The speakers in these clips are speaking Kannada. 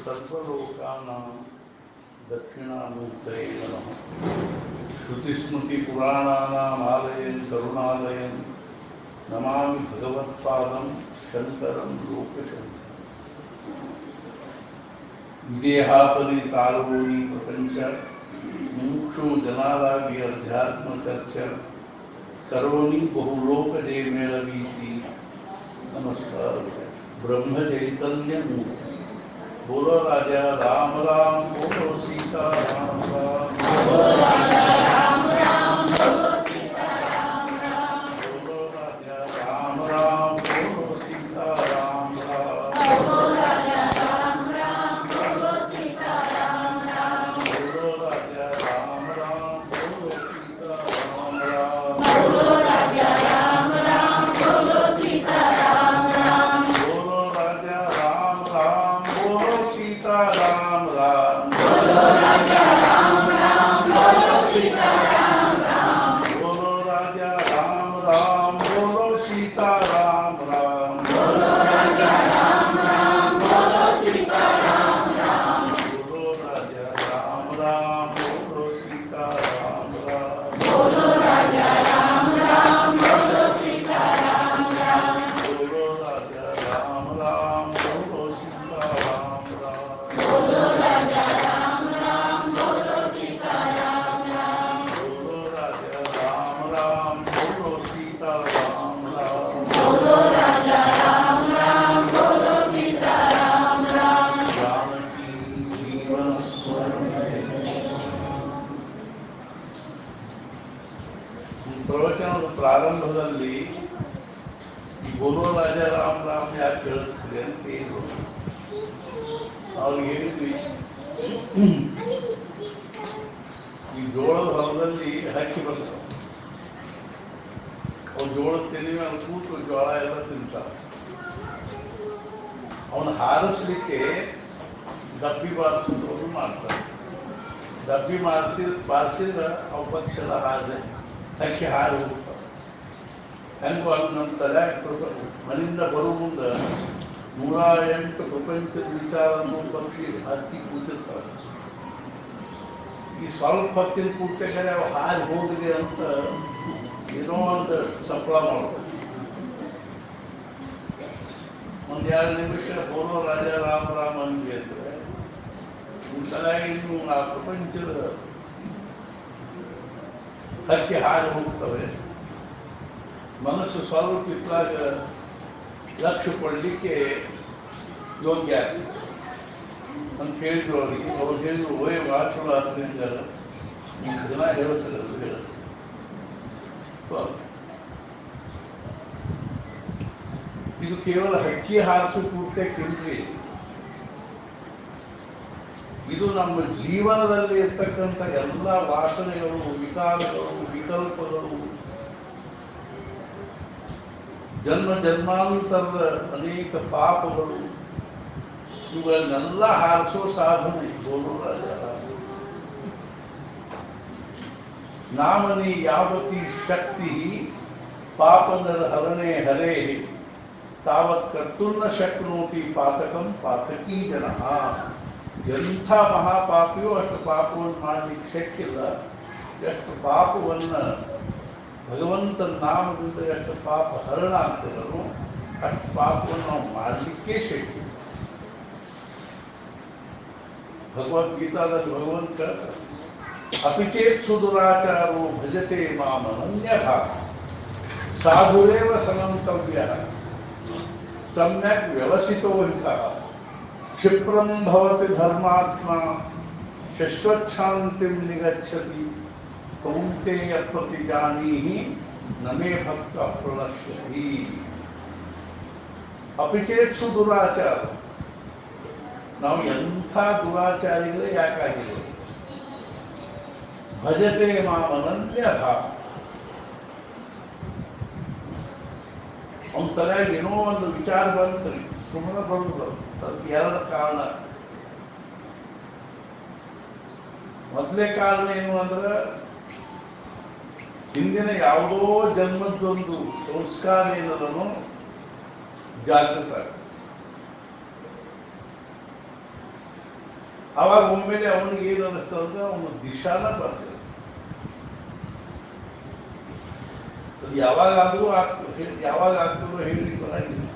सर्वलोकानां दक्षिणामूर्तये नमः। श्रुतिस्मृतिपुराणानाम् आलयं करुणालयं नमामि भगवत्पादं शङ्करं लोकशङ्करम्। विदेहापदि कालोनी प्रपंच मुमुक्षु जनालागी अध्यात्म चर्चा करोनी बहुलोक जय मेळवीति। नमस्कार। ब्रह्म चैतन्य मूर्ति बोलो राजा राम राम, बोलो सीता राम राम, बोलो राजा राम राम, बोलो सीता राम राम, बोलो राजा राम राम, बोलो सीता राम राम, बोलो राजा राम राम, बोलो सीता राम राम, बोलो राजा राम राम, बोलो सीता राम राम, बोलो राजा राम राम, बोलो सीता राम राम, बोलो राजा राम राम, बोलो सीता राम राम, बोलो राजा राम राम, बोलो सीता राम राम, बोलो राजा राम राम, बोलो सीता राम राम, बोलो राजा राम राम, बोलो सीता राम राम, बोलो राजा राम राम, बोलो सीता राम राम, बोलो राजा राम राम, बोलो सीता राम राम, बोलो राजा राम राम, बोलो सीता राम राम, बोलो राजा राम राम, बोलो सीता राम राम, बोलो राजा राम राम, बोलो सीता राम राम, बोलो राजा राम राम, बोलो सीता राम राम। जानकी जीवन ಪ್ರವಚನದ ಪ್ರಾರಂಭದಲ್ಲಿ ಬೋಲೋ ರಾಜ ರಾಮ್ ರಾಮ್ ಯಾಕೆ ಕೇಳಿಸ್ತೀರಿ ಅಂತ ಹೇಳಿದ್ರು. ಅವ್ರಿಗೆ ಹೇಳಿದ್ವಿ, ಈ ಜೋಳದ ಹೊಲದಲ್ಲಿ ಹಕ್ಕಿ ಬರ್ತವೆ, ಅವ್ರು ಜೋಳದ ತೆನೆ ಮೇಲೆ ಕೂತು ಜೋಳ ಎಲ್ಲ ತಿಂತಾರೆ. ಅವನು ಹಾರಿಸ್ಲಿಕ್ಕೆ ಡಬ್ಬಿ ಬಾರಿಸೋದು ಮಾಡ್ತಾರೆ. ಡಬ್ಬಿ ಬಾರಿಸಿದ್ರೆ ಅವು ಪಕ್ಷಿಗಳ ಹಕ್ಕಿ ಹಾರಿ ಹೋಗ್ತಾರೆ. ಹೆಂಗು ಅಲ್ಲಿ ನಮ್ಮ ತಲೆ ಮನೆಯಿಂದ ಬರೋ ಮುಂದೆ 108 ಪ್ರಪಂಚದ ವಿಚಾರ ಅನ್ನೋ ಪಕ್ಷಿ ಹಕ್ಕಿ ಕೂತಿರ್ತಾರೆ. ಈ ಸ್ವಲ್ಪ ಹೊತ್ತಿನ ಕೂತಾಗರೆ ಅವು ಹಾರಿ ಹೋಗಿದೆ ಅಂತ ಏನೋ ಒಂದು ಸಫಲ ಮಾಡ್ಬೇಕು. ಒಂದು 2 ನಿಮಿಷ ಬೋಲೋ ರಾಜ ರಾಮ ರಾಮ ಅಂದ್ವಿ ಅಂದ್ರೆ ತಲೆಯಾಗಿ ಇನ್ನು ಆ ಪ್ರಪಂಚದ ಹಕ್ಕಿ ಹಾರಿ ಹೋಗ್ತವೆ. ಮನಸ್ಸು ಸ್ವಲ್ಪ ಇದ್ದಾಗ ಲಕ್ಷ್ಯ ಕೊಡಲಿಕ್ಕೆ ಯೋಗ್ಯ ಆಗ್ತದೆ ಅಂತ ಹೇಳಿದ್ರು ಅವರಿಗೆ. ಅವ್ರು ಹೇಳಿದ್ರು, ಓಯ್ ವಾಚುಳ ಆದ್ರಿಂದ ಜನ ಹೇಳಿಸ್ತಾರೆ. ಇದು ಕೇವಲ ಹಕ್ಕಿ ಹಾರಿಸು ಕೂರ್ಸಕ್ಕಿಲ್ರಿ, ಇದು ನಮ್ಮ ಜೀವನದಲ್ಲಿ ಇರ್ತಕ್ಕಂಥ ಎಲ್ಲ ವಾಸನೆಗಳು, ವಿಕಾರಗಳು, ವಿಕಲ್ಪಗಳು, ಜನ್ಮ ಜನ್ಮಾಂತರದ ಅನೇಕ ಪಾಪಗಳು, ಇವುಗಳನ್ನೆಲ್ಲ ಹಾರಿಸೋ ಸಾಧನೆ ಬೋಲೋ ರಾಜ ರಾಮ. ನಾಮನಿ ಯಾವತಿ ಶಕ್ತಿ ಪಾಪನರ ಹರಣೆ ಹರೇ ತಾವತ್ ಕರ್ತುರ್ನ ಶಕ್ನೋತಿ ಪಾತಕಂ ಪಾತಕೀ ಜನ. ಎಂಥ ಮಹಾಪಾಪಿಯೋ ಅಷ್ಟು ಪಾಪವನ್ನು ಮಾಡಲಿಕ್ಕೆ ಶಕ್ತಿಲ್ಲ. ಎಷ್ಟು ಪಾಪವನ್ನು ಭಗವಂತನ ನಾಮದಿಂದ ಎಷ್ಟು ಪಾಪ ಹರಣ ಆಗ್ತದೋ ಅಷ್ಟು ಪಾಪವನ್ನು ನಾವು ಮಾಡಲಿಕ್ಕೆ ಶಕ್ತಿ. ಭಗವದ್ಗೀತಾದಲ್ಲಿ ಭಗವಂತ ಅಪಿಚೇತ್ ಸುದುರಾಚಾರೋ ಭಜತೆ ಮಾಮನನ್ಯಃ ಸಾಧುರೇವ ಸಮಂತವ್ಯ ಸಮ್ಯಕ್ ವ್ಯವಸಿತೋ ಹಿ ಸಹ ಕ್ಷಿಪ್ರಂ ಭವತಿ ಧರ್ಮಾತ್ಮ ಶಶ್ವಚ್ಛಾಂತಿಂ ನಿಗಚ್ಚತಿ ಕೌಂತೆಯ ಪ್ರತಿಜಾನೀಹಿ ನಮೇ ಭಕ್ತ ಪ್ರಣಶ್ಯತಿ. ಅಪಿಚೇತ್ಸು ದುರಾಚಾರ. ನಾವು ಎಂಥ ದುರಾಚಾರಿಗಳೇ ಯಾಕಾಗಿಲ್ಲ. ಭಜತೆ ಮಾಮನನ್ಯಃ. ಅವನ ತಲೆಯಾಗಿ ಏನೋ ಒಂದು ವಿಚಾರ ಬಂತ್ರಿ, ಸುಮ್ಮನೆ ಬರುದು. ಅದಕ್ಕೆ 2 ಕಾರಣ. ಮೊದಲೇ ಕಾರಣ ಏನು ಅಂದ್ರೆ ಹಿಂದಿನ ಯಾವುದೋ ಜನ್ಮದ್ದೊಂದು ಸಂಸ್ಕಾರ ಏನದನೋ ಜಾಗೃತ. ಅವಾಗ ಒಮ್ಮೆಲೆ ಅವನಿಗೆ ಏನು ಅನಿಸ್ತದಂದ್ರೆ ಅವನು ದಿಶಾನ ಬರ್ತದೆ. ಅದು ಯಾವಾಗಾದ್ರೂ ಆಗ್ತದೆ, ಯಾವಾಗ ಆಗ್ತದೋ ಹೇಳಲಿಕ್ಕೆ ಬರಂಗಿಲ್ಲ.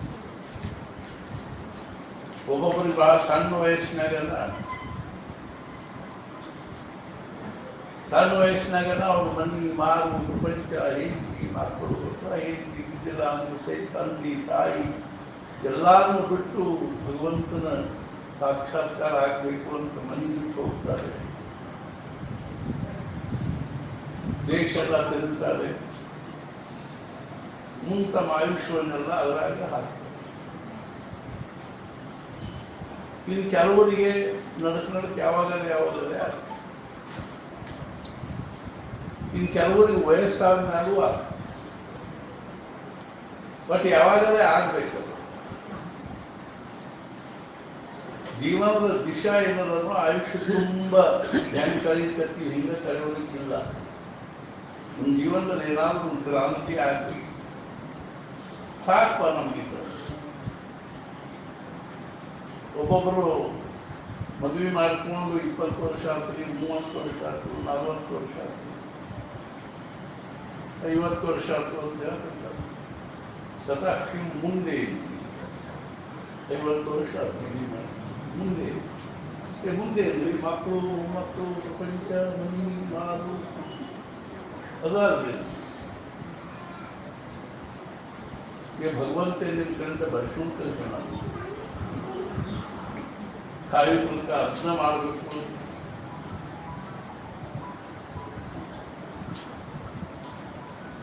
ಒಬ್ಬೊಬ್ಬರಿಗೆ ಬಹಳ ಸಣ್ಣ ವಯಸ್ಸಿನಾಗನ ಅವ್ರ ಮನೆ ಮಾರು ಪ್ರಪಂಚ ಹೆಂಡತಿ ಮಕ್ಕಳು ಹೆಂಡತಿ ಇದ್ದಿಲ್ಲ ಅಂದ್ರೆ ತಂದೆ ತಾಯಿ ಎಲ್ಲಾರನ್ನು ಬಿಟ್ಟು ಭಗವಂತನ ಸಾಕ್ಷಾತ್ಕಾರ ಆಗ್ಬೇಕು ಅಂತ ಮನೆ ಬಿಟ್ಟು ಹೋಗ್ತಾರೆ. ದೇಶ ಎಲ್ಲ ತಿರುಗ್ತಾರೆ, ತಮ್ಮ ಆಯುಷ್ಯವನ್ನೆಲ್ಲ ಅದರಾಗ ಹಾಕ್ತಾರೆ. ಇನ್ನು ಕೆಲವರಿಗೆ ನಡಕ್ ಯಾವಾಗಲೇ ಆಗ್ತದೆ. ಇನ್ನು ಕೆಲವರಿಗೆ ವಯಸ್ಸಾದ ಮೇಲೂ ಆಗ್ತದೆ. ಬಟ್ ಯಾವಾಗಲೇ ಆಗ್ಬೇಕು. ಜೀವನದ ದಿಶಾ ಏನದನ್ನು ಆಯುಷ್ಯ ತುಂಬಾ ಹೆಂಗ್ ಕಳೀತತಿ ಹಿಂಗ ಕಳೆಯೋದಕ್ಕಿಲ್ಲ. ನಮ್ಮ ಜೀವನದಲ್ಲಿ ಏನಾದ್ರೂ ಒಂದು ಕ್ರಾಂತಿ ಆಗ್ಬೇಕು, ಸಾಕಪ್ಪ ನಮ್ಗೆ. ಒಬ್ಬೊಬ್ಬರು ಮದುವೆ ಮಾಡ್ಕೊಂಡು 20 ವರ್ಷ ಆಗ್ತದೆ, 30 ವರ್ಷ ಆಗ್ತದೆ, 40 ವರ್ಷ ಆಗ್ತದೆ, 50 ವರ್ಷ ಆಗ್ತದೆ ಅಂತ ಹೇಳ್ತಾರೆ. ಸದಾ ಮುಂದೆ 50 ವರ್ಷ ಆಗ್ತದೆ, ಮುಂದೆ ಅಂದ್ರೆ ಮಕ್ಕಳು ಪ್ರಪಂಚ ಮನಿ ಮಾರು ಅದಾದ್ರೆ ಭಗವಂತ ನಿಮ್ಮ ಕಡೆಯಿಂದ ಬರ್ಸ್ಕೊಂಡು ಕಲಿಸೋಣ. ಕಾಯಿ ತನಕ ಅರ್ಚನ ಮಾಡಬೇಕು.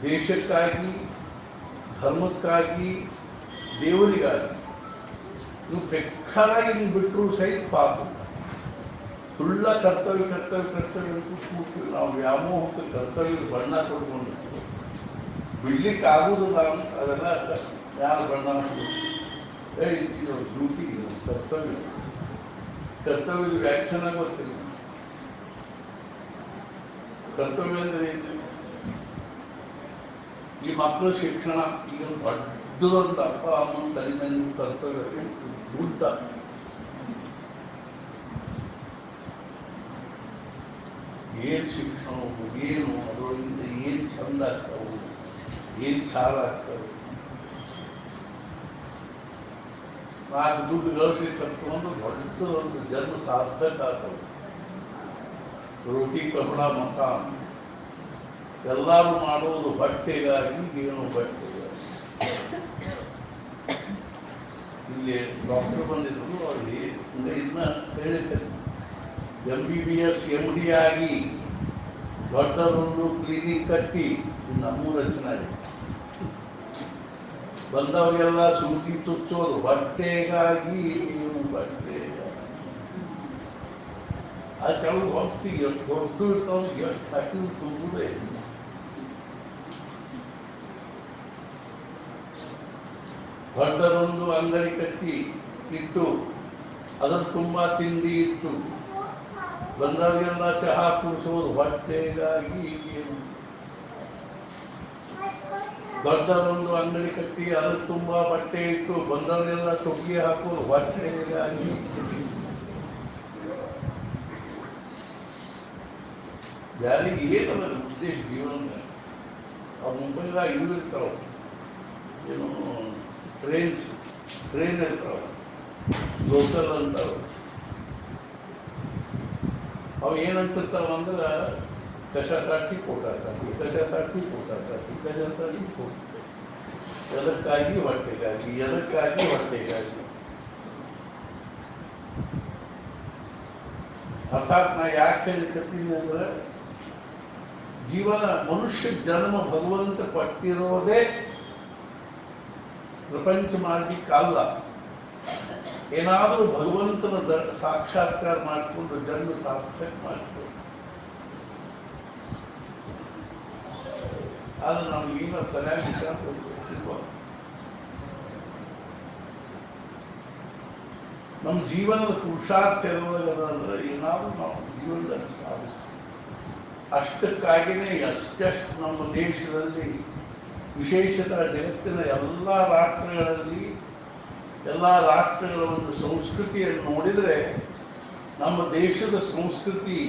ದೇಶಕ್ಕಾಗಿ, ಧರ್ಮಕ್ಕಾಗಿ, ದೇವರಿಗಾಗಿ ನೀವು ಬೇಕಾದಾಗಿ ನೀವು ಬಿಟ್ಟರು ಸಹಿತ ಪಾಪ. ಸುಳ್ಳ ಕರ್ತವ್ಯ ಕೂತು ನಾವು ವ್ಯಾಮೋಹಕ್ಕೆ ಕರ್ತವ್ಯ ಬಣ್ಣ ಕೊಡ್ಕೊಂಡಿರ್ತೀವಿ. ಬಿಡ್ಲಿಕ್ಕೆ ಆಗುದಿಲ್ಲ ಅಂತ ಅದೆಲ್ಲ ಯಾರು ಬಣ್ಣ ಡ್ಯೂಟಿ ಕರ್ತವ್ಯದ ವ್ಯಾಖ್ಯಾನ ಗೊತ್ತಿಲ್ಲ. ಕರ್ತವ್ಯ ಅಂದ್ರೆ ಏನು? ಈ ಮಕ್ಕಳ ಶಿಕ್ಷಣ ಈಗ ದೊಡ್ಡದೊಂದು ಅಪ್ಪ ಅಮ್ಮನ ತಲೆ ಮೇಲೆ ಕರ್ತವ್ಯ ದುಡ್ಡ. ಏನ್ ಶಿಕ್ಷಣವು ಏನು, ಅದರೊಳಗಿಂದ ಏನ್ ಚಂದ ಆಗ್ತಾವು, ಏನ್ ಚಾಲ ಆಗ್ತಾವೆ. 4 ದುಡ್ಡು ಗಳಿಸಿ ಕರ್ಕೊಂಡು ದೊಡ್ಡದೊಂದು ಜನ್ಮ ಸಾರ್ಥಕ ಆಗ್ತವೆ. ರೋಟಿ ಕಪಡ ಮಕಾನ್ ಎಲ್ಲರೂ ಮಾಡುವುದು ಬಟ್ಟೆಗಾಗಿ, ಏನು ಬಟ್ಟೆಗಾಗಿ. ಇಲ್ಲಿ ಡಾಕ್ಟರ್ ಬಂದಿದ್ರು, ಅವ್ರಿಗೆ ಇದನ್ನ ಹೇಳಿದ್ದೆ. MBBS MD ಆಗಿ ದೊಡ್ಡದೊಂದು ಕ್ಲಿನಿಕ್ ಕಟ್ಟಿ ನಮ್ಮೂರ ರಚನೆ ಬಂದವರಿಗೆಲ್ಲ ಸೂಟಿ ತುಚ್ಚೋದು ಬಟ್ಟೆಗಾಗಿ, ನೀವು ಬಟ್ಟೆಗಾಗಿ. ಆ ಕೆಲವು ಹೊತ್ತಿಗೆ ಎಷ್ಟು ಹೊತ್ತು ಇರ್ತಾವೆ, ಎಷ್ಟು ಹಾಕಿದ್ರು ತುಂಬುದೇ. ದೊಡ್ಡದೊಂದು ಅಂಗಡಿ ಕಟ್ಟಿ ಇಟ್ಟು ಅದರ ತುಂಬಾ ತಿಂಡಿ ಇಟ್ಟು ಬಂದವರಿಗೆಲ್ಲ ಚಹಾ ಕುಡಿಸೋದು ಹೊಟ್ಟೆಗಾಗಿ. ದೊಡ್ಡದೊಂದು ಅಂಗಡಿ ಕಟ್ಟಿ ಅದರ ತುಂಬಾ ಬಟ್ಟೆ ಇಟ್ಟು ಬಂದವರಿಗೆಲ್ಲ ತೊಟ್ಟಿ ಹಾಕೋದು ಹೊಟ್ಟೆಗಾಗಿ. ಯಾರಿಗೆ ಏನದ ಉದ್ದೇಶ ಜೀವನ? ಆ ಮುಂಬೈದಾಗ ಇವು ಇರ್ತಾವ, ಏನು ಟ್ರೈನ್ ಇರ್ತಾವ, ಲೋಕಲ್ ಅಂತಾವ. ಅವು ಏನಂತಿರ್ತಾವ ಅಂದ್ರೆ ಕಶಾसाठी पोटासाठी, कशासाठी पोटासाठी, कशासाठी पोट, ಎದಕ್ಕಾಗಿ ಹೊಟ್ಟೆಗಾಗಿ, ಎದಕ್ಕಾಗಿ ಹೊಟ್ಟೆಗಾಗಿ. ಅರ್ಥಾತ್ ನಾ ಯಾಕೆ ಹೇಳಿಕತ್ತೀನಿ ಅಂದ್ರೆ ಜೀವನ ಮನುಷ್ಯ ಜನ್ಮ ಭಗವಂತ ಪಟ್ಟಿರೋದೇ ಪ್ರಪಂಚ ಮಾಡಲಿಕ್ಕಲ್ಲ. ಏನಾದರೂ ಭಗವಂತನ ಸಾಕ್ಷಾತ್ಕಾರ ಮಾಡಿಕೊಂಡು ಜನ್ಮ ಸಾರ್ಥಕ ಮಾಡಿಕೊಂಡು. ಆದ್ರೆ ನಮ್ಗೇನೋ ತಲೆಯಾಗಿ ವಿಚಾರ ನಮ್ಮ ಜೀವನದ ಪುರುಷಾರ್ಥ ಎದುರಾಗದಂದ್ರೆ ಏನಾದರೂ ನಾವು ಜೀವನದಲ್ಲಿ ಸಾಧಿಸಿ. ಅಷ್ಟಕ್ಕಾಗಿಯೇ ಎಷ್ಟೆಷ್ಟು ನಮ್ಮ ದೇಶದಲ್ಲಿ, ವಿಶೇಷತಃ ಜಗತ್ತಿನ ಎಲ್ಲ ರಾಷ್ಟ್ರಗಳಲ್ಲಿ, ಎಲ್ಲ ರಾಷ್ಟ್ರಗಳ ಒಂದು ಸಂಸ್ಕೃತಿಯನ್ನು ನೋಡಿದರೆ ನಮ್ಮ ದೇಶದ ಸಂಸ್ಕೃತಿ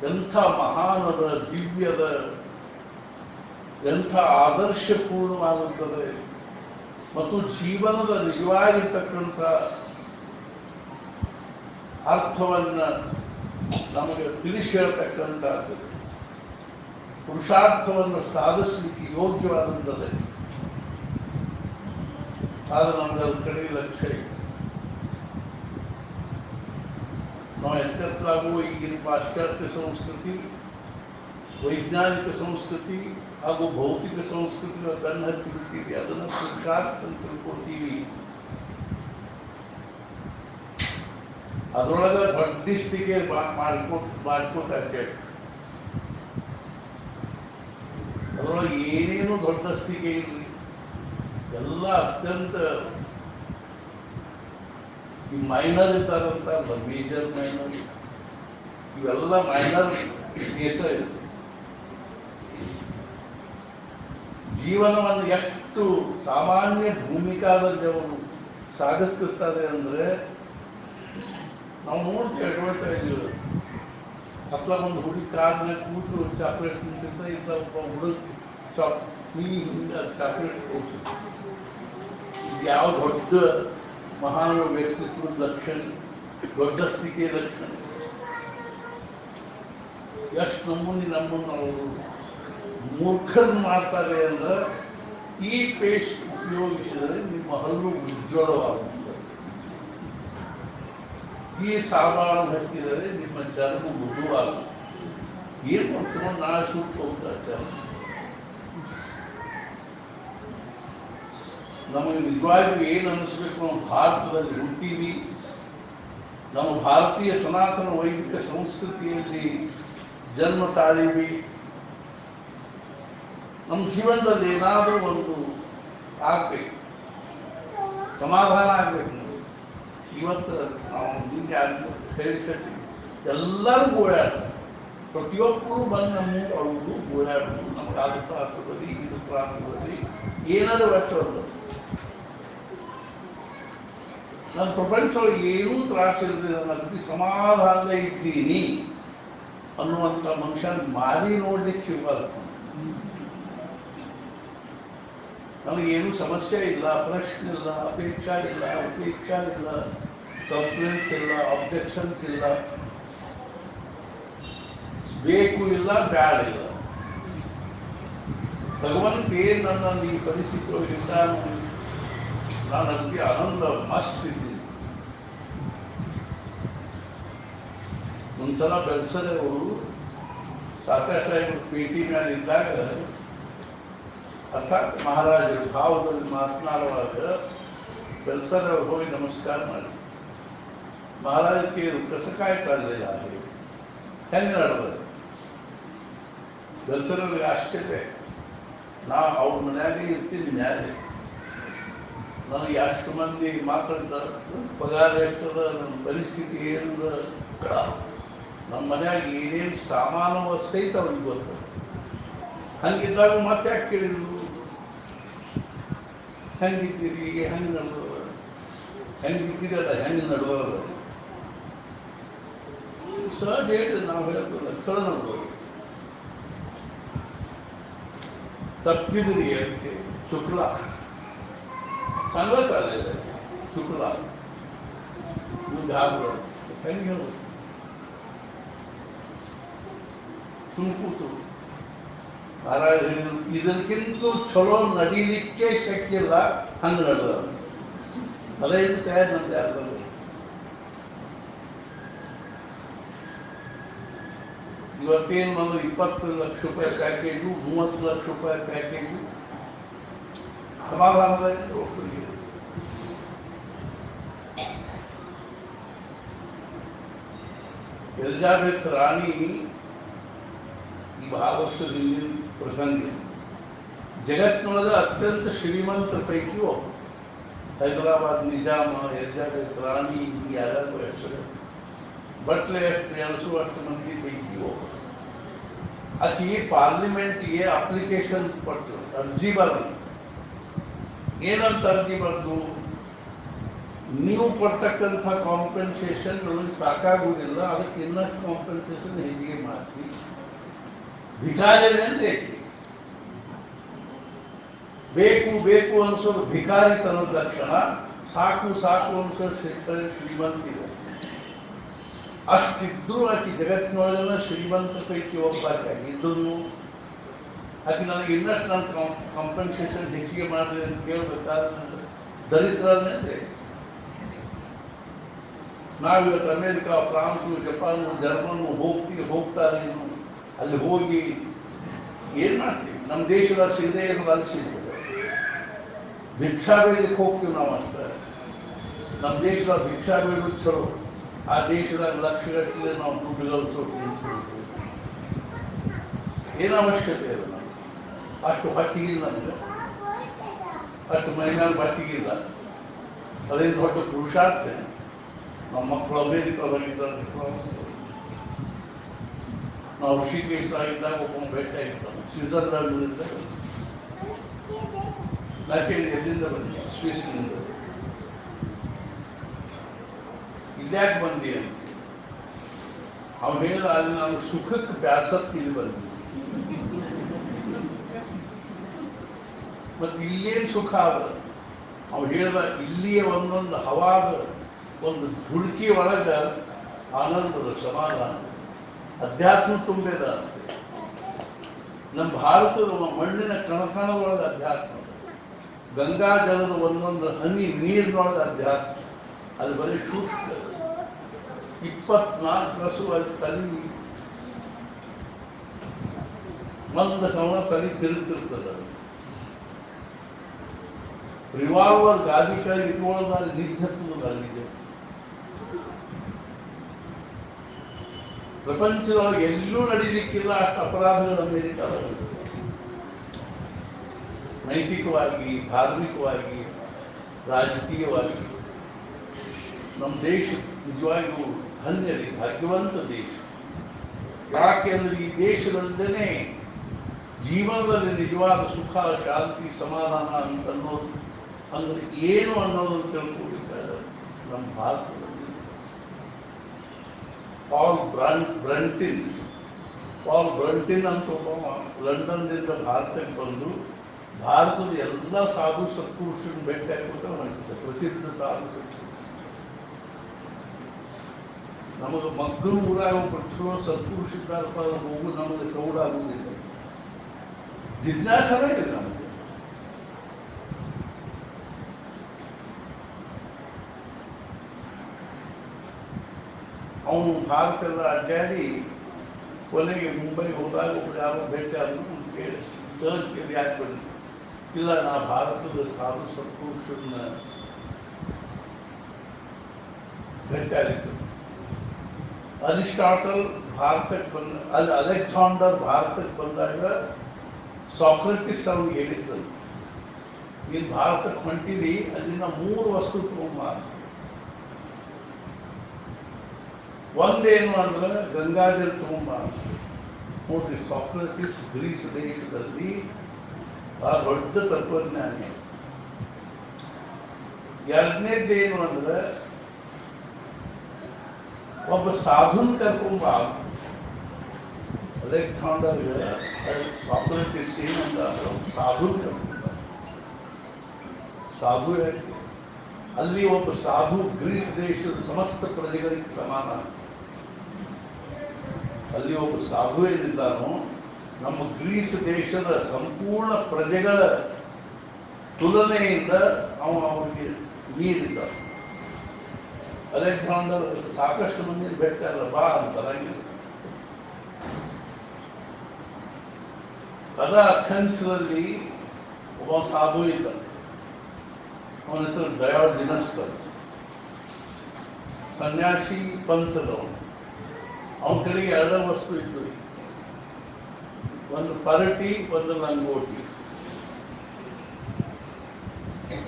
ಎಂಥ ಮಹಾನದ, ದಿವ್ಯದ, ಎಂಥ ಆದರ್ಶಪೂರ್ಣವಾಗುತ್ತದೆ ಮತ್ತು ಜೀವನದ ನಿಜವಾಗಿರ್ತಕ್ಕಂಥ ಅರ್ಥವನ್ನ ನಮಗೆ ತಿಳಿಸಿ ಹೇಳ್ತಕ್ಕಂಥದ್ದು, ಪುರುಷಾರ್ಥವನ್ನು ಸಾಧಿಸಲಿಕ್ಕೆ ಯೋಗ್ಯವಾದಂಥದ್ದು. ಆದ್ರೆ ನಮ್ಗೆ ಅದ್ರ ಕಡೆ ಲಕ್ಷ್ಯ ಇದೆ. ನಾವು ಎಚ್ಚೆತ್ತಲಾಗುವ ಈಗಿನ ಪಾಶ್ಚಾತ್ಯ ಸಂಸ್ಕೃತಿ, ವೈಜ್ಞಾನಿಕ ಸಂಸ್ಕೃತಿ ಹಾಗೂ ಭೌತಿಕ ಸಂಸ್ಕೃತಿಗಳ ಕಣ್ಣು ಹತ್ತಿ ಬಿಟ್ಟಿದೆ. ಅದನ್ನು ಪುರುಷಾರ್ಥ ಅಂತ ತಿಳ್ಕೊಳ್ತೀವಿ. ಅದರೊಳಗೆ ದೊಡ್ಡಿಸ್ತಿಗೆ ಮಾಡ್ಕೋತಾಕೆ, ಅದರೊಳಗೆ ಏನೇನು ದೊಡ್ಡಸ್ತಿಗೆ ಇರಲಿ, ಎಲ್ಲ ಅತ್ಯಂತ ಈ ಮೈನರ್ ಇದ್ದಾರಂತ, ಮೇಜರ್ ಮೈನರ್, ಇವೆಲ್ಲ ಮೈನರ್ ಕೇಸ ಇದೆ. ಜೀವನವನ್ನು ಎಷ್ಟು ಸಾಮಾನ್ಯ ಭೂಮಿಕಾದಲ್ಲಿ ಅವರು ಸಾಗಿಸ್ತಿರ್ತಾರೆ ಅಂದ್ರೆ ನಾವು ನೋಡ್ತೀವಿ. ಅಡ್ವರ್ಟೈಸ್ ಅಥವಾ ಒಂದು ಹುಡುಗಿ ಕಾರ್ನ ಕೂತು ಚಾಕ್ಲೇಟ್ ತಿಂತಿದ್ದ, ಇಲ್ಲ ಒಬ್ಬ ಹುಡುಗ ಚಾಕ್ಲೇಟ್ ಕೊಡ್ಸುತ್ತೆ. ಯಾವ ದೊಡ್ಡ ಮಹಾನ್ ವ್ಯಕ್ತಿತ್ವದ ಲಕ್ಷಣ, ದೊಡ್ಡಸ್ತಿಕೆ ಲಕ್ಷಣ. ಎಷ್ಟು ನಮ್ಮನ್ನು ಅವರು ಮೂರ್ಖನ್ ಮಾಡ್ತಾರೆ ಅಂದ್ರೆ, ಈ ಪೇಸ್ಟ್ ಉಪಯೋಗಿಸಿದರೆ ನಿಮ್ಮ ಹಲ್ಲು ಉಜ್ವಲವಾಗುತ್ತದೆ, ಈ ಸಾಬಾನು ಹಚ್ಚಿದರೆ ನಿಮ್ಮ ಚರ್ಮ ಮೃದುವಾಗುತ್ತದೆ. ಏನು ಮಾಡ್ಕೊಂಡು ನಾಳೆ ಸುಟ್ಟು ಹೋಗ್ತಾರೆ ಚರ್ಮ. ನಮಗೆ ನಿಜವಾಗಿಯೂ ಏನು ಅನಿಸ್ಬೇಕು, ನಾವು ಭಾರತದಲ್ಲಿ ಹುಟ್ಟೀವಿ, ನಮ್ಮ ಭಾರತೀಯ ಸನಾತನ ವೈದಿಕ ಸಂಸ್ಕೃತಿಯಲ್ಲಿ ಜನ್ಮ ತಾಳೀವಿ, ನಮ್ಮ ಜೀವನದಲ್ಲಿ ಏನಾದರೂ ಒಂದು ಆಗ್ಬೇಕು, ಸಮಾಧಾನ ಆಗ್ಬೇಕು. ಇವತ್ತು ನಾವು ನಿಮಗೆ ಹೇಳಿಕತ್ತೀವಿ, ಎಲ್ಲರೂ ಗೋಳಾಡ್ತಾರೆ. ಪ್ರತಿಯೊಬ್ಬರು ಬಂದು ನಮ್ಮ ಅವರು ಗೋಳಾಡೋದು, ನಮ್ಗೆ ಅದು ತ್ರಾಸದಲ್ಲಿ, ಇದು ತ್ರಾಸದಲ್ಲಿ, ಏನಾದರೂ ವರ್ಷ ನನ್ನ ಪ್ರಪಂಚದೊಳಗೆ ಏನೂ ತ್ರಾಸ ಇರಲಿಲ್ಲ, ನಾನು ಅತಿ ಸಮಾಧಾನ ಇದ್ದೀನಿ ಅನ್ನುವಂಥ ಮನುಷ್ಯ ಮಾರಿ ನೋಡ್ಲಿಕ್ಕೆ ಸಿಗಬಾರ್ದು. ನನಗೇನು ಸಮಸ್ಯೆ ಇಲ್ಲ, ಪ್ರಶ್ನೆ ಇಲ್ಲ, ಅಪೇಕ್ಷಾ ಇಲ್ಲ, ಉಪೇಕ್ಷಾ ಇಲ್ಲ, ಕಂಪ್ಲೇಂಟ್ಸ್ ಇಲ್ಲ, ಅಬ್ಜೆಕ್ಷನ್ಸ್ ಇಲ್ಲ, ಬೇಕು ಇಲ್ಲ, ಬ್ಯಾಡ ಇಲ್ಲ. ಭಗವಂತ ನನ್ನನ್ನು ಈ ಪರಿಸ್ಥಿತಿ ಒಳಗಿಂದ ನಾನು ಅದಕ್ಕೆ ಆನಂದ ಮಸ್ತ್ ಇದ್ದೀನಿ. ಒಂದ್ಸಲ ಬೆಲ್ಸರೆ ಅವರು ತಾತ್ಯಾ ಸಾಹೇಬ್ ಭೇಟಿ ಮೇಲೆ ಇದ್ದಾಗ, ಅರ್ಥಾತ್ ಮಹಾರಾಜರು ಭಾವದಲ್ಲಿ ಮಾತನಾಡುವಾಗ ಬೆಲ್ಸರೆ ಅವರು ಹೋಗಿ ನಮಸ್ಕಾರ ಮಾಡಿ, ಮಹಾರಾಜಕ್ಕೆ ಕಸ ಕಾಯ್ತಾ ಇರಲಿಲ್ಲ, ಹೆಂಗೆ ನಡೆದ ಬೆಲ್ಸರವ್ರಿಗೆ ಆಶ್ಚರ್ಯ. ನಾ ಅವ್ರ ಮನೆಯಾಗೆ ಇರ್ತೀನಿ, ಮ್ಯಾಲೆ ನನಗೆ ಎಷ್ಟು ಮಂದಿ ಮಾತಾಡ್ತಾರೆ, ಪಗಾರ ಎಷ್ಟದ, ನನ್ನ ಪರಿಸ್ಥಿತಿ ಏನದ, ನಮ್ಮ ಮನ್ಯಾಗ ಏನೇನು ಸಾಮಾನು ಸಹಿತ ಅವ್ರಿಗೆ ಗೊತ್ತ. ಹಂಗಿದ್ದಾಗ ಮತ್ತೆ ಯಾಕೆ ಕೇಳಿದ್ರು, ಹೆಂಗಿದ್ದೀರಿ, ಹೆಂಗೆ ನಡೆದದ, ಹೆಂಗಿದ್ದೀರಲ್ಲ, ಹೆಂಗೆ ನಡೆದದ ಸಹಜ ಹೇಳಿದ್ರೆ ನಾವು ಹೇಳೋದಿಲ್ಲ, ಕಳ ನಡೆದದ. ತಪ್ಪಿದ್ರಿ ಅದಕ್ಕೆ ಶುಕ್ಲ ಸಂಗತ ಇದೆ, ಶುಕ್ಲ ಹೆಂಗೆ ಹೇಳೋದು, ಸುಮ್ಕೂತು. ಮಹಾರಾಜ ಹೇಳಿದ್ರು, ಇದಕ್ಕಿಂತ ಚಲೋ ನಡೀಲಿಕ್ಕೆ ಶಕ್ಯ ಇಲ್ಲ, ಹಂಗೆ ನಡೆದ. ಅದೇನು ತಯಾರು ನಮ್ದು ಯಾರು. ಇವತ್ತೇನು ಬಂದು 20 ಲಕ್ಷ ರೂಪಾಯಿ ಪ್ಯಾಕೇಜು, 30 ಲಕ್ಷ ರೂಪಾಯಿ ಪ್ಯಾಕೇಜು, ಸಮಾಧಾನದಲ್ಲಿ ಒಬ್ಬರಿಗೆ. ಎಲಿಜಾಬೆತ್ ರಾಣಿ ಈ ಬಹಳ ವರ್ಷದ ಹಿಂದಿನ ಪ್ರಸಂಗ, ಜಗತ್ತಿನೊಳಗೆ ಅತ್ಯಂತ ಶ್ರೀಮಂತರ ಪೈಕಿ ಒಬ್ಬ. ಹೈದರಾಬಾದ್ ನಿಜಾಮ ಎಲಿಜಾಬೆತ್ ರಾಣಿ ಯಾರ್ಯಾರು ಹೆಸರು, ಬಟ್ಲೆ ಎಷ್ಟು ಎಣಿಸುವಷ್ಟು ಮಂದಿ ಪೈಕಿ ಒಬ್ಬ. ಆಕೆ ಪಾರ್ಲಿಮೆಂಟ್ಗೆ ಅಪ್ಲಿಕೇಶನ್ ಕೊಟ್ಟರು, ಅರ್ಜಿ ಬರಲಿ. ಏನಂತ ಅರ್ಜಿ ಬರೆದು, ನೀವು ಕೊಡ್ತಕ್ಕಂಥ ಕಾಂಪೆನ್ಸೇಷನ್ ನನಗೆ ಸಾಕಾಗುವುದಿಲ್ಲ, ಅದಕ್ಕೆ ಇನ್ನಷ್ಟು ಕಾಂಪೆನ್ಸೇಷನ್ ಹೆಚ್ಚಿಗೆ ಮಾಡಿ ಭಿಕಾರಿನೇ ಬೇಕು ಬೇಕು ಅನ್ಸೋದು ಭಿಕಾರಿತನದ ಲಕ್ಷಣ, ಸಾಕು ಸಾಕು ಅನ್ಸೋದು ಶ್ರೀಮಂತಿದೆ. ಅಷ್ಟಿದ್ರು ಆಕೆ ಜಗತ್ತಿನೊಳಗಿನ ಶ್ರೀಮಂತ ಪೈಕಿ ಒಬ್ಬಾಕಿದ್ರು ಆಕೆ ನನಗೆ ಇನ್ನಷ್ಟು ನಾನು ಕಾಂಪೆನ್ಸೇಷನ್ ಹೆಚ್ಚಿಗೆ ಮಾಡಿದೆ ಅಂತ ಕೇಳಬೇಕಾದ್ರೆ ದರಿದ್ರನೇ. ನಾವಿವತ್ತು ಅಮೇರಿಕಾ, ಫ್ರಾನ್ಸು, ಜಪಾನು, ಜರ್ಮನ್ನು ಹೋಗ್ತಾರೆ, ಅಲ್ಲಿ ಹೋಗಿ ಏನ್ ಮಾಡ್ತೀವಿ? ನಮ್ಮ ದೇಶದ ಸಿಗದೆ ಇರೋದು ಅಲ್ಲಿ ಸಿಗ್ತದೆ. ಭಿಕ್ಷಾ ಬೇಡಲಿಕ್ಕೆ ಹೋಗ್ತೀವಿ ನಾವು ಅಷ್ಟೇ. ನಮ್ಮ ದೇಶದ ಭಿಕ್ಷಾ ಬೇಡೋದು ಚಲೋ, ಆ ದೇಶದಾಗ ಲಕ್ಷಗಟ್ಟಲೆ ನಾವು ದುಡ್ಡು ಗಳಿಸೋದು ಏನು ಅವಶ್ಯಕತೆ ಇಲ್ಲ. ನಮ್ಗೆ ಅಷ್ಟು ಹೊಟ್ಟಿಗಿಲ್ಲ, ನಮ್ಗೆ ಅಷ್ಟು ಮೈಮೇಲೆ ಬಟ್ಟಿಗಿಲ್ಲ. ಅದೇನು ದೊಡ್ಡ ಪುರುಷಾರ್ಥ. ನಮ್ಮ ಮಕ್ಕಳು ಅಮೇರಿಕಾದಾಗಿದ್ದಾರೆ, ನಾವು ಋಷಿಕೇಶಾಗಿದ್ದಾಗ ಒಬ್ಬ ಭೇಟಿ ಆಗಿರ್ತಾನೆ, ಸ್ವಿಟ್ಜರ್ಲ್ಯಾಂಡ್ನಿಂದ ಯಾಕೆ ಎಲ್ಲಿಂದ ಬಂದಿ? ಸ್ವಿಸ್ನಿಂದ. ಇಲ್ಯಾಕೆ ಬಂದಿ ಅಂತ ಅವ್ನು ಹೇಳಿದ, ಅಲ್ಲಿ ನಾನು ಸುಖಕ್ಕೆ ಬ್ಯಾಸತ್ತು ಇಲ್ಲಿ ಬಂದಿ, ಮತ್ತೆ ಇಲ್ಲೇನು ಸುಖ ಆದ? ಅವ್ನು ಹೇಳಿದ, ಇಲ್ಲಿಯೇ ಒಂದೊಂದು ಹವಾದ ಒಂದು ಹುಡುಕಿ ಒಳಗ ಆನಂದದ ಸಮಾಧಾನ ಅಧ್ಯಾತ್ಮ ತುಂಬೇದ. ನಮ್ಮ ಭಾರತದ ಮಣ್ಣಿನ ಕಣಕಣದೊಳಗೆ ಅಧ್ಯಾತ್ಮ, ಗಂಗಾ ಜಲದ ಒಂದೊಂದು ಹನಿ ನೀರಿನೊಳಗೆ ಅಧ್ಯಾತ್ಮ. ಅದು ಬರೀ ಶುಷ್ಕ 24 ರಸು ಅಲ್ಲಿ ತಲೆ ಒಂದು ಸಮ ತಲೆ ತಿರುಗ್ತಿರ್ತದೆ. ರಿವಾಲ್ವರ್ ಗಾಡಿ ಕೆಳಗೆ ಇಟ್ಕೊಳ್ಳೋದ್ರಲ್ಲಿ ನಿಂತಲ್ಲಿದೆ. ಪ್ರಪಂಚದೊಳಗೆ ಎಲ್ಲೂ ನಡೀಲಿಕ್ಕಿಲ್ಲ ಅಷ್ಟು ಅಪರಾಧಗಳು ಅಮೆರಿಕಾದಲ್ಲಿ. ನೈತಿಕವಾಗಿ, ಧಾರ್ಮಿಕವಾಗಿ, ರಾಜಕೀಯವಾಗಿ ನಮ್ಮ ದೇಶ ನಿಜವಾಗಿಯೂ ಧನ್ಯರಿ, ಭಾಗ್ಯವಂತ ದೇಶ. ಯಾಕೆ ಅಂದ್ರೆ ಈ ದೇಶದಲ್ಲೇ ಜೀವನದಲ್ಲಿ ನಿಜವಾದ ಸುಖ, ಶಾಂತಿ, ಸಮಾಧಾನ ಅಂತ ಅನ್ನೋದು ಅಂದ್ರೆ ಏನು ಅನ್ನೋದನ್ನು ತಿಳ್ಕೊಂಡಿದ್ದಾರೆ ನಮ್ಮ ಭಾರತದಲ್ಲಿ. ಪಾಲ್ ಬ್ರಂಟಿನ್ ಅಂತ ಒಬ್ಬ ಲಂಡನ್ನಿಂದ ಭಾರತಕ್ಕೆ ಬಂದು ಭಾರತದ ಎಲ್ಲ ಸಾಧು ಸತ್ಪುರುಷರನ್ನು ಭೇಟಿ ಹಾಕುತ್ತಾ ಮಾಡಿದ್ದಾರೆ. ಪ್ರಸಿದ್ಧ ಸಾಧು ಸತ್ಪುರುಷ. ನಮಗೆ ಮಕ್ಕಳು ಊರಾಗ ಪಕ್ಷಿಗಳು ಸತ್ಪುರುಷ ಇದ್ದಾರಪ್ಪ, ಹೋಗು ನಮಗೆ ಸೌಡಾಗುವುದಿಲ್ಲ, ಜಿಜ್ಞಾಸನೇ ಇಲ್ಲ ನಮಗೆ. ಅವನು ಭಾರತದ ಅಡ್ಡಾಡಿ ಕೊನೆಗೆ ಮುಂಬೈ ಹೋದಾಗ ಒಬ್ಬರು ಯಾರೋ ಭೇಟಿ ಆದ್ರು ಕೇಳಿ ಯಾಕೆ ಬಂದು, ಇಲ್ಲ ನಾ ಭಾರತದ ಸಾಧು ಸತ್ಪುರುಷರನ್ನ ಭೇಟಿ ಆಗಿತ್ತು. ಅರಿಸ್ಟಾಟಲ್ ಭಾರತಕ್ಕೆ ಬಂದ, ಅಲ್ಲಿ ಅಲೆಕ್ಸಾಂಡರ್ ಭಾರತಕ್ಕೆ ಬಂದಾಗ ಸಾಕ್ರೆಟಿಸ್ ಅವ್ನಿಗೆ ಹೇಳಿದ್ರು, ನೀನು ಭಾರತಕ್ಕೆ ಹೊಂಟಿದಿ, ಅಲ್ಲಿನ 3 ವಸ್ತು ತಗೊಂಬ. ಒಂದೇನು ಅಂದ್ರೆ ಗಂಗಾಜಲ್ ತಗೊಂಬ. ನೋಡ್ರಿ, ಸಾಕ್ರೆಟಿಸ್ ಗ್ರೀಸ್ ದೇಶದಲ್ಲಿ ಆ ದೊಡ್ಡ ತತ್ವಜ್ಞಾನಿ. ಎರಡನೇದ್ದೇನು ಅಂದ್ರೆ ಒಬ್ಬ ಸಾಧುನ್ ಕರ್ಕೊಂಬ. ಅಲೆಕ್ಸಾಂಡರ್ ಸಾಕ್ರೆಟಿಸ್ ಏನಂತ ಸಾಧುನ್ ಕರ್ಕೊಂಬ. ಸಾಧು ಯಾಕೆ? ಅಲ್ಲಿ ಒಬ್ಬ ಸಾಧು ಗ್ರೀಸ್ ದೇಶದ ಸಮಸ್ತ ಪ್ರಜೆಗಳಿಗೆ ಸಮಾನ. ಅಲ್ಲಿ ಒಬ್ಬ ಸಾಧು ಏನಿದ್ದಾನೋ ನಮ್ಮ ಗ್ರೀಸ್ ದೇಶದ ಸಂಪೂರ್ಣ ಪ್ರಜೆಗಳ ತುಲನೆಯಿಂದ ಅವರಿಗೆ ಮೀರಿದ್ದ. ಅಲೆಕ್ಸಾಂಡರ್ ಸಾಕಷ್ಟು ಮಂದಿ ಬೆಟ್ಟಾರ ಬಾ ಅಂತಾರೆ. ಅಥೆನ್ಸ್ನಲ್ಲಿ ಒಬ್ಬ ಸಾಧು ಇದ್ದ, ಅವನ ಹೆಸರು ಡಯೋಜಿನಸ್. ಸನ್ಯಾಸಿ ಪಂಥದವನು. ಅವನ ಕಡೆಗೆ 2 ವಸ್ತು ಇತ್ತು, ಒಂದು ಪರಟಿ, ಒಂದು ಲಂಗೋಟಿ.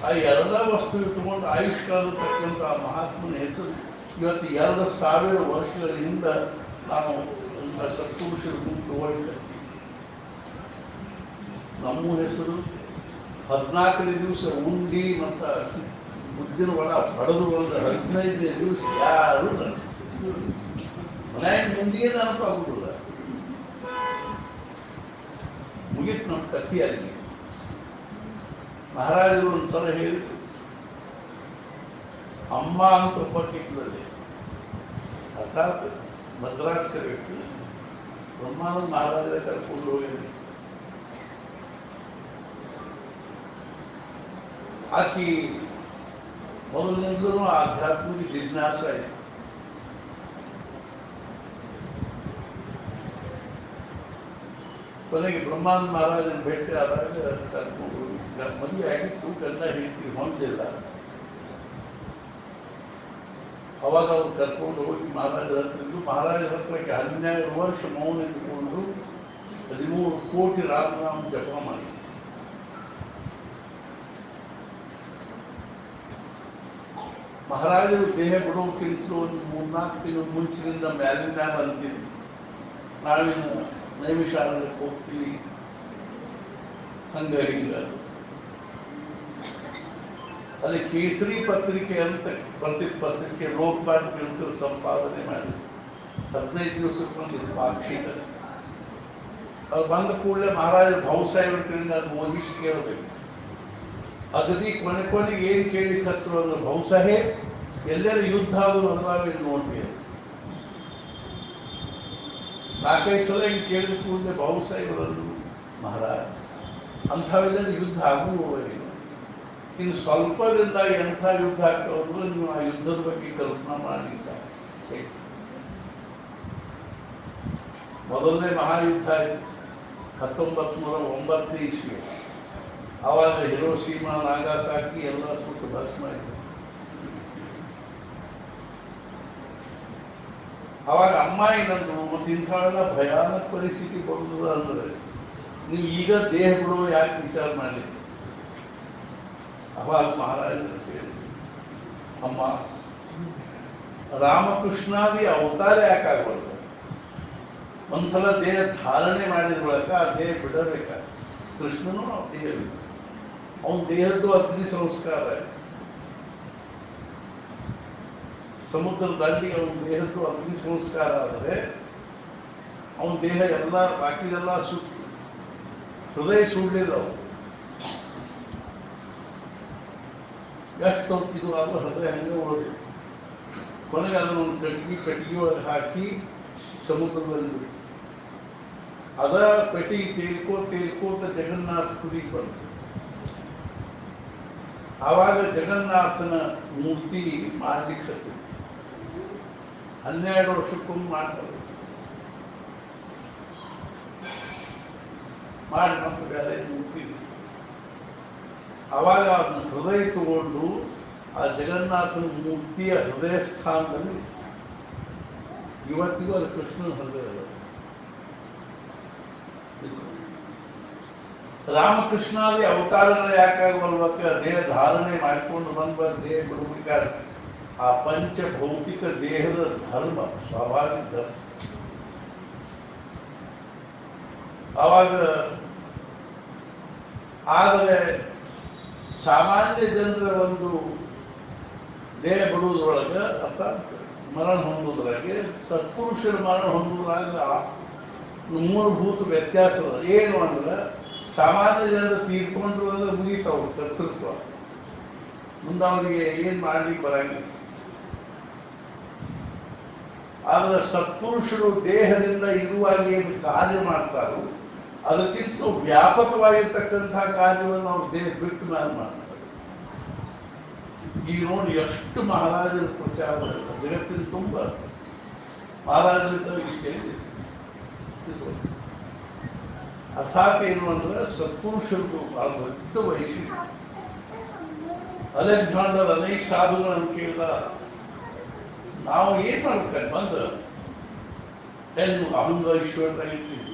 ಆ 2 ವಸ್ತು ಇಟ್ಟುಕೊಂಡು ಆಯುಷ್ಕಾಲತಕ್ಕಂಥ ಮಹಾತ್ಮನ ಹೆಸರು ಇವತ್ತು 2000 ವರ್ಷಗಳ ಹಿಂದ ನಾವು ಸತ್ಪುರುಷರ ಗುಂಪು ಹೋಗ್ತೇವೆ. ನಮ್ಮ ಹೆಸರು 14ನೇ ದಿವಸ ಉಂಡಿ ಮತ್ತು ಮುದ್ದಿನ ಒಳ ಹೊಡೆದು ಒಂದು 15 ದಿವಸ ಯಾರು ಮನೆಯ ಮುಂದಿಗೆ ನೆನಪಾಗುದಿಲ್ಲ. ಮುಗಿತು ನಮ್ಮ ಕಥೆಯಾಗಿ. ಮಹಾರಾಜರು ಒಂದ್ಸಲ ಹೇಳಿ, ಅಮ್ಮ ಅಂತ ಒಬ್ಬಕ್ಕಿದ್ದಲ್ಲಿ ಅರ್ಥಾತ್ ಮದ್ರಾಸ್ ವ್ಯಕ್ತಿ ಬ್ರಹ್ಮಾನಂದ ಮಹಾರಾಜರ ಕರ್ಕೊಂಡು ಹೋಗಿದ್ದೆ. ಆಕಿ ಮೊದಲಿನಿಂದಲೂ ಆಧ್ಯಾತ್ಮಿಕ ಜಿಜ್ಞಾಸ ಆಯಿತು. ಕೊನೆಗೆ ಬ್ರಹ್ಮಾನಂದ ಮಹಾರಾಜನ ಭೇಟಿ ಆದಾಗ ಕರ್ಕೊಂಡು ಮದುವೆ ಆಗಿತ್ತು, ಗಂಡ ಹೆಂಡತಿ ಹೊಂದಿಲ್ಲ. ಅವಾಗ ಅವ್ರು ಕರ್ಕೊಂಡು ಹೋಗಿ ಮಹಾರಾಜರ ಹತ್ರ ಇದ್ದು, ಮಹಾರಾಜರ ಹತ್ರಕ್ಕೆ 12 ವರ್ಷ ಮೌನ ಇಟ್ಟುಕೊಂಡು 13 ಕೋಟಿ ರಾಮನಾಮ ಜಪ ಮಾಡಿ ಮಹಾರಾಜರು ದೇಹ ಬಿಡೋಕ್ಕಿಂತಲೂ ಒಂದು 3-4 ತಿಂಗಳು ಮುಂಚಿನಿಂದ ಮ್ಯಾಲಿನ ಅಂತಿದ್ರು, ನಾವಿನ್ನು ನೈಮಿಷಾರಣ್ಯಕ್ಕೆ ಹೋಗ್ತೀವಿ, ಹಂಗ ಹಿಂಗ. ಅದೇ ಕೇಸರಿ ಪತ್ರಿಕೆ ಅಂತ ಬರ್ತಿದ್ದ ಪತ್ರಿಕೆ ಲೋಕಪಾಲ್ ಟಿಳ್ಕರ್ ಸಂಪಾದನೆ ಮಾಡಿ 15 ದಿವಸಕ್ಕೆ ಬಂದಿದ್ದು ಪಾಕ್ಷಿಕ. ಅವ್ರು ಬಂದ ಕೂಡಲೇ ಮಹಾರಾಜ ಭಾವುಸಾಹೇಬ್ರ ಕಡೆಯಿಂದ ಅದು ಓದಿಸಿ ಕೇಳಬೇಕು. ಅಗದಿ ಕೊನೆಗೆ ಏನ್ ಕೇಳಿಕತ್ರು ಅಂದ್ರೆ, ಭಾವುಸಾಹೇಬ್ ಎಲ್ಲರೂ ಯುದ್ಧ ಆದರೂ ನಾವೇನು ನೋಡ್ತೀವಿ. 4-5 ಸಲ ಹಿಂಗೆ ಕೇಳಿದ ಕೂಡಲೇ ಭಾವುಸಾಹೇಬ್ರನ್ನು, ಮಹಾರಾಜ್ ಅಂಥವೆಲ್ಲ ಯುದ್ಧ ಆಗುವವರೆಗೆ ಇನ್ನು ಸ್ವಲ್ಪದಿಂದ ಎಂಥ ಯುದ್ಧ ಆಗ್ತಾವಂದ್ರೆ ನೀವು ಆ ಯುದ್ಧದ ಬಗ್ಗೆ ಕಲ್ಪನಾ ಮಾಡಿ ಸಾಕು. ಮೊದಲನೇ ಮಹಾಯುದ್ಧ 1909 ಇಸ್ವಿ. ಆವಾಗ ಹಿರೋಶಿಮಾ, ನಾಗಾಸಾಕಿ ಎಲ್ಲ ಸುಟ್ಟು ಭಸ್ಮ ಆಯಿತು. ಅವಾಗ ಅಮ್ಮ ಏನಂದ್ರು, ಮತ್ತೆ ಇಂಥವೆಲ್ಲ ಭಯಾನಕ ಪರಿಸ್ಥಿತಿ ಬರುವುದ ಅಂದ್ರೆ ನೀವು ಈಗ ದೇಹ ಬಿಡೋ ಯಾಕೆ ವಿಚಾರ ಮಾಡಿ. ಅವಾಗ ಮಹಾರಾಜರು ಕೇಳಿ, ಅಮ್ಮ ರಾಮಕೃಷ್ಣಾದಿ ಅವತಾರ ಯಾಕಾಗ್ಬಾರ್ದು? ಒಂದ್ಸಲ ದೇಹ ಧಾರಣೆ ಮಾಡಿದ ಬಳಿಕ ಆ ದೇಹ ಬಿಡಬೇಕ. ಕೃಷ್ಣನು ದೇಹ ಬಿಡ, ಅವನ ದೇಹದ್ದು ಅಗ್ನಿ ಸಂಸ್ಕಾರ, ಸಮುದ್ರ ದಂಡಿಗೆ ಅವನ ದೇಹದ್ದು ಅಗ್ನಿ ಸಂಸ್ಕಾರ ಆದರೆ ಅವನ ದೇಹ ಎಲ್ಲ ಬಾಕಿದೆಲ್ಲ ಸುಟ್ಟು ಹೃದಯ ಸುಡಲಿಲ್ಲ. ಅವನು ಎಷ್ಟು ಹೊತ್ತಿದ್ರು ಆದ್ರೂ ಹೃದಯ ಹಂಗೆ ಉಳಿದಿದೆ. ಕೊನೆಗೆ ಅದನ್ನು ಒಂದು ಪೆಟ್ಟಿಗೆ ಒಳಗೆ ಹಾಕಿ ಸಮುದ್ರದಲ್ಲಿ ಬಿಟ್ಟು ಅದ ಪೆಟ್ಟಿಗೆ ತೇಲ್ಕೋತ ಜಗನ್ನಾಥ ಕುರಿ ಬಂತು. ಆವಾಗ ಜಗನ್ನಾಥನ ಮೂರ್ತಿ ಮಾಡ್ಲಿಕ್ಕೆ 12 ವರ್ಷಕ್ಕೊಮ್ಮೆ ಮಾಡ್ತಾರೆ. ಮಾಡಿ ಮತ್ತೆ ಬೇರೆ ಮೂರ್ತಿ. ಆವಾಗ ಅದನ್ನ ಹೃದಯ ತಗೊಂಡು ಆ ಜಗನ್ನಾಥನ ಮೂರ್ತಿಯ ಹೃದಯ ಸ್ಥಾನದಲ್ಲಿ ಇವತ್ತಿಗೂ ಅದು ಕೃಷ್ಣನ ಹೃದಯ. ರಾಮಕೃಷ್ಣಾದಿ ಅವತಾರಗಳು ಯಾಕಾಗಲ್ವಕ್ಕೆ ದೇಹ ಧಾರಣೆ ಮಾಡಿಕೊಂಡು ಬಂದ ದೇಹ ಬಿಡಬೇಕಾದ್ರೆ ಆ ಪಂಚಭೌತಿಕ ದೇಹದ ಧರ್ಮ ಸ್ವಾಭಾವಿಕ ಧರ್ಮ. ಆವಾಗ ಆದರೆ ಸಾಮಾನ್ಯ ಜನರ ಒಂದು ದೇಹ ಬಿಡುವುದರೊಳಗೆ ಅರ್ಥಾತ್ ಮರಣ ಹೊಂದುವುದರಾಗೆ ಸತ್ಪುರುಷರ ಮರಣ ಹೊಂದುವುದರಾಗ ಮೂಲಭೂತ ವ್ಯತ್ಯಾಸ ಅದ. ಏನು ಅಂದ್ರೆ ಸಾಮಾನ್ಯ ಜನರು ತೀರ್ಕೊಂಡ್ರು ಅಂದ್ರೆ ಮುಗೀತಾವು ಕರ್ತೃತ್ವ, ಮುಂದೆ ಅವರಿಗೆ ಏನ್ ಮಾಡ್ಲಿಕ್ಕೆ ಬರಂಗಿಲ್ಲ. ಆದ್ರೆ ಸತ್ಪುರುಷರು ದೇಹದಿಂದ ಇರುವಾಗ ಏನು ಕಾರ್ಯ ಮಾಡ್ತಾರೋ ಅದಕ್ಕಿಂತ ವ್ಯಾಪಕವಾಗಿರ್ತಕ್ಕಂತಹ ಕಾರ್ಯವನ್ನು ಅವ್ರು ದೇಹ ಬಿಟ್ಟು ಮೇಲೆ ಮಾಡ್ತಾರೆ. ಈಗ ನೋಡಿ ಎಷ್ಟು ಮಹಾರಾಜರ ಪ್ರಚಾರ ಜಗತ್ತಿನ ತುಂಬ ಮಹಾರಾಜರಿಂದ ಇಷ್ಟೇ. ಅರ್ಥಾತ್ ಏನು ಅಂದ್ರೆ ಸತ್ಪುರುಷರು ಬಹಳ ದೊಡ್ಡ ವೈಶಿಷ್ಟ್ಯ. ಅಲೆಕ್ಸಾಂಡರ್ ಅನೇಕ ಸಾಧುಗಳನ್ನು ಕೇಳಿದ, ನಾವು ಏನ್ ಮಾಡ್ಬೇಕು ಬಂದು ಹೆಣ್ಣು ಅಹಂಗ ಈಶ್ವರದಾಗ ಇರ್ತೀವಿ.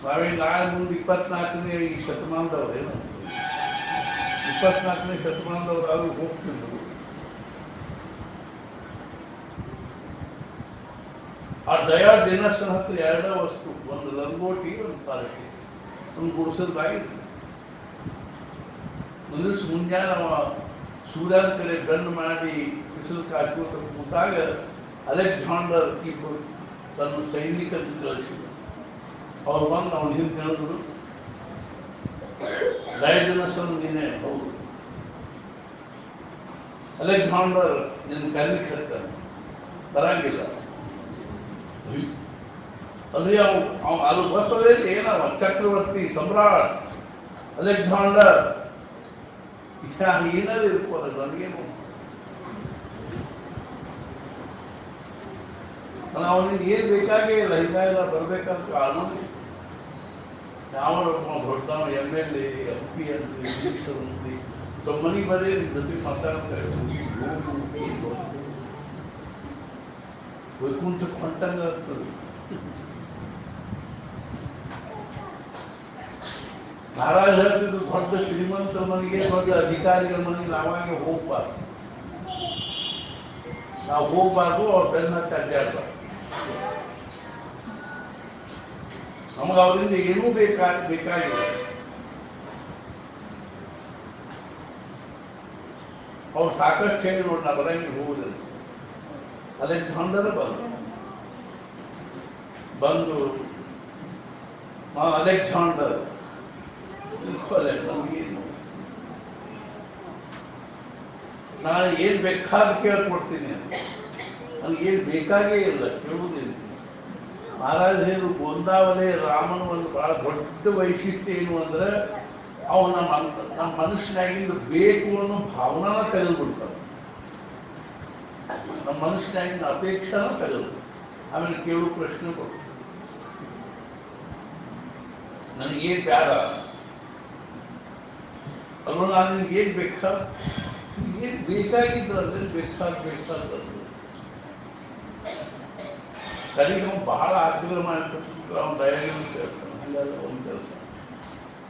ನಾವೇನು ನಾಳೆ ಮುಂದೆ 24ನೇ ಶತಮಾನದವ್ರೇನು 24ನೇ ಶತಮಾನದವ್ರಾದ್ರೂ ಹೋಗ್ತಿದ್ರು. ಆ ದಯಾ ದಿನಸನ ಹತ್ರ 2 ವಸ್ತು, ಒಂದು ಲಂಗೋಟಿ, ಒಂದು ಪಾರಟಿ, ಒಂದು ಗುಡಿಸಲ್ದಾಗಿತ್ತು. ಮನಸ್ಸು ಮುಂಜಾನೆ ಅವ ಸೂರ್ಯನ ಕಡೆ ಗಂಡು ಮಾಡಿ ಬಿಸಿಲು ಕಾಯ್ಕೋತ ಕೂತಾಗ ಅಲೆಕ್ಸಾಂಡರ್ ಇಬ್ಬರು ತನ್ನ ಸೈನಿಕರನ್ನು ಕಳಿಸಿದ. ಅವ್ರು ಬಂದು ಅವನು ಹಿಂದೆ ಹೇಳಿದ್ರು, ಡಯಾಜನಸನ್ ನೀನೇ ಹೌದು, ಅಲೆಕ್ಸಾಂಡರ್ ನಿನ್ನ ಕಲಿಕ್ಕೆ ಹತ್ತಾನೆ, ಬರಂಗಿಲ್ಲ. ಅಲ್ಲಿ ಅದು ಬರ್ತದೆ ಏನವ ಚಕ್ರವರ್ತಿ ಸಮ್ರಾಟ್ ಅಲೆಕ್ಸಾಂಡರ್ ಏನಾದ್ರು ಇರ್ಬೋದು, ನನಗೇನು ಅವನಿಗೆ ಏನ್ ಬೇಕಾಗೇ ಇಲ್ಲ, ಹಿಂಗೆಲ್ಲ ಬರ್ಬೇಕಂತ ಕಾನೂನು. ಯಾವ ದೊಡ್ಡವ MLA MP ಅಂತ ಮಿನಿಸ್ಟರ್ ಅಂತಿ ಮನೆಗೆ ಬರೀ ನಿಮ್ ಜೊತೆ ಮಾತಾಡ್ತಾರೆ. ವೈಕುಂಠ ಹೊಂಟಂಗ ಆಗ್ತದೆ. ಮಹಾರಾಜ ಹೇಳ್ತಿದ್ರು, ದೊಡ್ಡ ಶ್ರೀಮಂತರ ಮನೆಗೆ ದೊಡ್ಡ ಅಧಿಕಾರಿಗಳ ಮನೆಗೆ ನಾವಾಗೆ ಹೋಗ್ಬಾರ್ದು, ನಾವು ಹೋಗ್ಬಾರ್ದು, ಅವ್ರ ಬೆನ್ನ ಹಚ್ಚಿ ಅಡ್ಡಾಡ್ಬಾರ್ದು. ನಮಗೆ ಅವರಿಂದ ಏನೂ ಬೇಕಾಗಿಲ್ಲ. ಅವ್ರು ಸಾಕಷ್ಟು ಹೇಳಿ ನೋಡಿ, ನಾ ಬರಂಗಿ ಹೋಗುದಿಲ್ಲ. ಅಲೆಕ್ಸಾಂಡರ್ ಬಂದು ಅಲೆಕ್ಸಾಂಡರ್ ನಮಗೇನು, ನಾನು ಏನ್ ಬೇಕಾದ್ರೆ ಕೇಳ್ಕೊಡ್ತೀನಿ, ನನಗೇನು ಬೇಕಾಗೇ ಇಲ್ಲ, ಕೇಳುವುದಿಲ್ಲ. ಮಹಾರಾಜ ಹೇಳು, ಗೋಂದಾವಲೆ ರಾಮನ ಒಂದು ಬಹಳ ದೊಡ್ಡ ವೈಶಿಷ್ಟ್ಯ ಏನು ಅಂದ್ರೆ, ಅವನು ನಮ್ಮ ಮನುಷ್ಯನಾಗಿಂದ ಬೇಕು ಅನ್ನೋ ಭಾವನಾನ ತೆಗೆದುಬಿಡ್ತಾನೆ, ನಮ್ಮ ಮನುಷ್ಯನಾಗಿಂದ ಅಪೇಕ್ಷಾನ ತೆಗೆದು ಆಮೇಲೆ ಕೇಳು ಪ್ರಶ್ನೆ ಕೊಡು, ನನಗೇನ್ ಬೇಡ ಅಲ್ವ, ನಾನು ನಿನ್ಗೆ ಏನ್ ಏನ್ ಬೇಕಾಗಿದ್ರು ಅದೇನು ಬೇಕಾದ ಕಡೆಗೆ ಅವ್ನು ಬಹಳ ಆಗ್ರಹ ಮಾಡ್ತಿರ್ತಿದ್ರು. ಅವ್ನು ದಯಾಗಿನ ಕೇಳ್ತಾನೆ, ಹಂಗಲ್ಲ ಒಂದು ಕೆಲಸ,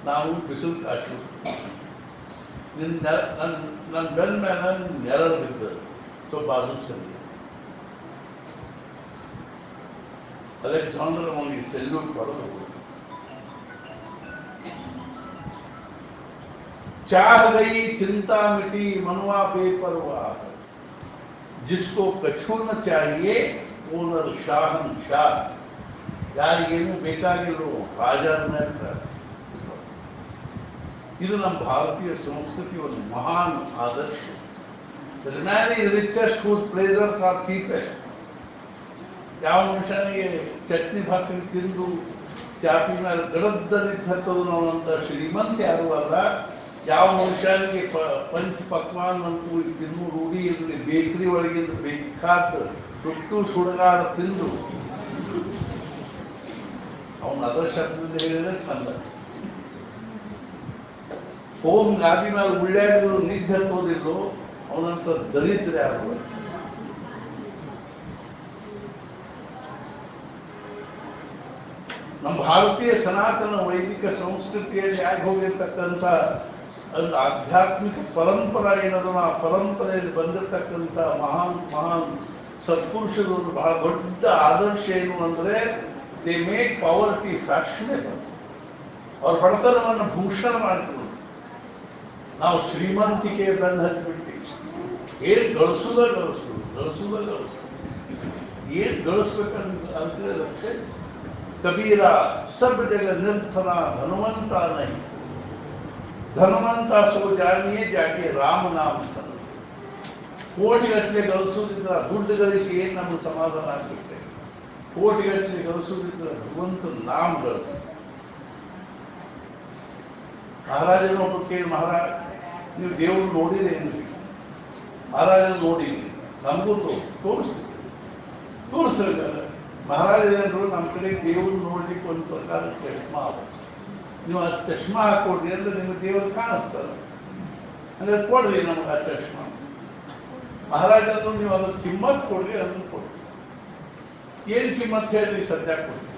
ನಾವು ಬಿಸಿಲು ಕಾಶು ನನ್ನ ಬೆನ್ನ ಮೇಲೆ ನೆರಳು ಬಿದ್ದದು, ಸ್ವಲ್ಪ ಅದು ಸರಿ. ಅಲೆಕ್ಸಾಂಡರ್ ಅವನಿಗೆ ಸೆಲ್ಯೂಟ್ ಹೊಡೆದು, चाह गई चिंता मिटी मनवा बेपरवाह, जिसको कछु न चाहिए ಓನರ್ ಶಾಹನ್ ಶಾ, ಯಾರಿಗೇನು ಬೇಕಾಗಿರೋ ರಾಜನ. ಇದು ನಮ್ಮ ಭಾರತೀಯ ಸಂಸ್ಕೃತಿಯ ಒಂದು ಮಹಾನ್ ಆದರ್ಶ. The man is richest whose pleasures are cheapest. ಯಾವ ಮನುಷ್ಯನಿಗೆ ಚಟ್ನಿ ಭಾಕರಿ ತಿಂದು ಚಾಪಿ ಮೇಲೆ ಗಡದ್ದನಿದ್ದದ್ದು ನೋಡುವಂತ ಶ್ರೀಮಂತ ಯಾರು ಅಲ್ಲ. ಯಾವ ಮನುಷ್ಯನಿಗೆ ಪಂಚ ಪಕ್ವಾನ್ ಅಂತೂ ತಿನ್ನು ರೂಢಿ ಇರಲಿ, ಬೇಕರಿ ಒಳಗಿಂದ ಬೇಕಾದ ಸುಟ್ಟು ಸುಡುಗಾಡ ತಿಂದು ಅವನ ಅದರ ಶಬ್ದದಿಂದ ಹೇಳಿದ್ರೆ ಚಂದ. ಹೋಮ್ ಗಾದಿ ಮೇಲೆ ಉಳ್ಳಾಡಿದ್ರು ನಿದ್ದೆ ಹತ್ತೋದಿಲ್ಲೋ ಅವನಂತ ದರಿದ್ರ ಯಾರು. ನಮ್ಮ ಭಾರತೀಯ ಸನಾತನ ವೈದಿಕ ಸಂಸ್ಕೃತಿಯಲ್ಲಿ ಆಗಿ ಹೋಗಿರ್ತಕ್ಕಂಥ ಒಂದು ಆಧ್ಯಾತ್ಮಿಕ ಪರಂಪರೆ ಏನದು, ಆ ಪರಂಪರೆಯಲ್ಲಿ ಬಂದಿರತಕ್ಕಂಥ ಮಹಾನ್ ಸತ್ಪುರುಷರು ಬಹಳ ದೊಡ್ಡ ಆದರ್ಶ ಏನು ಅಂದ್ರೆ, ದೇ ಮೇಕ್ ಪಾವರ್ಟಿ ಫ್ಯಾಷನೇಬಲ್. ಅವ್ರ ಬಡತನವನ್ನು ಭೂಷಣ ಮಾಡಿಕೊಂಡು ನಾವು ಶ್ರೀಮಂತಿಕೆ ಬೆನ್ನು ಹಚ್ಚಿಬಿಟ್ಟು ಏನ್ ಗಳಿಸುದ ಏನ್ ಗಳಿಸ್ಬೇಕಂತ ಲಕ್ಷ್ಯ. ಕಬೀರ ಸಬ್ ಜಗ ನಿರ್ಧನ ಧನವಂತ ನೈ, ಧನವಂತ ಸೋ ಜಾನಿಯೇ ಜಾಕೆ ರಾಮ ನಾಮ. ಕೋಟಿಗಟ್ಟಲೆ ಗಳಿಸುವುದಿದ್ರ ದುಡ್ಡು ಗಳಿಸಿ ಏನ್ ನಮ್ಗೆ ಸಮಾಧಾನ ಆಗ್ಬಿಟ್ಟೆ, ಕೋಟಿಗಟ್ಟಲೆ ಗಳಿಸುವುದಿದ್ರ ಭಗವಂತ ನಾಮ ಗಳಿಸಿ. ಮಹಾರಾಜನೊಬ್ಬರು ಕೇಳಿ, ಮಹಾರಾಜ್ ನೀವು ದೇವ್ರು ನೋಡಿರೇನು? ಮಹಾರಾಜನ ನೋಡಿರಿ, ನಮಗೂ ತೋರಿಸ್ಬೇಕಾದ್ರೆ ಮಹಾರಾಜ ಏನಂದ್ರು, ನಮ್ಮ ಕಡೆ ದೇವ್ರು ನೋಡ್ಲಿಕ್ಕೆ ಒಂದು ಪ್ರಕಾರ ಚಶ್ಮಾ ಅವ, ನೀವು ಆ ಚಶ್ಮಾ ಹಾಕೊಡ್ರಿ ಅಂದ್ರೆ ನಿಮ್ಗೆ ದೇವರು ಕಾಣಿಸ್ತದೆ, ಅಂದ್ರೆ ಕೊಡ್ರಿ ನಮ್ಗೆ ಆ ಚಶ್ಮಾ. ಮಹಾರಾಜ ಅಂದ್ರು, ನೀವು ಅದ್ರ ಕಿಮ್ಮತ್ ಕೊಡ್ರಿ, ಅದನ್ನು ಕೊಡ್ರಿ. ಏನ್ ಕಿಮ್ಮತ್ ಹೇಳ್ರಿ? ಸದ್ಯ ಕೊಡ್ರಿ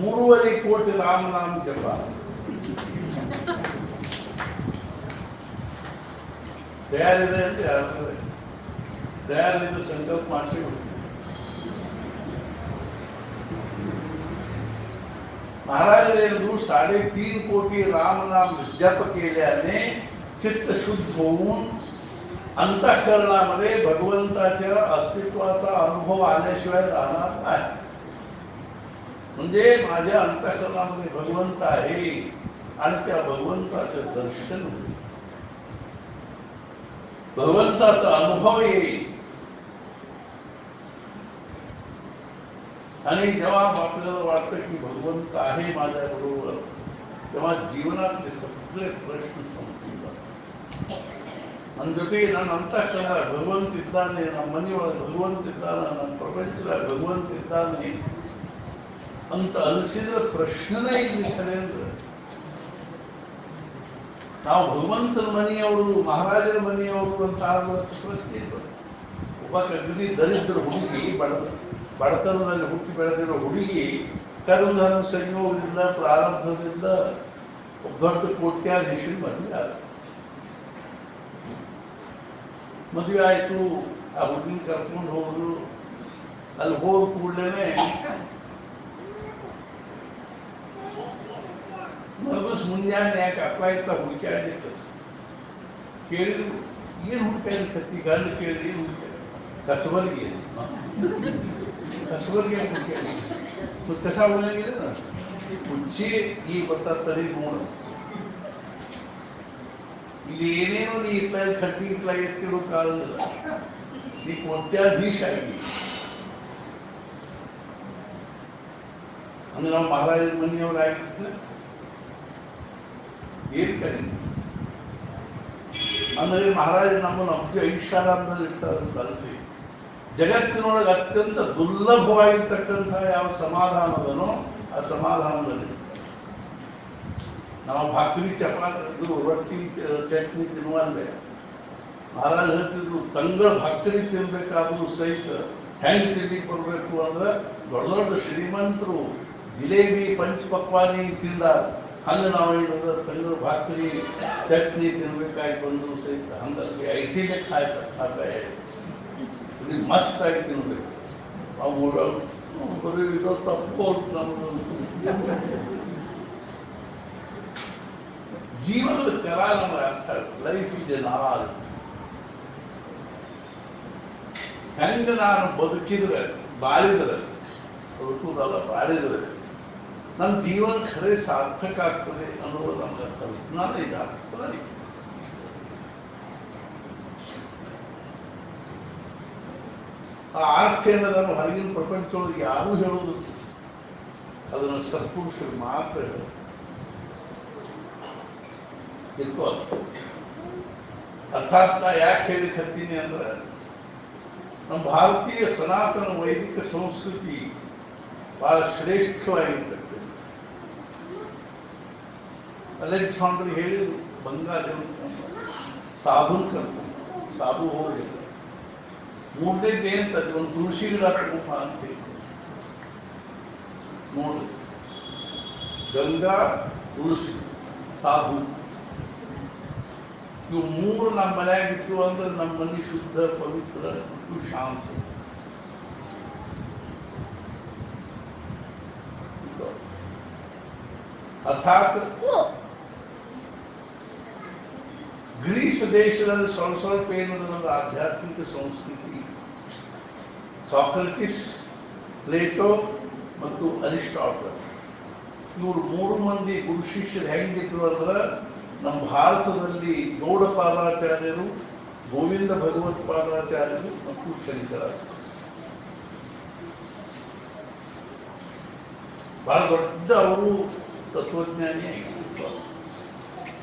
3.5 ಕೋಟಿ ರಾಮನಾಮ ಜಪ. ತಯಾರಿದೆ ಅಂತ ಯಾರು ತಯಾರಿದ ಸಂಕಲ್ಪ ಮಾಡಿಸಿ ಬಿಡ್ತೀವಿ. महाराज ने 3.5 कोटी राम नाम जप केल्याने चित्त शुद्ध होऊन अंतःकरणामध्ये भगवंताच्या अस्तित्वाचा अनुभव आल्याशिवाय राहणार नाही. म्हणजे माझ्या अंतःकरणामध्ये भगवंत आहे आणि त्या भगवंताचं दर्शन होईल, भगवंताचा अनुभव येईल. आणि जेव्हा आपल्याला वाटतं की भगवंत आहे माझ्या बरोबर, तेव्हा जीवनातले सगळे प्रश्न संपून जातात. ನನ್ನ ಜೊತೆಗೆ ನನ್ನ ಅಂತಃಕರಣ ಭಗವಂತ ಇದ್ದಾನೆ, ನಮ್ಮ ಮನೆಯೊಳಗೆ ಭಗವಂತ ಇದ್ದಾನೆ, ನನ್ನ ಪ್ರಪಂಚದಾಗ ಭಗವಂತ ಇದ್ದಾನೆ ಅಂತ ಅನಿಸಿದ್ರೆ ಪ್ರಶ್ನೆನೇ ಇಲ್ಲಿ ಖರೆ ಅಂದ್ರೆ ನಾವು ಭಗವಂತನ ಮನೆಯವರು ಮಹಾರಾಜರ ಮನೆಯವರು ಅಂತ ಆಗುವ ಪ್ರಶ್ನೆ ಇಲ್ಲ. ಒಬ್ಬ ಅಗದಿ ದರಿದ್ರ ಹುಡುಗಿ ಬಡತನದಲ್ಲಿ ಹುಟ್ಟಿ ಬೆಳೆದಿರೋ ಹುಡುಗಿ ಕರ್ಮಧರ್ಮ ಸಂಯೋಗದಿಂದ ಪ್ರಾರಂಭದಿಂದ ದೊಡ್ಡ ಕೋಟ್ಯಾಧೀಶನ ಮದುವೆ ಆದ. ಮದುವೆ ಆಯಿತು, ಆ ಹುಡುಗಿನ ಕರ್ಕೊಂಡು ಹೋದ್ರು. ಅಲ್ಲಿ ಹೋದ ಕೂಡಲೇ ಮರುದಿವ್ಸ ಮುಂಜಾನೆ ಯಾಕೆ ಅಪ್ಪ ಇತ್ತ ಹುಡುಕಾಡ್ಲಿಕ್ಕೆ ಕೇಳಿದ್ರು. ಏನು ಹುಡುಕಾಡ್ಲಿಕ್ಕತ್ತಿ? ಗಂಡ ಕೇಳಿದ್ರು, ಏನು ಹುಡುಕಾಡ? ಕಸಬರ್ಗಿ ಹುಡುಕಾಡಿ ಕಸ ಉಳಿಯಂಗಿಲ್ಲ. ಹುಚ್ಚಿ ಈಗ ಬರ್ತಾರೆ ನೋಡ, ಇಲ್ಲಿ ಏನೇನೋ ನೀ ಇಟ್ಲಾಗಿ ಕಟ್ಟಿ ಇಟ್ಲಾಗಿ ಎತ್ತಿರೋ ಕಾಲದಿಲ್ಲ. ನೀ ಕೋಟ್ಯಾಧೀಶ ಆಗಿ ಅಂದ್ರೆ ನಾವು ಮಹಾರಾಜರ ಮನೆಯವ್ರು ಆಗಿದ್ರೆ ಏನ್ ಕಡಿ ಅಂದ್ರೆ ಮಹಾರಾಜ ನಮ್ಮನ್ನು ಐಷಾರಾಮದಲ್ಲಿ ಇರ್ತಾರಂತಲ್ರಿ. ಜಗತ್ತಿನೊಳಗೆ ಅತ್ಯಂತ ದುರ್ಲಭವಾಗಿರ್ತಕ್ಕಂಥ ಯಾವ ಸಮಾಧಾನದನೋ ಆ ಸಮಾಧಾನದಲ್ಲಿ ನಾವು ಭಾಕರಿ ಚಪಾತಿ ರೊಟ್ಟಿ ಚಟ್ನಿ ತಿನ್ನುವಂತೆ ಮಹಾರಾಜ ಹೇಳ್ತಿದ್ರು, ತಂಗಳ ಭಾಕರಿ ತಿನ್ಬೇಕಾದ್ರೂ ಸಹಿತ ಹೆಂಗ್ ತಿನ್ಲಿಕ್ಕೆ ಬರ್ಬೇಕು ಅಂದ್ರೆ ದೊಡ್ಡ ದೊಡ್ಡ ಶ್ರೀಮಂತರು ಜಿಲೇಬಿ ಪಂಚಪಕ್ವಾನಿ ತಿಂದಾರ, ಹಂಗ ನಾವು ಹೇಳಿದ್ರೆ ತಂಗಳ ಭಾಕರಿ ಚಟ್ನಿ ತಿನ್ಬೇಕಾಗಿ ಬಂದ್ರು ಸಹಿತ ಹಂಗಾಗಿ ಐಟಿಲೆ ಖಾತಾ ಇದು ಮಸ್ತ್ ಆಗಿ ತಿನ್ಬೇಕು. ಅವು ಬರೀ ಇದೋ ತಪ್ಪು ನಮ್ದು ಜೀವನದ ಕರ ನಮಗೆ ಅರ್ಥ. ಲೈಫ್ ಇದೆ ನಾಲ್ ಹೆಂಗ ನಾನು ಬದುಕಿದ್ರೆ ಬಾಳಿದ್ರೆ ಬದುಕುವುದಲ್ಲ ಬಾಳಿದ್ರೆ ನನ್ನ ಜೀವನ ಖರೆ ಸಾರ್ಥಕ ಆಗ್ತದೆ ಅನ್ನೋದು ನಮ್ಗೆ ಕಲ್ಪನಾನೇ ಇದೆ, ಆಗ್ತದೆ. ಆ ಅರ್ಥ ಏನದನ್ನು ಹೊರಗಿನ ಪ್ರಪಂಚದೊಳಗೆ ಯಾರೂ ಹೇಳೋದು, ಅದನ್ನು ಸತ್ಪುರುಷರು ಮಾತ್ರ ಹೇಳೋದು. ಅರ್ಥಾತ್ ನಾ ಯಾಕೆ ಹೇಳಿ ಹತ್ತೀನಿ ಅಂದ್ರೆ ನಮ್ಮ ಭಾರತೀಯ ಸನಾತನ ವೈದಿಕ ಸಂಸ್ಕೃತಿ ಬಹಳ ಶ್ರೇಷ್ಠವಾಗಿರ್ತಕ್ಕಂಥ. ಅಲೆಕ್ಸಾಂಡರ್ ಹೇಳಿದ್ರು, ಬಂಗಾಳಿಗಳು ಸಾಧುನ್ ಕರ್ಕೊಂಡು ಸಾಧು ಹೋಗಿಲ್ಲ. ಮೂರನೇದು ಏನಂತದೆ, ಒಂದು ತುಳಸಿ ಗಿಡ ತಗೊಂಬ ಅಂತ ಹೇಳಿ ನೋಡಿ. ಗಂಗಾ, ತುಳಸಿ, ಸಾಧು ಇವು ಮೂರು ನಮ್ಮ ಮನೆಯಾಗಿತ್ತು ಅಂದ್ರೆ ನಮ್ಮ ಮನೆ ಶುದ್ಧ ಪವಿತ್ರ ಮತ್ತು ಶಾಂತ. ಅರ್ಥಾತ್ ಗ್ರೀಸ್ ದೇಶದಲ್ಲಿ ಸ್ವಲ್ಪ ಏನದ ಆಧ್ಯಾತ್ಮಿಕ ಸಂಸ್ಕೃತಿ. ಸಾಕ್ರಟಿಸ್, ಪ್ಲೇಟೋ ಮತ್ತು ಅರಿಸ್ಟಾಟಲ್ ಇವರು ಮೂರು ಮಂದಿ ಗುರು ಶಿಷ್ಯರು ಹೆಂಗಿದ್ರು ಅಂದ್ರೆ ನಮ್ಮ ಭಾರತದಲ್ಲಿ ಗೌಡಪಾದಾಚಾರ್ಯರು, ಗೋವಿಂದ ಭಗವತ್ಪಾದಾಚಾರ್ಯರು ಮತ್ತು ಶಂಕರ ಬಹಳ ದೊಡ್ಡ ಅವರು ತತ್ವಜ್ಞಾನಿ ಆಗಿರ್ತಾರೆ.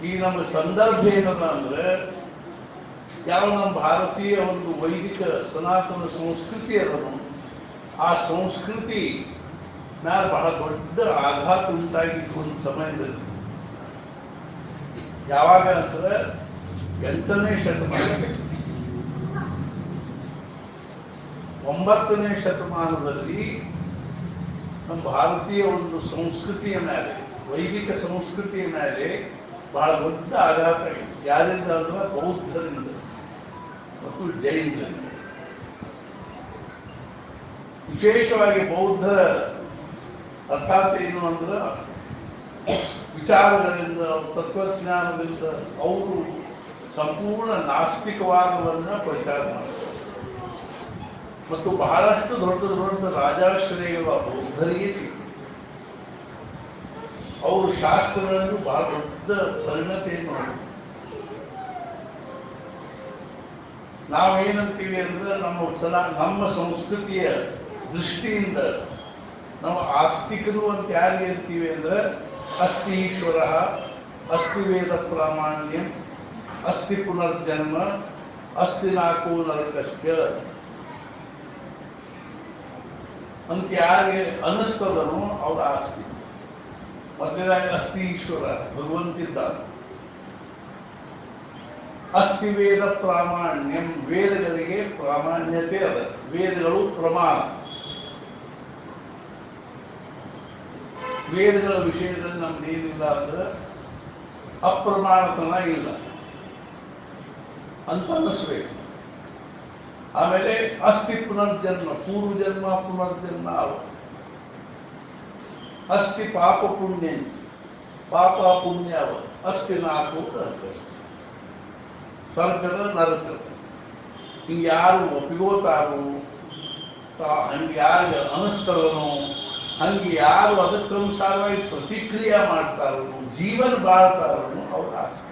ಈ ನಮ್ಮ ಸಂದರ್ಭ ಏನದ ಅಂದ್ರೆ ಯಾವ ನಮ್ಮ ಭಾರತೀಯ ಒಂದು ವೈದಿಕ ಸನಾತನ ಸಂಸ್ಕೃತಿ ಅದನ್ನು ಆ ಸಂಸ್ಕೃತಿ ಮ್ಯಾಲ ಬಹಳ ದೊಡ್ಡ ಆಘಾತ ಉಂಟಾಗಿತ್ತು ಒಂದು ಸಮಯದಲ್ಲಿ. ಯಾವಾಗ ಅಂದ್ರೆ 8ನೇ ಶತಮಾನ 9ನೇ ಶತಮಾನದಲ್ಲಿ ನಮ್ಮ ಭಾರತೀಯ ಒಂದು ಸಂಸ್ಕೃತಿಯ ಮೇಲೆ, ವೈದಿಕ ಸಂಸ್ಕೃತಿಯ ಮೇಲೆ ಬಹಳ ದೊಡ್ಡ ಆಘಾತ ಆಗಿದೆ. ಯಾರಿಂದ ಅಂದ್ರೆ ಬೌದ್ಧರಿಂದ ಮತ್ತು ಜೈನರಿಂದ. ವಿಶೇಷವಾಗಿ ಬೌದ್ಧರ ಅರ್ಥಾತ್ ಏನು ಅಂದ್ರೆ ವಿಚಾರಗಳಿಂದ, ತತ್ವಜ್ಞಾನದಿಂದ ಅವರು ಸಂಪೂರ್ಣ ನಾಸ್ತಿಕವಾದವನ್ನ ಪ್ರಚಾರ ಮಾಡ್ತಾರೆ. ಮತ್ತು ಬಹಳಷ್ಟು ದೊಡ್ಡ ದೊಡ್ಡ ರಾಜಾಶ್ರಯಗಳ ಬೌದ್ಧರಿಗೆ ಸಿಕ್ಕಿದೆ. ಅವರು ಶಾಸ್ತ್ರಗಳನ್ನು ಬಹಳ ದೊಡ್ಡ ಪರಿಣತಿಯನ್ನು ಮಾಡಿದ್ರು. ನಾವೇನಂತೀವಿ ಅಂದ್ರೆ ನಮ್ಮ ಸಂಸ್ಕೃತಿಯ ದೃಷ್ಟಿಯಿಂದ ನಾವು ಆಸ್ತಿಕರು ಅಂತ ಯಾರು ಹೇಳ್ತೀವಿ ಅಂದ್ರೆ ಅಸ್ತಿ ಈಶ್ವರ, ಅಸ್ತಿ ವೇದ ಪ್ರಾಮಾಣ್ಯ, ಅಸ್ತಿ ಪುನರ್ಜನ್ಮ, ಅಸ್ತಿ ನಾಲ್ಕು ನರಕಶ್ಚ ಅಂತ ಯಾರಿಗೆ ಅನಿಸ್ತದನೋ ಅವ್ರ ಆಸ್ತಿ. ಮೊದಲಾಗಿ ಅಸ್ತಿ ಈಶ್ವರ, ಭಗವಂತಿದ್ದ. ಅಸ್ತಿ ವೇದ ಪ್ರಾಮಾಣ್ಯಂ, ವೇದಗಳಿಗೆ ಪ್ರಾಮಾಣ್ಯತೆ ಅದ, ವೇದಗಳು ಪ್ರಮಾಣ. ವೇದಗಳ ವಿಷಯದಲ್ಲಿ ನಮ್ದೇನಿಲ್ಲ ಅಂದ್ರೆ ಅಪ್ರಮಾಣತನ ಇಲ್ಲ ಅಂತ ಅನ್ನಿಸ್ಬೇಕು. ಆಮೇಲೆ ಅಸ್ತಿ ಪುನರ್ಜನ್ಮ, ಪೂರ್ವ ಜನ್ಮ ಪುನರ್ಜನ್ಮ ಅವ. ಅಸ್ತಿ ಪಾಪ ಪುಣ್ಯ, ಪಾಪ ಪುಣ್ಯ ಅವ. ಅಸ್ತಿ ನಾಲ್ಕು ನರಕ, ಸ್ವರ್ಗದ ನರಕ. ಹಿಂಗೆ ಯಾರು ಒಪ್ಪಿಗೋತಾರು, ಹಂಗೆ ಯಾರು ಅನಿಸ್ತದನೋ, ಹಂಗೆ ಯಾರು ಅದಕ್ಕನುಸಾರವಾಗಿ ಪ್ರತಿಕ್ರಿಯೆ ಮಾಡ್ತಾರೋ, ಜೀವನ ಬಾಳ್ತಾರೋ ಅವ್ರ ಆಸ್ತಿ.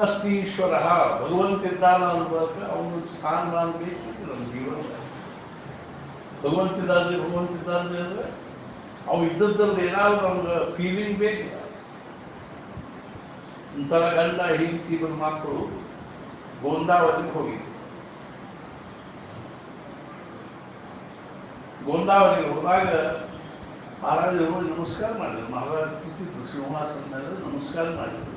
ಅಸ್ತಿ ಈಶ್ವರ, ಭಗವಂತಿದ್ದಾನ ಅನ್ಬೇಕು, ಅವನ ಸ್ಥಾನಮಾನ ಬೇಕು ನಮ್ಮ ಜೀವನ. ಭಗವಂತಿದ್ದಾನೆ ಅಂದ್ರೆ ಅವು ಇದ್ದದ್ರಲ್ಲಿ ಏನಾದ್ರು ನಮ್ಗೆ ಫೀಲಿಂಗ್ ಬೇಕು. ಒಂಥರ ಗಂಡ ಹೆಂಡತಿ ಇಬ್ಬರು ಮಕ್ಕಳು ಗೋಂದಾವತಿಗೆ ಹೋಗಿದ್ರು. ಗೋಂದಾವತಿಗೆ ಹೋದಾಗ ಮಹಾರಾಜರು ನಮಸ್ಕಾರ ಮಾಡಿದ್ರು. ಮಹಾರಾಜ ಕೂತಿದ್ರು ಸಿಂಹಾಸನದಲ್ಲಿ, ನಮಸ್ಕಾರ ಮಾಡಿದ್ರು.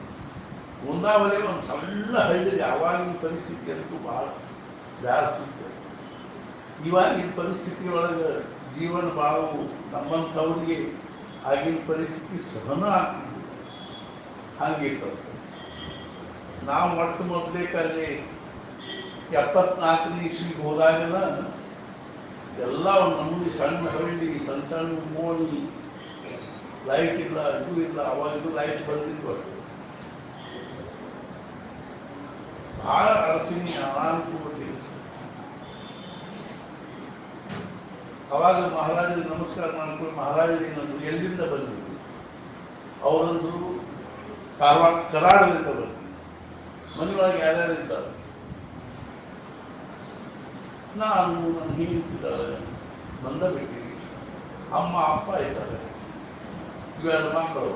ಗೋಂದಾವಲಿ ಒಂದು ಸಣ್ಣ ಹಳ್ಳಿ. ಆವಾಗಿನ ಪರಿಸ್ಥಿತಿ ಅಂತೂ ಬಹಳ ಬ್ಯಾಸಿತ್ತು. ಇವಾಗಿನ ಪರಿಸ್ಥಿತಿ ಒಳಗೆ ಜೀವನ ಬಾಳು ನಮ್ಮಂಥವ್ರಿಗೆ ಆಗಿನ ಪರಿಸ್ಥಿತಿ ಸಹನ ಆಗ್ತಿದ್ವಿ. ಹಂಗಿರ್ತದೆ. ನಾವು ಮೊದಲೇಕಲ್ಲಿ 74ನೇ ಇಸ್ವಿಗೆ ಹೋದಾಗೆಲ್ಲ ಎಲ್ಲ ಒಂದು ನಮೂನಿ ಸಣ್ಣ ಹಳ್ಳಿ, ಸಣ್ಣ ಸಣ್ಣ ಮೋಣಿ, ಲೈಟ್ ಇಲ್ಲ, ಇದು ಇಲ್ಲ. ಅವಾಗಿದ್ದು ಲೈಟ್ ಬಂದಿದ್ವು. ಬಹಳ ಅಡಚಣೆ, ಅನಾನುಕೂಲತೆ. ಅವಾಗ ಮಹಾರಾಜರಿಗೆ ನಮಸ್ಕಾರ ಮಾಡ್ಕೊಂಡು ಮಹಾರಾಜರು ಏನಂದ್ರು, ಎಲ್ಲಿಂದ ಬಂದಿದ್ರು? ಅವರಂದ್ರು ಕರಾಡದಿಂದ ಬಂದಿದ್ರು. ಮನೆಯೊಳಗೆ ಯಾರ್ಯಾರು ಇದ್ದಾರೆ? ನಾನು, ನನ್ನ ಹೀಗಿದ್ದಾರೆ, ಬಂದಬಿಟ್ಟಿವಿ. ಅಮ್ಮ ಅಪ್ಪ ಇದ್ದಾರೆ, ಇವೆರಡು ಮಕ್ಕಳು.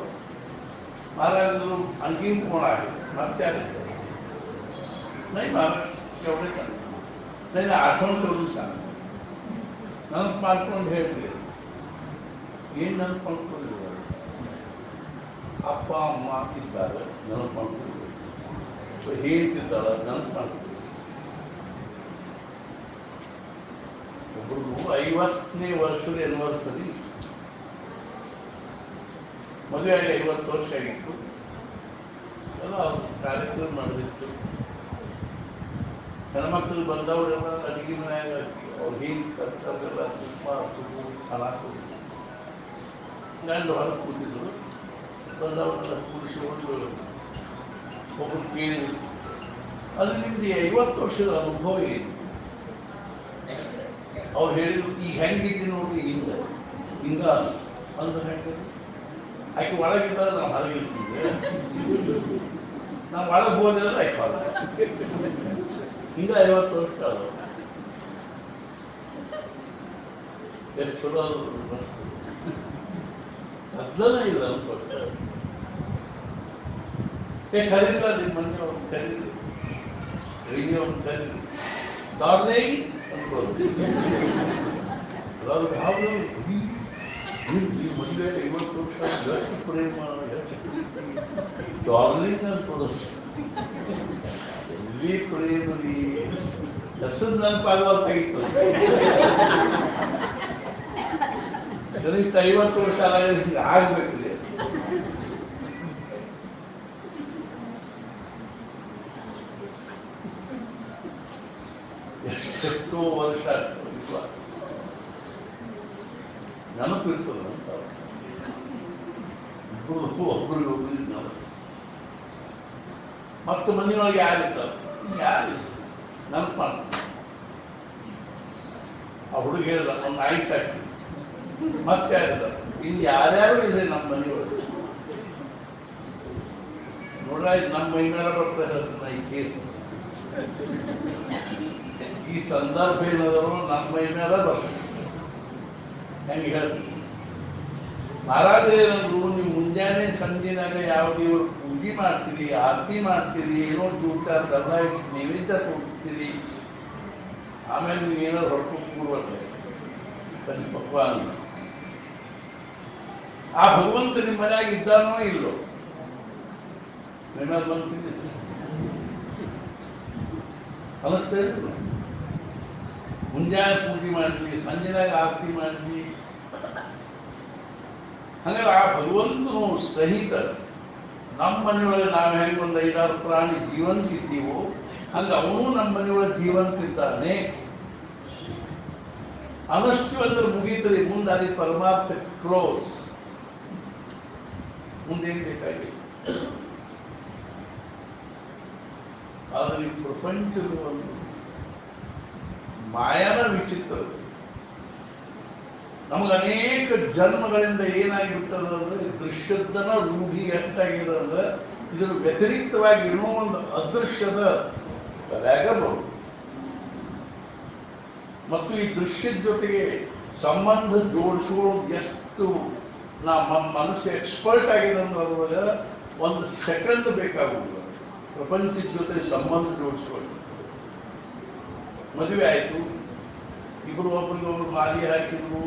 ಮಹಾರಾಜರು ಅಂಕಿಂಗ್ ಕೋಣ ಆಗಿದೆ. ಮತ್ತೆ ಯಾರಿದ್ದಾರೆ? नहीं महाराज एवढे सांग, नाही आठवण करून सांग. ನನಗೆ ಮಾಡ್ಕೊಂಡು ಹೇಳ್ತೀವಿ. ಏನು ನನಗೆ ಮಾಡ್ಕೊಂಡಿದ್ದಾರೆ? ಅಪ್ಪ ಅಮ್ಮ ಇದ್ದಾರೆ, ನನಗೆ ಮಾಡ್ಕೊಂಡಿದ್ದಾರೆ. ಹೇಳ್ತಿದ್ದಾಳೆ, ನನಗೆ ಮಾಡ್ಕೊಂಡಿದ್ದಾರೆ. ಒಬ್ಬರು 50ನೇ ವರ್ಷದ ಆನಿವರ್ಸರಿ, ಮದುವೆ ಆಗಿ 50 ವರ್ಷ ಆಗಿತ್ತು. ಎಲ್ಲ ಕಾರ್ಯಕ್ರಮ ನಡೆದಿತ್ತು. ಹೆಣ್ಮಕ್ಳು ಬಂದವರೆಲ್ಲ ಅಡಿಗೆ ಮನೆಯಾಗ ಅವ್ರು ಹೇಗೆ ಕರ್ತಾರೆಲ್ಲ ತುಪ್ಪ ತುಪ್ಪು ಹಾಕು ಗಂಡು ಹೊರಗೆ ಕೂತಿದ್ರು. ಬಂದವರೆಲ್ಲ ಕೂಡಿಸಿಕೊಂಡು ಒಬ್ಬರು ಕೇಳಿದ್ರು, ಅದು ನಿಮ್ದು 50 ವರ್ಷದ ಅನುಭವ ಏನು? ಅವ್ರು ಹೇಳಿದ್ರು, ಈಗ ಹೆಂಗಿದ್ದಿ ನೋಡಿ, ಹಿಂಗ ಅಂದ್ರೆ ಹೆಂಗೆ? ಆಕೆ ಒಳಗಿದ್ದರೆ ನಾವು ಹೊರಗಿರ್ತೀವಿ, ನಾವು ಒಳಗೆ ಹೋದ್ರೆ ಆಯ್ತು ಹೊರಗೆ. ಹಿಂಗ 50 ವರ್ಷ ಅದು ಎಷ್ಟು ಚಲೋ ಮೊದಲನೇ ಇಲ್ಲ ಅನ್ಕೊಟ್ಟ. ಕರೀಲ್ಲ ನಿಮ್ಮ ಮನೆ ಅವ್ರು ಕರೀಲಿ, ಅವ್ನು ಕರೀಲಿ, ಡಾರ್ಲಿಂಗ್ ಅನ್ಕೋದು. ಯಾವ್ದು ಈ ಮದುವೆ 50 ವರ್ಷ ಎಷ್ಟು ಪ್ರೇಮ, ಎಷ್ಟು ಡಾರ್ಲಿಂಗ್ ಅನ್ಕೋದು. ಎಲ್ಲಿ ಪ್ರೇಮಿ ಹೆಸರು ನೆನಪಾಗುವಂತಾಗಿತ್ತು. ಕನಿಷ್ಠ 50 ವರ್ಷ ಆಗ್ಬೇಕಿದೆ. ಎಷ್ಟೆಷ್ಟೋ ವರ್ಷ ನೆನಪಿರ್ತದ ಅಂತ ಒಬ್ರಿಗೊಬ್ರಿಗೆ ನೆನಪು. ಮತ್ತು ಮನೆಯೊಳಗೆ ಯಾರಿರ್ತಾರೆ? ಯಾರಿಲ್ಲ. ನೆನಪು ಮಾಡ್ತಾರೆ. ಆ ಹುಡುಗ ಹೇಳಿದ ಒಂದು ಐಸ್ ಹಾಕಿ ಮತ್ತೆ ಯಾರಿದ್ದಾರೆ? ಇಲ್ಲಿ ಯಾರ್ಯಾರು ಇದೆ ನಮ್ಮ ಮನೆಯೊಳಗೆ. ನೋಡ್ರ ಇದು ನಮ್ಮ ಮೈ ಮೇಲೆ ಬರ್ತಾ ಹೇಳ್ತಾನೆ ಈ ಕೇಸ್. ಈ ಸಂದರ್ಭ ಏನಾದರೂ ನಮ್ಮ ಮೈ ಮೇಲೆ ಬರ್ತದೆ. ಹೆಂಗೆ ಹೇಳ್ತೀನಿ, ಮಹಾರಾಜರೇ ಏನಂದ್ರು, ನೀವು ಮುಂಜಾನೆ ಸಂಜೆನಾಗ ಯಾವ ದೇವರು ಪೂಜೆ ಮಾಡ್ತೀರಿ, ಆರತಿ ಮಾಡ್ತೀರಿ, ಏನೋ ಜೂಟಾರ ದಲ್ಲ ನೈವೇದ್ಯ ಕೊಡ್ತೀರಿ, ಆಮೇಲೆ ನೀವು ಏನಾದ್ರು ಹೊರಟು ಕೂಡ್ಬರ್ತಾರೆ ಭಗವಾನ್. ಆ ಭಗವಂತ ನಿಮ್ಮ ಮನೆಯಾಗ ಇದ್ದಾನೋ ಇಲ್ಲೋ? ಏನಾದ್ರು ಬಂತೀನಿ ಅನಿಸ್ತಾ ಇದ್ರು. ಮುಂಜಾನೆ ಪೂಜೆ ಮಾಡಿದ್ವಿ, ಸಂಜೆನಾಗ ಆರತಿ ಮಾಡಿದ್ವಿ. ಹಂಗಾರೆ ಆ ಭಗವಂತನು ಸಹಿತ ನಮ್ಮ ಮನೆಯೊಳಗೆ ನಾವು ಹೆಂಗೆ ಒಂದು 5-6 ಪ್ರಾಣಿ ಜೀವಂತ ಇದ್ದೀವೋ ಹಂಗ ಅವನು ನಮ್ಮ ಮನೆಯೊಳಗೆ ಜೀವಂತ ಇದ್ದಾನೆ ಅನಸ್ತೀವಿ ಅಂದ್ರೆ ಮುಗೀತರಿ. ಮುಂದೆ ಅಲ್ಲಿ ಪರಮಾರ್ಥ ಕ್ಲೋಸ್. ಮುಂದೇನು ಬೇಕಾಗಿಲ್ಲ. ಆದರೆ ಈ ಪ್ರಪಂಚದ ಒಂದು ಮಾಯಾನ ವಿಚಿತ್ರ. ನಮಗೆ ಅನೇಕ ಜನ್ಮಗಳಿಂದ ಏನಾಗಿಬಿಟ್ಟದ ಅಂದ್ರೆ ದೃಶ್ಯದನ ರೂಢಿ ಎಷ್ಟಾಗಿದೆ ಅಂದ್ರೆ ಇದರ ವ್ಯತಿರಿಕ್ತವಾಗಿ ಏನೋ ಒಂದು ಅದೃಶ್ಯದ ಬರಬಹುದು. ಮತ್ತು ಈ ದೃಶ್ಯದ ಜೊತೆಗೆ ಸಂಬಂಧ ಜೋಡಿಸ್ಕೊಳ್ಳೋದು ಎಷ್ಟು ನಮ್ಮ ಮನಸ್ಸು ಎಕ್ಸ್ಪರ್ಟ್ ಆಗಿದೆ ಅಂದ್ರೆ ಅದ್ರೊಳಗೆ ಒಂದು ಸೆಕೆಂಡ್ ಬೇಕಾಗುವುದು ಪ್ರಪಂಚದ ಜೊತೆ ಸಂಬಂಧ ಜೋಡಿಸ್ಕೊಳ್ಳಿ. ಮದುವೆ ಆಯಿತು, ಇಬ್ಬರು ಒಬ್ರಿಗೊಬ್ರು ಮಾಲಿ ಹಾಕಿದ್ರು,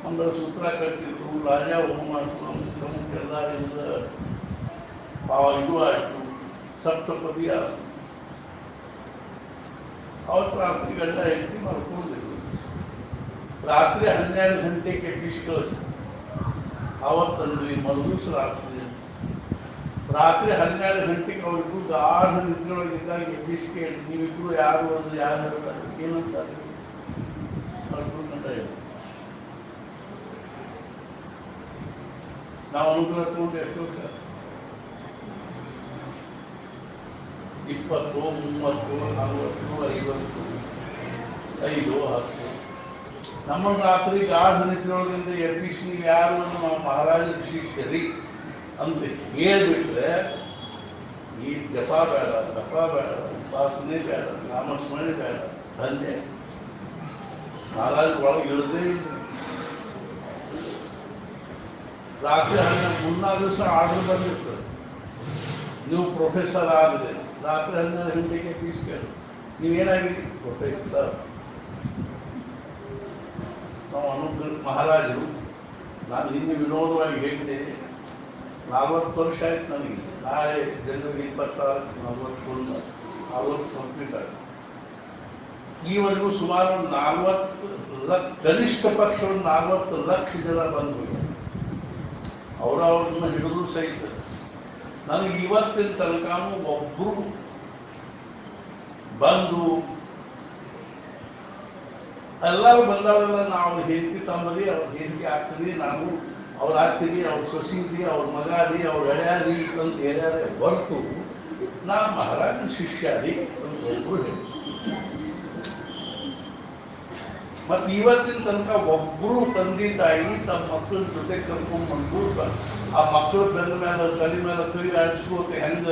ಮಂಗಲಸೂತ್ರ ಕಟ್ಟಿದ್ರು, ರಾಜ ಹೋಮ ಮಾಡಿದ್ರು, ಎಲ್ಲರಿಂದ ಇದು ಆಯಿತು, ಸಪ್ತಪದಿ ಆಯಿತು. ಅವತ್ತು ರಾತ್ರಿ ಗಂಟ ಹೆಂಡತಿ ಮಾಡ್ಕೊಂಡಿದ್ರು. ರಾತ್ರಿ 12 ಗಂಟೆಗೆ ಎಬ್ಬಿಸಿ ಕಳಿಸಿ ಅವತ್ತಂದ್ರಿ ಮರುದಿವ್ಸ ರಾತ್ರಿ 12 ಗಂಟೆಗೆ ಅವ್ರಿಗೂ ಗಾಢ ನಿದ್ರೆಯೊಳಗಿದ್ದಾಗ ಎಬ್ಬಿಸಿ ಕೇಳಿ, ನೀವಿಬ್ರು ಯಾರು ಅಂದ್ರೆ ಯಾರು ಹೇಳ್ತಾರೆ, ಏನಂತಾರೆ? ನಾವು ಅನುಗ್ರಹ ತಗೊಂಡು ಎಷ್ಟು ವರ್ಷ? 20, 30, 40, 50, 5, 10. ನಮ್ಮ ರಾತ್ರಿ ಗಾಢ ನಿದ್ರೆಯೊಳಗಿಂದ ಎಬ್ಬಿಸಿ ನೀವು ಯಾರು ಅಂದ್ರೆ ನಾವು ಮಹಾರಾಜರ ಶಿಷ್ಯರಿ ಅಂತ ಹೇಳ್ಬಿಟ್ರೆ ಈ ಜಪ ಬೇಡ, ತಪ ಬೇಡ, ಉಪಾಸನೆ ಬೇಡ, ನಾಮಸ್ಮರಣೆ ಬೇಡ, ಧನ್ಯ. ಮಹಾರಾಜ ಒಳಗೆ ಇಳದೇ ಇಲ್ಲ. ರಾತ್ರಿ 3-4 ದಿವಸ ಆರ್ಡರ್ ಬಂದಿರ್ತದೆ, ನೀವು ಪ್ರೊಫೆಸರ್ ಆಗಿದೆ. ರಾತ್ರಿ 12 ಗಂಟೆಗೆ ಫೀಸ್ ಕೇಳಿ, ನೀವೇನಾಗಿರಿ? ಪ್ರೊಫೆಸರ್. ನಾವು ಅನುಗ್ರಹ ಮಹಾರಾಜರು. ನಾನು ಹಿಂದೆ ವಿನೋದವಾಗಿ ಹೇಳಿದೆ, 40 ವರ್ಷ ಆಯ್ತು ನನಗೆ. ನಾಳೆ ಜನವರಿ 26, 40 ಕಂಪ್ಲೀಟ್ ಆಗಿದೆ. ಈವರೆಗೂ ಸುಮಾರು 40 ಲಕ್ಷ, ಕನಿಷ್ಠ ಪಕ್ಷ 40 ಲಕ್ಷ ಜನ ಬಂದರು. ಅವರವ್ರನ್ನ ಹಿಡಿದ್ರು ಸಹಿತ ನನಗೆ ಇವತ್ತಿನ ತನಕ ಒಬ್ರು ಬಂದು ಎಲ್ಲರೂ ಬಂದವರೆಲ್ಲ ನಾವು ಹೆಂಡತಿ ತಮ್ಮದಿ, ಅವ್ರ ಹೆಂಡತಿ ಆಗ್ತೀವಿ, ನಾವು ಅವ್ರು ಆಗ್ತೀವಿ, ಅವ್ರ ಸೊಸೀದಿ, ಅವ್ರ ಮಗಾದಿ, ಅವ್ರ ಎಳೆಯಾದಿ ಅಂತ ಹೇಳ್ಯಾರೆ ಹೊರತು ನಾನು ಮಹಾರಾಜನ ಶಿಷ್ಯಾದಿ ಅಂತ ಒಬ್ರು ಹೇಳಿ. ಮತ್ತು ಇವತ್ತಿನ ತನಕ ಒಬ್ಬರು ತಂದೆ ತಾಯಿ ತಮ್ಮ ಮಕ್ಕಳ ಜೊತೆ ಕರ್ಕೊಂಡ್ಬಂದು ಆ ಮಕ್ಕಳ ಬೆನ್ನ ಮೇಲೆ ತಲೆ ಮೇಲೆ ಕೈ ಆಡಿಸ್ಕೋತೆ ಹೆಂಗ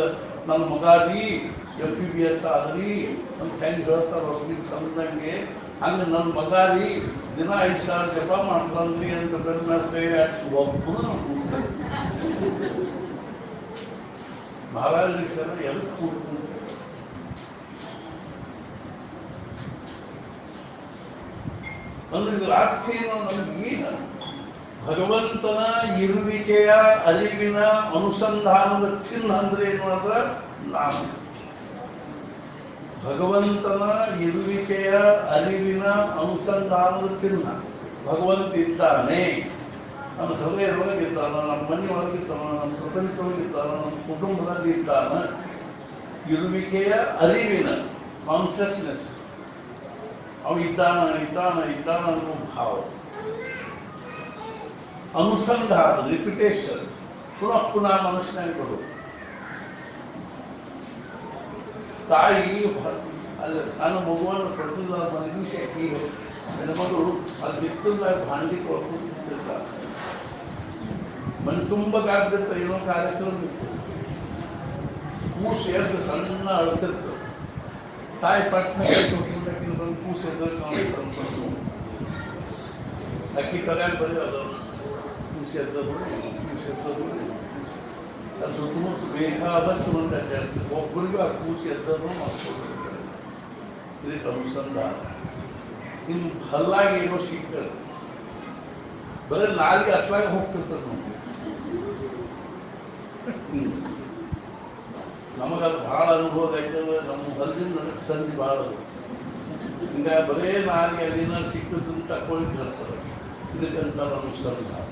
ನನ್ನ ಮಗಾದಿ MBBS ಆದ್ರಿ ಅಂತ ಹೆಂಗೆ ಹೇಳ್ತಾರೆ ಅವ್ರಿಗೆ ಸಂದಂಗೆ, ಹಂಗೆ ನನ್ನ ಮಗಾದಿ ದಿನ 5,000 ಜಪ ಮಾಡ್ತಾನ್ರಿ ಅಂತ ಬೆನ್ನ ಮೇಲೆ ಕೈ ಆಡಿಸಿ ಒಬ್ಬರು ಮಹಾರಾಜರ ಎದಕ್ಕೆ ಕೂಡ್ಕೊಂಡು ಅಂದ್ರೆ ಇದರ ಅರ್ಥ ಏನು? ನಮಗೇನು ಭಗವಂತನ ಇರುವಿಕೆಯ ಅರಿವಿನ ಅನುಸಂಧಾನದ ಚಿಹ್ನ ಅಂದ್ರೆ ಏನು ಅಂದ್ರೆ ನಾನು. ಭಗವಂತನ ಇರುವಿಕೆಯ ಅರಿವಿನ ಅನುಸಂಧಾನದ ಚಿಹ್ನ ಭಗವಂತ ಇದ್ದಾನೆ. ನಮ್ಮ ಹೃದಯದೊಳಗಿದ್ದಾನ, ನಮ್ಮ ಮನೆಯೊಳಗಿದ್ದಾನ, ನಮ್ಮ ಪ್ರಪಂಚದೊಳಗಿದ್ದಾನ, ನಮ್ಮ ಕುಟುಂಬದಲ್ಲಿ ಇದ್ದಾನ. ಇರುವಿಕೆಯ ಅರಿವಿನ ಕಾನ್ಷಿಯಸ್ನೆಸ್, ಅವ ಇದ್ದಾನ ಅನ್ನೋ ಭಾವ. ಅನುಸಂಧಾನ, ರಿಪಿಟೇಷನ್, ಪುನಃ ಮನಸ್ಸಿನಾಗ ಕೊಡೋದು. ತಾಯಿ ಅಲ್ಲಿ ಸಣ್ಣ ಮಗುವನ್ನು ಕೊಡ್ತಿದ್ದ ಮನೆಗೆ ಶೆಟ್ಟಿ ಹೆಣ್ಮಗಳು ಅದು ಬಿತ್ತದಾಗ ಭಾಂಡಿ ಕೊಡ್ತಿರ್ತಾರೆ. ಮನೆ ತುಂಬ ಕಾದ್ಬಿಡ್ತ ಏನೋ ಕಾರ್ಯಕ್ರಮ ಇತ್ತು. ಕೂಸು ಎದ್ದು ಸಣ್ಣ ಅಳ್ತಿರ್ತದೆ. ತಾಯಿ ಪಟ್ನ ಕೊಟ್ಬಿಟ್ಟು ಬಂದು ಕೂಸು ಎದ್ದ ತಂದು ಅಕ್ಕಿ ಕಲ್ಯಾಣ ಬರೀ ಅದು ಕೂಸು ಎದ್ದದು ಅದು ಸುತ್ತಮುತ್ತ ಬೇಕಾದಷ್ಟು ಮಂದಿ ಅಡ್ಡಾಡ್ತಾರೆ. ಒಬ್ಬರಿಗೂ ಆ ಕೂಸು ಎದ್ದನ್ನು ಮಾಡ್ಕೊಳ್ತಾರೆ. ಇದಕ್ಕೆ ಅನುಸಂಧಾನ. ಇನ್ನು ಹಲ್ಲಾಗಿ ಏನೋ ಸಿಗ್ತದೆ, ಬರೀ ನಾಲ್ಗೆ ಅಷ್ಟಾಗಿ ಹೋಗ್ತಿರ್ತದೆ ನಾವು. ನಮಗದು ಭಾಳ ಅನುಭವ ಯಾಕಂದ್ರೆ ನಮ್ಮ ಹಲ್ಲಿನ ನನಗೆ ಸಂಧಿ ಭಾಳ ಹಿಂಗಾಗಿ ಬರೇ ನಾಲ್ಗೆ ಅಲ್ಲಿನ ಸಿಕ್ಕದನ್ನು ತಕ್ಕೊಂಡು ಹೇಳ್ತಾರೆ. ಇದಕ್ಕಂತ ಅನುಸಂಧಾನ.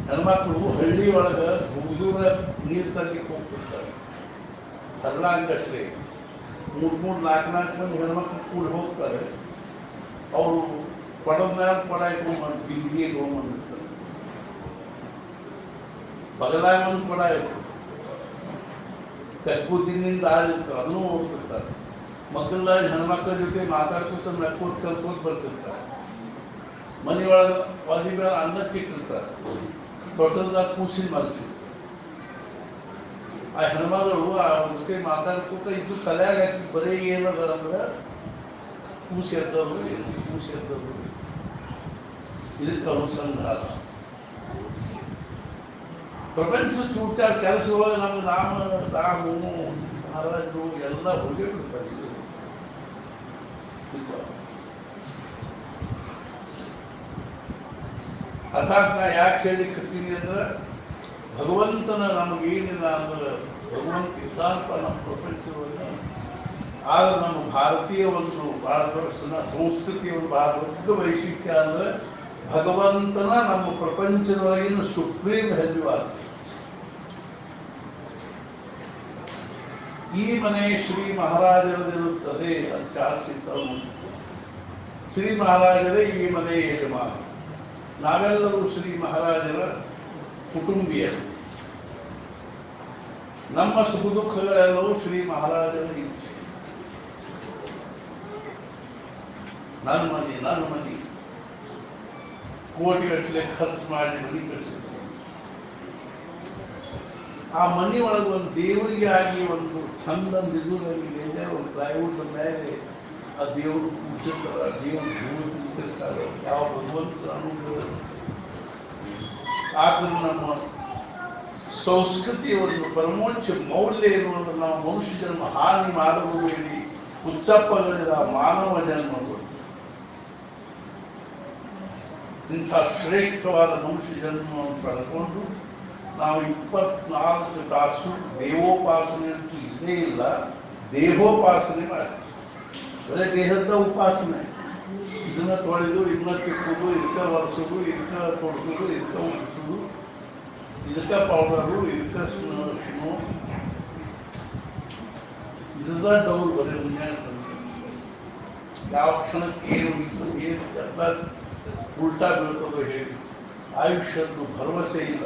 ಹೆಣ್ಮಕ್ಳು ಹಳ್ಳಿ ಒಳಗೆ ದೂರ ನೀರು ತರಲಿಕ್ಕೆ ಹೋಗ್ತಿರ್ತಾರೆ. ಹರ್ಲಾಂಗಷ್ಟೇ 3-4 ಮಂದಿ ಹೆಣ್ಮಕ್ಳು ಕೂಡ ಹೋಗ್ತಾರೆ. ಅವರು ಕೊಡದ ಮೇಲೆ ಕೊಡ ಇಟ್ಕೊಂಡ್ಬಂದು ಬಿಂದಿಗೆ ಇಟ್ಕೊಂಡ್ಬಂದಿರ್ತಾರೆ. ಬಗಲಾಗ ಒಂದು ಕೊಡ ಇಟ್ಟು ಕಕ್ಕೂದಿನಿಂದ ಆಗಿರ್ತಾರೆ, ಅದನ್ನು ಹೋಗ್ತಿರ್ತಾರೆ. ಮಕ್ಕಳ ಹೆಣ್ಮಕ್ಳ ಜೊತೆ ಮಾತಾಡ್ಕೊತ ನಕ್ಕೋತ್ ಕಲ್ಕೋತ್ ಬರ್ತಿರ್ತಾರೆ. ಮನೆಯೊಳಗೆ ಒಲಿ ಮೇಲೆ ಅನ್ನಕ್ಕೆ ಇಟ್ಟಿರ್ತಾರೆ. ದೊಡ್ಡದಾಗ ಕೂಸಿನ ಮಲ್ಸಿ ಆ ಹೆಣ್ಮಗಳು ಆ ಜೊತೆ ಮಾತಾಡ್ಕೋತ ಇದು ತಲೆಯಾಗ ಹಾಕಿ ಬರೀ ಏನದ ಅಂದ್ರೆ ಕೂಸಿ ಎದ್ದವರು ಕೂಸಿ ಎದ್ದವರು. ಇದಕ್ಕೆ ಅನುಸಂಧಾನ. ಪ್ರಪಂಚ ಚೂಚಾರ ಕೆಲಸದೊಳಗೆ ನಮ್ಗೆ ರಾಮು ಮಹಾರಾಜರು ಎಲ್ಲ ಹೋಗೇ ಬಿಡ್ತಾರೆ. ಅರ್ಥಾತ್ ನಾ ಯಾಕೆ ಹೇಳಿಕತ್ತೀನಿ ಅಂದ್ರೆ ಭಗವಂತನ ನಮಗೇನಿಲ್ಲ ಅಂದ್ರೆ ಭಗವಂತ ಇದ್ದಾನಪ್ಪ ನಮ್ಮ ಪ್ರಪಂಚವನ್ನು. ಆಗ ನಮ್ಮ ಭಾರತೀಯ ಒಂದು ಬಹಳ ದೊಡ್ಡ ಸಂಸ್ಕೃತಿಯ ಒಂದು ಬಹಳ ದೊಡ್ಡ ವೈಶಿಷ್ಟ್ಯ ಅಂದ್ರೆ ಭಗವಂತನ ನಮ್ಮ ಪ್ರಪಂಚದೊಳಗಿನ ಸುಪ್ರೀಂ ಹೆಜ್ಜೆವಾದ. ಈ ಮನೆ ಶ್ರೀ ಮಹಾರಾಜರದಿರುತ್ತದೆ ಅಂತ ಚಾರ್ಸಿದ್ದವು. ಶ್ರೀ ಮಹಾರಾಜರೇ ಈ ಮನೆ ಯಜಮಾನ. ನಾವೆಲ್ಲರೂ ಶ್ರೀ ಮಹಾರಾಜರ ಕುಟುಂಬಿಯರು. ನಮ್ಮ ಸುಖ ದುಃಖಗಳೆಲ್ಲವೂ ಶ್ರೀ ಮಹಾರಾಜರ ಇಚ್ಛೆ. ನನ್ನ ಮನೆ ಕೋಟಿಗಟ್ಟಲೆ ಖರ್ಚು ಮಾಡಿ ಮನೆ ಕಟ್ಟಿಸಿದ್ರು. ಆ ಮನೆ ಒಳಗೆ ಒಂದು ದೇವರಿಗೆ ಆಗಿ ಒಂದು ಚಂದಂದಿದ್ದು ನಮಗೆ ಒಂದು ಪ್ಲೈವುಡ್ ಮೇಲೆ ಆ ದೇವರು ಕೂಸಿರ್ತಾರೆ, ಆ ದೇವರು ನಿಂತಿರ್ತಾರೆ. ಯಾವ ಭಗವಂತ ಅನುಗ್ರಹ. ಆದ್ರೆ ನಮ್ಮ ಸಂಸ್ಕೃತಿಯ ಒಂದು ಪರಮೋಚ್ಚ ಮೌಲ್ಯ ಇರುವಂದ್ರೆ ನಾವು ಮನುಷ್ಯ ಜನ್ಮ ಹಾನಿ ಮಾಡುವುದು ಹೇಳಿ ಉಚ್ಚಪ್ಪಗಳಿದ ಮಾನವ ಜನ್ಮಗಳು. ಇಂಥ ಶ್ರೇಷ್ಠವಾದ ಮನುಷ್ಯ ಜನ್ಮವನ್ನು ಪಡ್ಕೊಂಡು ನಾವು 24 ತಾಸು ದೇವೋಪಾಸನೆ ಅಂತೂ ಇದೇ ಇಲ್ಲ, ದೇಹೋಪಾಸನೆ ಮಾಡ್ತೀವಿ. ಬರೀ ದೇಹದ ಉಪಾಸನೆ. ಇದನ್ನ ತೊಳೆದು ಇದನ್ನ ತಿಕ್ಕುದು, ಇದಕ್ಕ ಒರೆಸೋದು, ಇದಕ್ಕ ತೊಡ್ಸೋದು, ಇದಕ್ಕ ಉಡಿಸೋದು, ಇದಕ್ಕ ಪೌಡರು, ಇದಕ್ಕ ಸ್ನೋ, ಇದದ ಡೌಲ್ ಬರೀ ಮುಂಜಾನೆ ಯಾವ ಕ್ಷಣಕ್ಕೆ ಏನು ಎಲ್ಲ ಉಲ್ಟಾ ಬೀಳ್ತದೋ ಹೇಳಿ ಆಯುಷ್ಯದ್ದು ಭರವಸೆ ಇಲ್ಲ.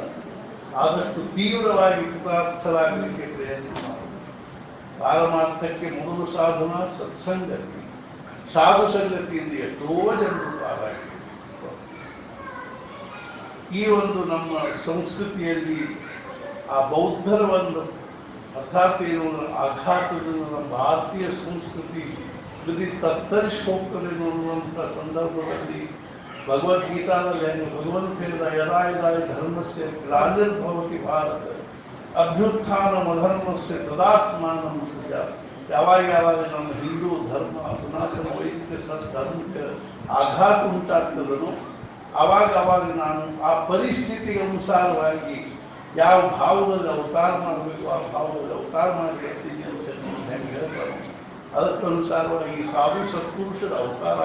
ಆದಷ್ಟು ತೀವ್ರವಾಗಿ ಕೃತಾರ್ಥರಾಗಲಿಕ್ಕೆ ಪ್ರಯತ್ನ ಮಾಡಿ. ಪಾರಮಾರ್ಥಕ್ಕೆ ಮೊದಲು ಸಾಧನ ಸತ್ಸಂಗತಿ. ಸಾಧು ಸಂಗತಿಯಿಂದ ಎಷ್ಟೋ ಜನರು ಪಾರಾಗಿ. ಈ ಒಂದು ನಮ್ಮ ಸಂಸ್ಕೃತಿಯಲ್ಲಿ ಆ ಬೌದ್ಧರ ಒಂದು ಅರ್ಥಾತ್ ಏನು ಆಘಾತದಿಂದ ನಮ್ಮ ಭಾರತೀಯ ಸಂಸ್ಕೃತಿ ತತ್ತರಿಸಿ ಹೋಗ್ತದೆ ಅನ್ನುವಂಥ ಸಂದರ್ಭದಲ್ಲಿ ಭಗವದ್ಗೀತಾದಲ್ಲಿ ಹೆಂಗೆ ಭಗವಂತ ಹೇಳಿದ ಯದಾ ಯದಾ ಧರ್ಮಸ್ಯ ಗ್ಲಾನಿರ್ಭವತಿ ಭಾರತ ಅಭ್ಯುತ್ಥಾನಮಧರ್ಮಸ್ಯ ತದಾತ್ಮಾನಂ ಸೃಜಾತ್. ಯಾವಾಗ ನಮ್ಮ ಹಿಂದೂ ಧರ್ಮ ಸನಾತನ ವೈದಿಕ ಸದ್ಧರ್ಮಕ್ಕೆ ಆಘಾತ ಉಂಟಾಗ್ತದನೋ ಆವಾಗ ನಾನು ಆ ಪರಿಸ್ಥಿತಿಗೆ ಅನುಸಾರವಾಗಿ ಯಾವ ಭಾವದಲ್ಲಿ ಅವತಾರ ಮಾಡಬೇಕು ಆ ಭಾವದಲ್ಲಿ ಅವತಾರ ಮಾಡಿರ್ತೀನಿ ಅಂತ ಹೆಂಗೆ ಹೇಳ್ತಾರೆ. ಅದಕ್ಕನುಸಾರವಾಗಿ ಈ ಸಾಧು ಸತ್ಪುರುಷರ ಅವತಾರ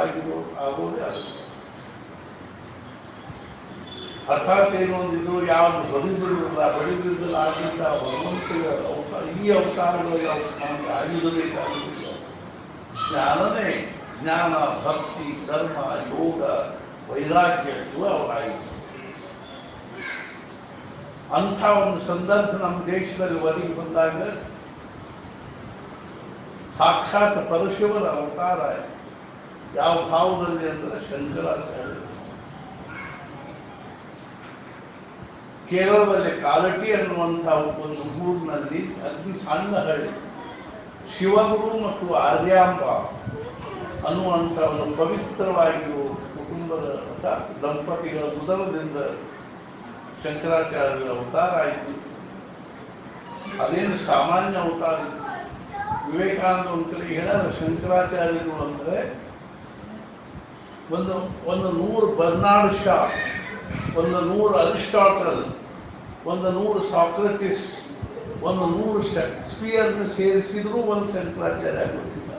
ಆಗೋದೇ ಅದು. ಅರ್ಥಾತ್ ಏನು ಅಂದಿದ್ರು ಯಾವುದು ಬಡಿದಿರಲಿಲ್ಲ ಆಗಿದ್ದ ಭಗವಂತನ ಅವತಾರ. ಈ ಅವತಾರಗಳಿಗೆ ನಮಗೆ ಆಗಿರಬೇಕಾಗುತ್ತಿಲ್ಲ. ಜ್ಞಾನನೇ ಜ್ಞಾನ, ಭಕ್ತಿ, ಧರ್ಮ, ಯೋಗ, ವೈರಾಗ್ಯ ಅವರಾಯಿತು. ಅಂಥ ಒಂದು ಸಂದರ್ಭ ನಮ್ಮ ದೇಶದಲ್ಲಿ ಒದಗಿ ಬಂದಾಗ ಸಾಕ್ಷಾತ್ ಪರಶಿವರ ಅವತಾರ ಯಾವ ಭಾವದಲ್ಲಿ ಅಂದರೆ ಶಂಕರಾಚಾರ್ಯ. ಕೇರಳದಲ್ಲಿ ಕಾಲಟಿ ಅನ್ನುವಂಥ ಒಂದು ಊರಿನಲ್ಲಿ ಅತಿ ಸಣ್ಣ ಹಳ್ಳಿ, ಶಿವಗುರು ಮತ್ತು ಆರ್ಯಾಂಬ ಅನ್ನುವಂಥ ಒಂದು ಪವಿತ್ರವಾಗಿರುವ ಕುಟುಂಬದ ದಂಪತಿಗಳ ಉದರದಿಂದ ಶಂಕರಾಚಾರ್ಯರ ಅವತಾರ ಆಯಿತು. ಅದೇನು ಸಾಮಾನ್ಯ ಅವತಾರ ಇತ್ತು. ವಿವೇಕಾನಂದ ಒಂದು ಕಡೆ ಹೇಳಿದ ಶಂಕರಾಚಾರ್ಯರು ಅಂದರೆ ಒಂದು 100 ಬರ್ನಾರ್ಡ್ ಶಾ, 100 ಅರಿಸ್ಟಾಟಲ್, 100 ಸಾಕ್ರೆಟಿಸ್, 100 ಶೇಕ್ಸ್ಪಿಯರ್ನ ಸೇರಿಸಿದ್ರು ಒಂದು ಶಂಕರಾಚಾರ್ಯ ಆಗುತ್ತಿಲ್ಲ.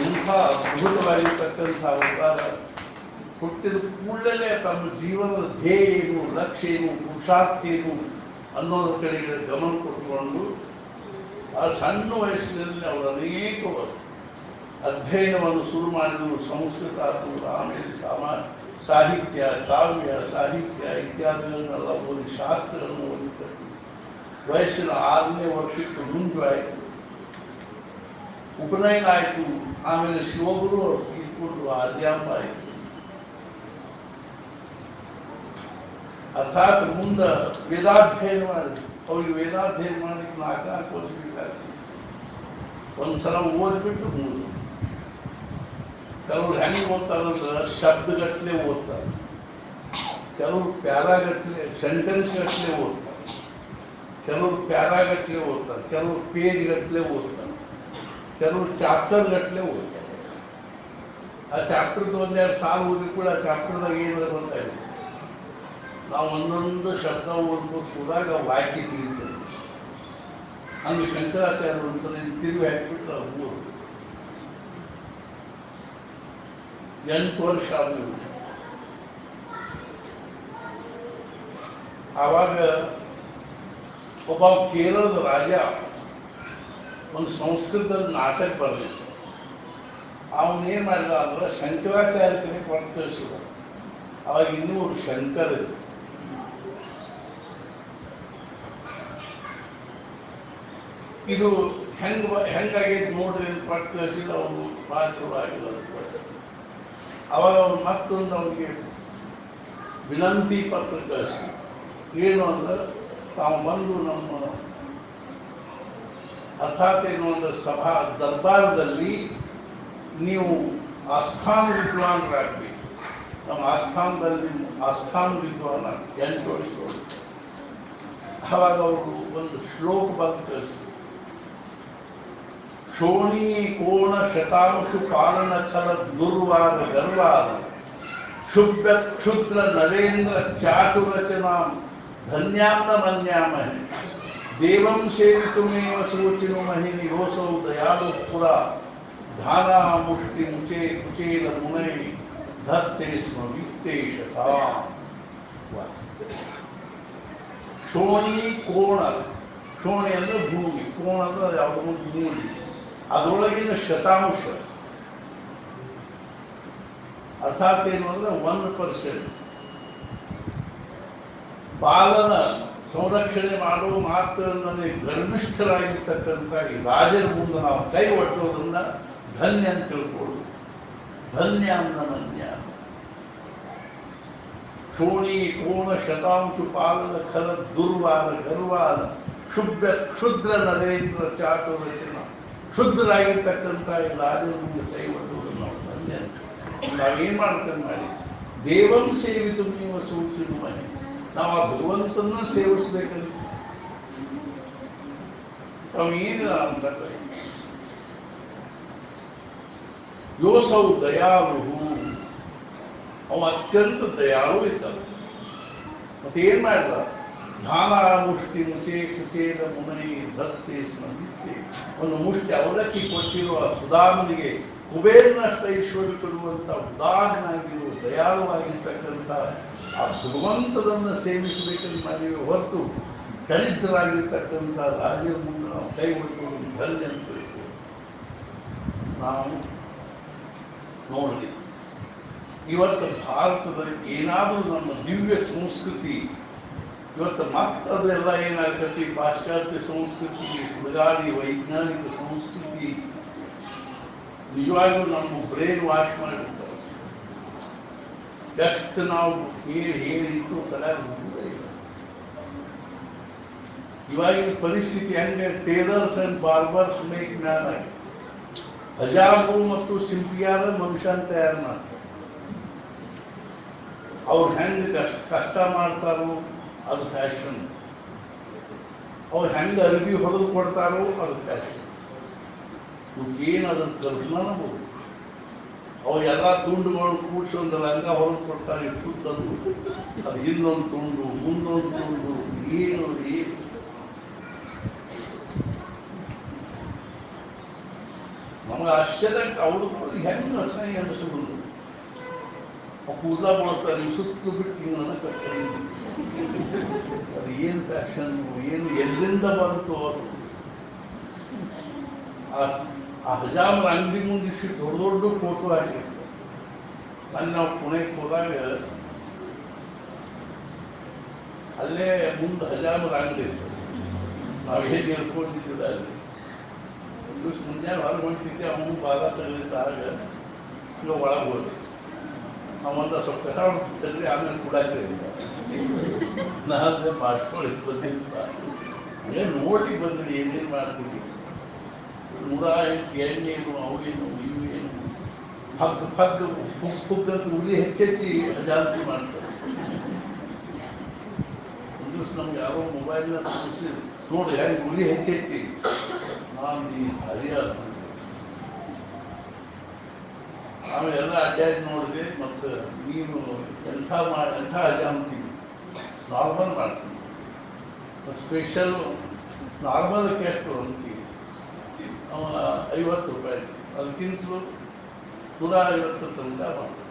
ಇಂಥ ಅದ್ಭುತವಾಗಿರ್ತಕ್ಕಂಥ ಅವತಾರ ಹುಟ್ಟಿದ ಕೂಡಲೇ ತಮ್ಮ ಜೀವನದ ಧ್ಯೇಯ ಏನು, ಲಕ್ಷ್ಯ ಏನು, ಪುರುಷಾರ್ಥ ಏನು ಅನ್ನೋದ್ರ ಕಡೆಗೆ ಗಮನ ಕೊಟ್ಟುಕೊಂಡು ಆ ಸಣ್ಣ ವಯಸ್ಸಿನಲ್ಲಿ ಅವರು ಅನೇಕ ಅಧ್ಯಯನವನ್ನು ಶುರು ಮಾಡಿದರು. ಸಂಸ್ಕೃತ ಆದರೂ, ಆಮೇಲೆ ಸಾಹಿತ್ಯ, ಕಾವ್ಯ, ಸಾಹಿತ್ಯ ಇತ್ಯಾದಿಗಳನ್ನೆಲ್ಲ ಓದಿ ಶಾಸ್ತ್ರಗಳನ್ನು ಓದಿಕೊಟ್ಟು ವಯಸ್ಸಿನ 6ನೇ ವರ್ಷಕ್ಕೆ ಮುಂದೆ ಆಯಿತು, ಉಪನಯನ ಆಯಿತು. ಆಮೇಲೆ ಶಿವಗುರು ಅವರು ತೀರ್ಕೊಂಡು ಆದ್ಯಾಂಬ ಆಯಿತು. ಅರ್ಥಾತ್ ಮುಂದೆ ವೇದಾಧ್ಯಯನ ಮಾಡಿದ್ರು. ಅವ್ರಿಗೆ ವೇದಾಧ್ಯಯನ ಮಾಡಲಿಕ್ಕೆ 4 ವರ್ಷ ಬೇಕಾಗ್ತದೆ. ಒಂದ್ಸಲ ಓದ್ಬಿಟ್ಟು ಮುಗಿದು. ಕೆಲವರು ಹೆಂಗೆ ಓದ್ತಾರಂದ್ರೆ ಶಬ್ದಗಟ್ಟಲೆ ಓದ್ತಾರೆ, ಕೆಲವರು ಪ್ಯಾರಾಗಟ್ಟಲೆ, ಸೆಂಟೆನ್ಸ್ ಗಟ್ಟಲೆ ಓದ್ತಾರೆ, ಕೆಲವರು ಪ್ಯಾರಾಗಟ್ಟಲೆ ಓದ್ತಾರೆ, ಕೆಲವರು ಪೇಜ್ ಗಟ್ಟಲೆ ಓದ್ತಾರೆ, ಕೆಲವರು ಚಾಪ್ಟರ್ ಗಟ್ಟಲೆ ಓದ್ತಾರೆ. ಆ ಚಾಪ್ಟರ್ದು 1-2 ಸಾಲು ಓದಿ ಕೂಡ ಆ ಚಾಪ್ಟರ್ದಾಗ ಏನಾರ ಗೊತ್ತಾಗಿದೆ. ನಾವು ಒಂದೊಂದು ಶಬ್ದ ಓದ್ಬೋದು ಹೋದಾಗ ವಾಕ್ಯ ತಿಳಿತದೆ. ಹಂಗೆ ಶಂಕರಾಚಾರ್ಯ ಒಂದ್ಸಲ ತಿರುಗಿ ಹಾಕಿಬಿಟ್ರೆ ಅದು 8 ವರ್ಷ ಆದವು. ಆವಾಗ ಒಬ್ಬ ಕೇರಳದ ರಾಜ ಒಂದು ಸಂಸ್ಕೃತದ ನಾಟಕ ಬರಲಿಲ್ಲ. ಅವನೇನ್ ಮಾಡಿದ ಅಂದ್ರೆ ಶಂಕರಾಚಾರ್ಯ ಕಡೆ ಕೊಟ್ಟು ಕಳಿಸಿದ. ಅವಾಗ ಇನ್ನೂ ಶಂಕರ ಇದೆ. ಇದು ಹೆಂಗಾಗೈತೆ ನೋಡ್ರಿ ಅಂತ ಪಟ್ಟು ಕಳಿಸಿದ. ಅವನು ಭಾಳ ಚಲೋ ಆಗಿಲ್ಲ ಅಂತ. ಅವಾಗ ಅವ್ರು ಮತ್ತೊಂದು ಅವನಿಗೆ ವಿನಂತಿ ಪತ್ರ ಕಳಿಸಿ ಏನು ಅಂದ್ರೆ ತಾವು ಬಂದು ನಮ್ಮ ಅರ್ಥಾತ್ ಏನು ಅಂದ್ರೆ ಸಭಾ ದರ್ಬಾರದಲ್ಲಿ ನೀವು ಆಸ್ಥಾನ ವಿದ್ವಾನರಾಗಬೇಕು. ನಮ್ಮ ಆಸ್ಥಾನದಲ್ಲಿ ಆಸ್ಥಾನ ವಿದ್ವಾನ 8 ವರ್ಷಗಳು. ಅವಾಗ ಅವರು ಒಂದು ಶ್ಲೋಕ ಬರೆದು ಕಳಿಸ್ತಾರೆ. ಶೋಣಿ ಕೋಣ ಶತಾಂಶು ಪಾಲನ ಕಲ ದುರ್ವಾರ ಗರ್ವಾದ ಶುಭ್ಯ ಕ್ಷುದ್ರ ನರೇಂದ್ರ ಚಾಟುರಚನಾಂ ಧನ್ಯಾಮ್ನ ಮನ್ಯಾಮಹಿ ದೇವಂ ಸೇವಿತುಮೇವ ಸೂಚಿನು ಮಹಿನಿ ಯೋಸೌ ದಯಾಲು ಪುರ ಧಾನಾ ಮುಷ್ಟಿ ಮುಚೇ ಕುಚೇಲ ಮುನೈ ಧತ್ತೆ ಸ್ಮ ವಿತ್ತೇಶತ. ಶೋಣಿ ಕೋಣ, ಶೋಣಿ ಅಂದ್ರೆ ಭೂಮಿ, ಕೋಣ ಅಂದ್ರೆ ಯಾವುದೋ ಮೂಲಿ, ಅದರೊಳಗಿನ ಶತಾಂಶ ಅರ್ಥಾತ್ ಏನು ಅಂದ್ರೆ 1% ಪಾಲನ ಸಂರಕ್ಷಣೆ ಮಾಡುವ ಮಾತ್ರನೇ ಗರ್ಭಿಷ್ಠರಾಗಿರ್ತಕ್ಕಂಥ ಈ ರಾಜರ ಮುಂದೆ ನಾವು ಕೈ ಒಟ್ಟೋದನ್ನ ಧನ್ಯ ಅಂತ ತಿಳ್ಕೊಳ್ಳೋದು. ಧನ್ಯ ಅನ್ನ ಮನ್ಯ. ಶೋಣಿ ಕೋಣ ಶತಾಂಶು ಪಾಲನ ಖಲ ದುರ್ವಾರ ಗರ್ವಾದ ಶುಭ್ಯ ಕ್ಷುದ್ರ ನರೇಂದ್ರ ಚಾಟುರಚನ. ಶುದ್ಧರಾಗಿರ್ತಕ್ಕಂಥ ಈ ರಾಜರ ಮುಂದೆ ಕೈ ಒಟ್ಟೋದನ್ನು ನಾವು ಧನ್ಯ ಅಂತ. ನಾವೇನ್ ಮಾಡ್ಕೊಂಡು ಮಾಡಿ ದೇವಂ ಸೇವಿತು ನೀವು ಸೂಚಿರು ಮನೆ. ನಾವು ಆ ಭಗವಂತನ ಸೇವಿಸ್ಬೇಕಂತ ತಾವು ಏನಿಲ್ಲ ಅಂತ ಕೈ. ಯೋಸೌ ದಯಾಳು, ಅವ ಅತ್ಯಂತ ದಯಾಳು ಇದ್ದ. ಮತ್ತೇನ್ ಮಾಡಿದ? ಧಾನ ಮುಷ್ಟಿ ಮುಚೆ ಕುಚೇಲ ಮುನೈ ಧತ್ತೆ ಸ್ಮರಿತ್ತೆ. ಒಂದು ಮುಷ್ಟಿ ಅವಲಕ್ಕಿ ಕೊಟ್ಟಿರುವ ಸುಧಾಮನಿಗೆ ಕುಬೇರನಷ್ಟ ಐಶ್ವರ್ಯ ಕೊಡುವಂತ ಉದಾಹರಣೆಯಾಗಿರುವ ದಯಾಳುವಾಗಿರ್ತಕ್ಕಂಥ ಆ ಭಗವಂತನನ್ನು ಸೇವಿಸಬೇಕಂತ ಮಾಡಿವೆ ಹೊರತು ದರಿದ್ರರಾಗಿರ್ತಕ್ಕಂಥ ರಾಜರ ಮುಂದೆ ನಾವು ಕೈ ಹುಡುಕೊಂಡು ಧನ್ಯ ಅಂತ ನಾವು ನೋಡಲಿ. ಇವತ್ತು ಭಾರತದಲ್ಲಿ ಏನಾದರೂ ನಮ್ಮ ದಿವ್ಯ ಸಂಸ್ಕೃತಿ ಇವತ್ತು ಮತ್ತದೆಲ್ಲ ಏನಾಗ್ತತಿ, ಪಾಶ್ಚಾತ್ಯ ಸಂಸ್ಕೃತಿ, ಹುಡುಗಾಡಿ ವೈಜ್ಞಾನಿಕ ಸಂಸ್ಕೃತಿ ನಿಜವಾಗ್ಲೂ ನಮ್ಮ ಬ್ರೈನ್ ವಾಶ್ ಮಾಡಿರ್ತಾರೆ. ಎಷ್ಟು ನಾವು ಹೇಳಿಟ್ಟು ತಲೆ ಇಲ್ಲ. ಇವಾಗಿನ ಪರಿಸ್ಥಿತಿ ಹಂಗೆ Taylor's and barbers make man ಆಗಿ ಹಜಾರು ಮತ್ತು ಸಿಂಪಿಯಾದ ಮನುಷ್ಯನ ತಯಾರು ಮಾಡ್ತಾರೆ. ಅವ್ರು ಹೆಂಗೆ ಕಷ್ಟ ಮಾಡ್ತಾರೋ ಅದು ಫ್ಯಾಷನ್, ಅವ್ರು ಹೆಂಗೆ ಅರಿವಿ ಹೊರದು ಕೊಡ್ತಾರೋ ಅದು ಫ್ಯಾಷನ್. ಏನು ಅದ್ರ ಕಲ್ಪನಾಬಹುದು. ಅವು ಎಲ್ಲ ತುಂಡುಗಳು ಕೂಡಿಸಿ ಒಂದು ಲಂಗ ಹೊರದು ಕೊಡ್ತಾರೆ, ಇಟ್ಟುತ್ತದು ಅದು ಇನ್ನೊಂದು ತುಂಡು ಮುಂದೊಂದು ತುಂಡು, ಏನು ನಮಗೆ ಆಶ್ಚರ್ಯಕ್ಕೆ ಅವರು ಹೆಂಗೆ ಅಸಹ್ಯ ಅನಿಸ್ಬೋದು. ಕೂದಲ ಮಾಡ್ತಾರೆ, ಸುತ್ತು ಬಿಟ್ಟು ಹಿಂಗನ್ನ ಕಟ್ಟಿ ಅದು ಏನು ಫ್ಯಾಷನ್, ಏನು ಎಲ್ಲಿಂದ ಬಂತು ಅದು. ಆ ಹಜಾಮರ ಅಂಗಡಿ ಮುಂದೆ ಇಷ್ಟು ದೊಡ್ಡ ದೊಡ್ಡ ಫೋಟೋ ಹಾಕಿರ್ತಾರೆ. ನಾವು ಪುಣೆಗೆ ಹೋದಾಗ ಅಲ್ಲೇ ಮುಂದೆ ಹಜಾಮರ ಅಂಗಡಿ ಇತ್ತು. ನಾವು ಹೇಗೆ ಹೇಳ್ಕೊಂಡಿದ್ದಿಲ್ಲ ಅಲ್ಲಿ. ದಿವಸ ಮುಂಜಾನೆ ಹೊರಗೆ ಹೊಂಟಿದ್ದೆ, ಅವನು ಬಾಲ ತೆಗೆದಿದ್ದಾಗ ಈಗ ಒಳಗೆ ಹೋದೆ. ನಾವಂತ ಸ್ವಲ್ಪ ಕಸ ತೆಗೆದ್ರೆ ಆಮೇಲೆ ಕೂಡಾಕ್ರೆ ನಾಳೆ ಮಾಡ್ಕೊಳ್ಳಿ ಬಂದಿಲ್ಲ. ಹಂಗೆ ನೋಡಿ ಬಂದ್ರಿ ಏನೇನು ಮಾಡ್ತೀವಿ. 108 ಎಣ್ಣೆನು ಅವೇನು ಇವೇನು ಹಗ್ಗು ಹುಗ್ಗಂತ ಉಳಿ ಹೆಚ್ಚೆಚ್ಚಿ ಜಾಸ್ತಿ ಮಾಡ್ತಾರೆ. ಒಂದು ದಿವಸ ನಮ್ಗೆ ಯಾರೋ ಮೊಬೈಲ್ನ ತೋರಿಸಿ ನೋಡಿ ಹೇಗೆ ಉಳಿ ಹೆಚ್ಚೆಚ್ಚಿ ನಾನು ಈ ಹರಿಯಾದ ಆಮೇಲೆ ಎಲ್ಲ ಅಡ್ಡಾಡಿ ನೋಡಿದೆ. ಮತ್ತು ನೀನು ಎಂಥ ಹಜಾಮ್ತೀವಿ, ನಾರ್ಮಲ್ ಮಾಡ್ತೀವಿ, ಸ್ಪೆಷಲ್ ನಾರ್ಮಲ್ಗೆ ಎಷ್ಟು ಅಂತೀವಿ. ಅವ 50 ರೂಪಾಯಿ, ಅದಕ್ಕಿಂತಲೂ 150 ತನಕ ಮಾಡ್ತೀವಿ.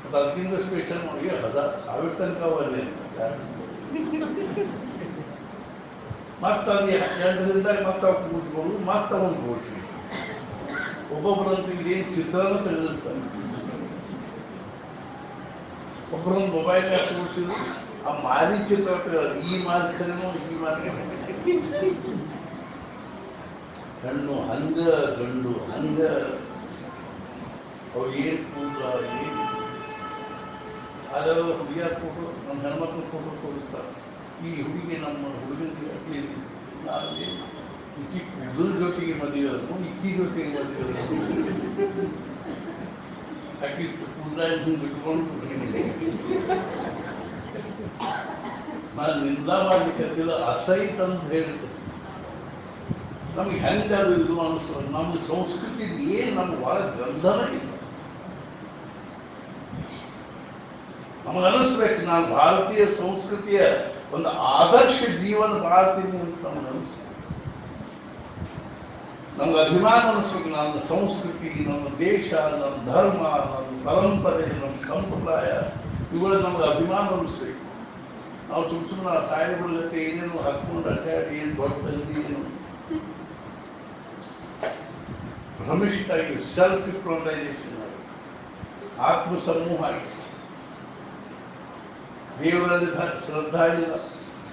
ಮತ್ತು ಅದಕ್ಕಿಂತ ಸ್ಪೆಷಲ್ ಮಾಡಿ 1000 ತನಕ ಅವಲ್ಲಿ ಮತ್ತೆ ಅದು 2 ದಿನದಾಗ ಮತ್ತೆ ಅವ್ರು ಕೂತ್ಕೊಂಡು ಮತ್ತೆ ಒಂದು ಘೋಷಣೆ. ಒಬ್ಬೊಬ್ಬರಂತೂ ಇದೇನು ಚಿತ್ರನ ತೆಗೆದಿರ್ತಾರೆ. ಒಬ್ಬರೊಂದು ಮೊಬೈಲ್ನಾಗ ತೋರಿಸಿದ್ರು ಆ ಮಾರಿ ಚಿತ್ರ ತೆಗೆದ, ಈ ಮಾರ್ಕನೋ ಈ ಮಾರ್ಕ ಹೆಣ್ಣು ಹಂಗ ಗಂಡು ಹಂಗ, ಅವ್ರು ಏನು ಕೂದ ಏನು. ಅದೆಲ್ಲ ಹುಡುಗಿಯರ ಫೋಟೋ, ನಮ್ಮ ಹೆಣ್ಮಕ್ಳ ಫೋಟೋ ತೋರಿಸ್ತಾರೆ. ಈ ಹುಡುಗಿ ನಮ್ಮ ಹುಡುಗನಿಗೆ ನಾನು ಇಕ್ಕಿ ಕೂದಲ ಜೊತೆಗೆ ಮದುವೆ, ಇಕ್ಕಿ ಜೊತೆಗೆ ಮದುವೆ, ಅಕ್ಕಿ ಕೂದಲ ಹಿಂಗೆ ಬಿಟ್ಕೊಂಡು ನಾನು ನಿಂದ ಮಾಡ್ಲಿಕ್ಕಂತಿಲ್ಲ, ಅಸಹ್ಯ ಅಂತ ಹೇಳ್ತದೆ. ನಮ್ಗೆ ಹೆಂಗೆ ಅದು ಇದು ಅನಿಸ್ತದೆ. ನಮ್ಮ ಸಂಸ್ಕೃತಿ ಏನು ನಮ್ಮ ಒಳ ಗ್ರಂಥನ ಇಲ್ಲ. ನಮಗನಿಸ್ಬೇಕು ನಾನು ಭಾರತೀಯ ಸಂಸ್ಕೃತಿಯ ಒಂದು ಆದರ್ಶ ಜೀವನ ಬಾಳ್ತೀನಿ ಅಂತ ನಮ್ಗೆ ಅನಿಸ್ತದೆ. ನಮ್ಗೆ ಅಭಿಮಾನ ಅನಿಸ್ಬೇಕು. ನನ್ನ ಸಂಸ್ಕೃತಿ, ನಮ್ಮ ದೇಶ, ನಮ್ಮ ಧರ್ಮ, ನಮ್ಮ ಪರಂಪರೆ, ನಮ್ಮ ಸಂಪ್ರದಾಯ, ಇವುಗಳು ನಮ್ಗೆ ಅಭಿಮಾನ ಅನಿಸ್ಬೇಕು. ನಾವು ಸುಮ್ಮನೆ ಸಾಯಿಗಳ ಜೊತೆ ಏನೇನು ಹಾಕೊಂಡು ಅಡ್ಡಾಡಿ ಏನು ದೊಡ್ಡ ಏನು ಭ್ರಮಿಷ್ಠ ಆಗಿ ಸೆಲ್ಫ್ ರಿಪ್ರೊನೈಸೇಷನ್ ಆಗಿ ಆತ್ಮ ಸಮೂಹ ಆಗಿ ದೇವರಲ್ಲಿ ಶ್ರದ್ಧಾ ಇಲ್ಲ,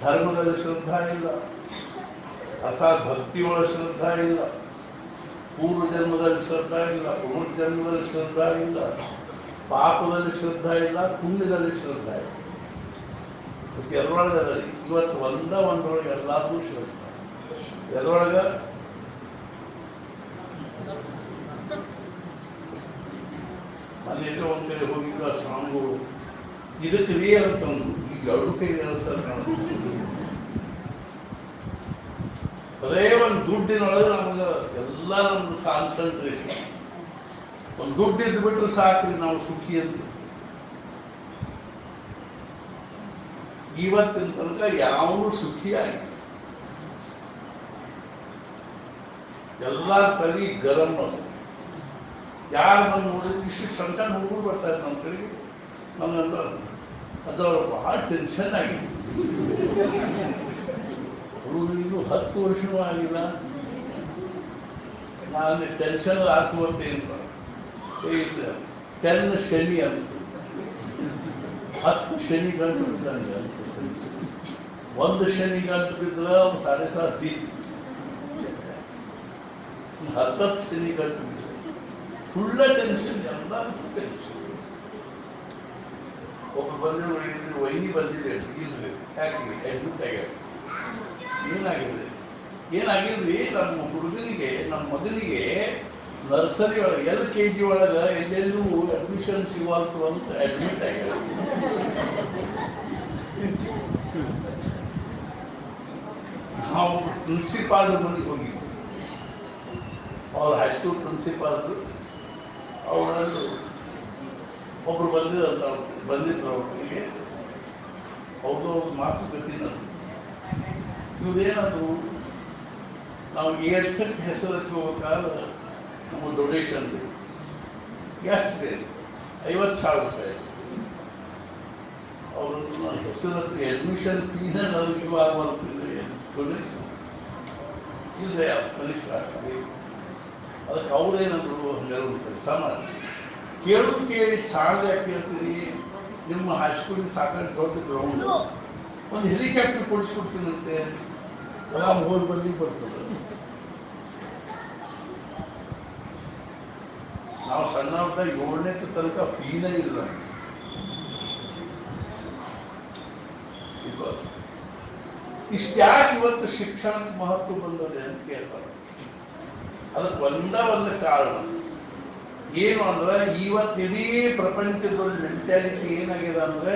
ಧರ್ಮದಲ್ಲಿ ಶ್ರದ್ಧಾ ಇಲ್ಲ, ಅರ್ಥಾತ್ ಭಕ್ತಿಯೊಳ ಶ್ರದ್ಧಾ ಇಲ್ಲ, ಪೂರ್ವ ಜನ್ಮದಲ್ಲಿ ಶ್ರದ್ಧಾ ಇಲ್ಲ, ಪುನರ್ಜನ್ಮದಲ್ಲಿ ಶ್ರದ್ಧಾ ಇಲ್ಲ, ಪಾಪದಲ್ಲಿ ಶ್ರದ್ಧಾ ಇಲ್ಲ, ಪುಣ್ಯದಲ್ಲಿ ಶ್ರದ್ಧಾ ಇಲ್ಲ. ಎಲ್ಲರೊಳಗೆ ಇವತ್ತು ಒಂದರೊಳಗೆ ಎಲ್ಲಾದ್ರೂ ಶ್ರದ್ಧಾ. ಎಲ್ಲರೊಳಗ ಮನೆಯಲ್ಲಿ ಒಂದ್ ಕಡೆ ಹೋಗಿದ್ದು ಸ್ವಾಮಿಗಳು ಇದಕ್ಕೆ ರೀ ಅಂತಂದ್ರು. ಈಗ 2 ಕೈ ಹೇಳ್ತಾರೆ ಕಾಣುತ್ತೆ. ಅದೇ ಒಂದು ದುಡ್ಡಿನೊಳಗೆ ನಮ್ಗೆ ಎಲ್ಲ ನಮ್ದು ಕಾನ್ಸಂಟ್ರೇಷನ್. ಒಂದು ದುಡ್ಡು ಇದ್ದು ಬಿಟ್ರೆ ಸಾಕ್ರಿ ನಾವು ಸುಖಿ ಅಂತ. ಇವತ್ತಿನ ತನಕ ಯಾವ ಸುಖಿಯಾಗಿ ಎಲ್ಲ ತಲೆ ಗರಂ ಅದು. ಯಾರು ಬಂದು ನೋಡಿದ್ರೆ ಇಷ್ಟು ಸಣ್ಣ ಹುಡುಗರು ಬರ್ತಾರೆ ನಮ್ಮ ಕಡೆಗೆ. ನಮ್ಗಂತ ಅದವ್ರು ಬಹಳ ಟೆನ್ಷನ್ ಆಗಿದೆ. ಹುಡುಗರು ಇನ್ನೂ 10 ವರ್ಷನೂ ಆಗಿಲ್ಲ, ನಾನು ಟೆನ್ಷನ್ ಹಾಕುವಂತೇನು 10 ಶನಿ ಅಂತ 10 ಶನಿ ಗಂಟು ಬಿಡ್ತಾನೆ. ಒಂದು ಶನಿ ಗಂಟು ಬಿದ್ರೆ ಅವ್ನು 7.5 ತೀರ್ಥ 10 ಶನಿ ಗಂಟು ಬಿದ್ರೆ ಫುಲ್ಲ ಟೆನ್ಷನ್, ಎಲ್ಲ ಟೆನ್ಷನ್. ಒಬ್ರು ಬಂದಿರೋ ವೈನಿ ಬಂದಿದೆ ಇಲ್ರಿ, ಯಾಕೆ ಅಡ್ಮಿಟ್ ಆಗ್ಯಾರ. ಏನಾಗಿದ್ರಿ ನಮ್ಮ ಹುಡುಗನಿಗೆ, ನಮ್ಮ ಮಗನಿಗೆ ನರ್ಸರಿ ಒಳಗೆ LKG ಒಳಗೆ ಎಲ್ಲೆಲ್ಲೂ ಅಡ್ಮಿಷನ್ ಸಿಗುವಂತು ಅಂತ ಅಡ್ಮಿಟ್ ಆಗ್ಯಾರ. ನಾವು ಪ್ರಿನ್ಸಿಪಾಲ್ ಮನೆಗೆ ಹೋಗಿದ್ವಿ, ಅವ್ರ ಹೈಸ್ಕೂಲ್ ಪ್ರಿನ್ಸಿಪಾಲ್. ಅವರಲ್ಲಿ ಒಬ್ರು ಬಂದಿದ್ರು ಅವ್ರಿಗೆ. ಅವ್ರದ್ದು ಮಾತುಕತೆ ನಾನು, ಇವ್ರೇನಾದ್ರು ನಾವು ಎಷ್ಟಕ್ಕೆ ಹೆಸರಕ್ಕೆ ಹೋಗ್ಬೇಕಾದ್ರೆ ನಮ್ಮ ಡೊನೇಷನ್ ಎಷ್ಟು 50,000 ರೂಪಾಯಿ. ಅವ್ರನ್ನ ಹೆಸರಕ್ಕೆ ಅಡ್ಮಿಷನ್ ಫೀನ ನನಗೆ ಇವಾಗ ಬರ್ತಿಲ್ಲ, ಡೊನೇಷನ್ ಇಲ್ಲದೆ ಕನಿಷ್ಠ ಆಗ್ತದೆ. ಅದಕ್ಕೆ ಅವ್ರೇನಾದ್ರು ಹಂಗಾರು ಕೆಲಸ ಮಾಡಿ ಕೇಳಿ ಸಾಲದ ಕೇಳ್ತೀರಿ. ನಿಮ್ಮ ಹೈಸ್ಕೂಲಿಗೆ ಸಾಕಷ್ಟು ದೊಡ್ಡ ಗ್ರೌಂಡ್, ಒಂದು ಹೆಲಿಕಾಪ್ಟರ್ ಕೊಡಿಸ್ಕೊಡ್ತೀನಂತೆ, ಆರಾಮ್ ಹೋಗಿ ಬಂದು ಬರ್ತದೆ. ನಾವು ಸಣ್ಣವ್ರದಾಗ 7ನೇ ತನಕ ಫೀನೇ ಇಲ್ಲ. ಇಷ್ಟ್ಯಾಕೆ ಇವತ್ತು ಶಿಕ್ಷಣಕ್ಕೆ ಮಹತ್ವ ಬಂದದೆ ಅಂತ ಕೇಳ್ತಾರೆ. ಅದಕ್ಕೆ ಒಂದು ಕಾರಣ ಏನು ಅಂದ್ರೆ, ಇವತ್ತು ಇಡೀ ಪ್ರಪಂಚದಲ್ಲಿ ಮೆಂಟ್ಯಾಲಿಟಿ ಏನಾಗಿದೆ ಅಂದ್ರೆ,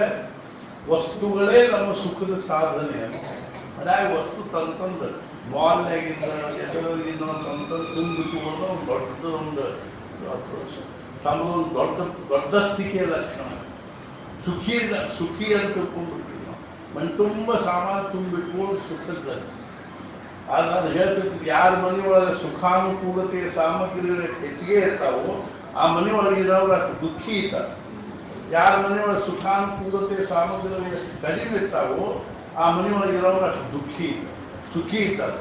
ವಸ್ತುಗಳೇ ನಮ್ಮ ಸುಖದ ಸಾಧನೆ ಅಂತ. ಅದಾಗ ವಸ್ತು ತಂತಂದು ಮಾಲ್ನಾಗಿಂದ ಎದರಿಂದ ತಂತಂದು ತುಂಬಿಟ್ಟುಕೊಂಡು ದೊಡ್ಡದೊಂದು ತಮ್ಮದೊಂದು ದೊಡ್ಡಸ್ತಿಕೆಯ ಲಕ್ಷಣ. ಸುಖಿ ಅಂತ ತಿಳ್ಕೊಂಡ್ಬಿಟ್ವಿ ನಾವು. ಮನೆ ತುಂಬ ಸಾಮಾನು ತುಂಬಿಟ್ಕೊಂಡು ಸುಖದ. ಆದ್ರೆ ನಾನು ಹೇಳ್ತಿರ್ತೀನಿ, ಯಾರ ಮನೆಯೊಳಗೆ ಸುಖಾನುಕೂಲತೆಯ ಸಾಮಗ್ರಿಗಳು ಹೆಚ್ಚಿಗೆ ಇರ್ತಾವೋ ಆ ಮನೆಯೊಳಗೆ ಇರೋರು ಅಷ್ಟು ದುಃಖಿ ಇರ್ತಾರೆ. ಯಾರ ಮನೆಯೊಳಗೆ ಸುಖಾನುಕೂಲತೆಯ ಸಾಮಗ್ರಿಗಳು ಕಡಿಮೆ ಇರ್ತಾವೋ ಆ ಮನೆಯೊಳಗೆ ಇರೋರು ಅಷ್ಟು ಸುಖಿ ಇರ್ತಾರೆ.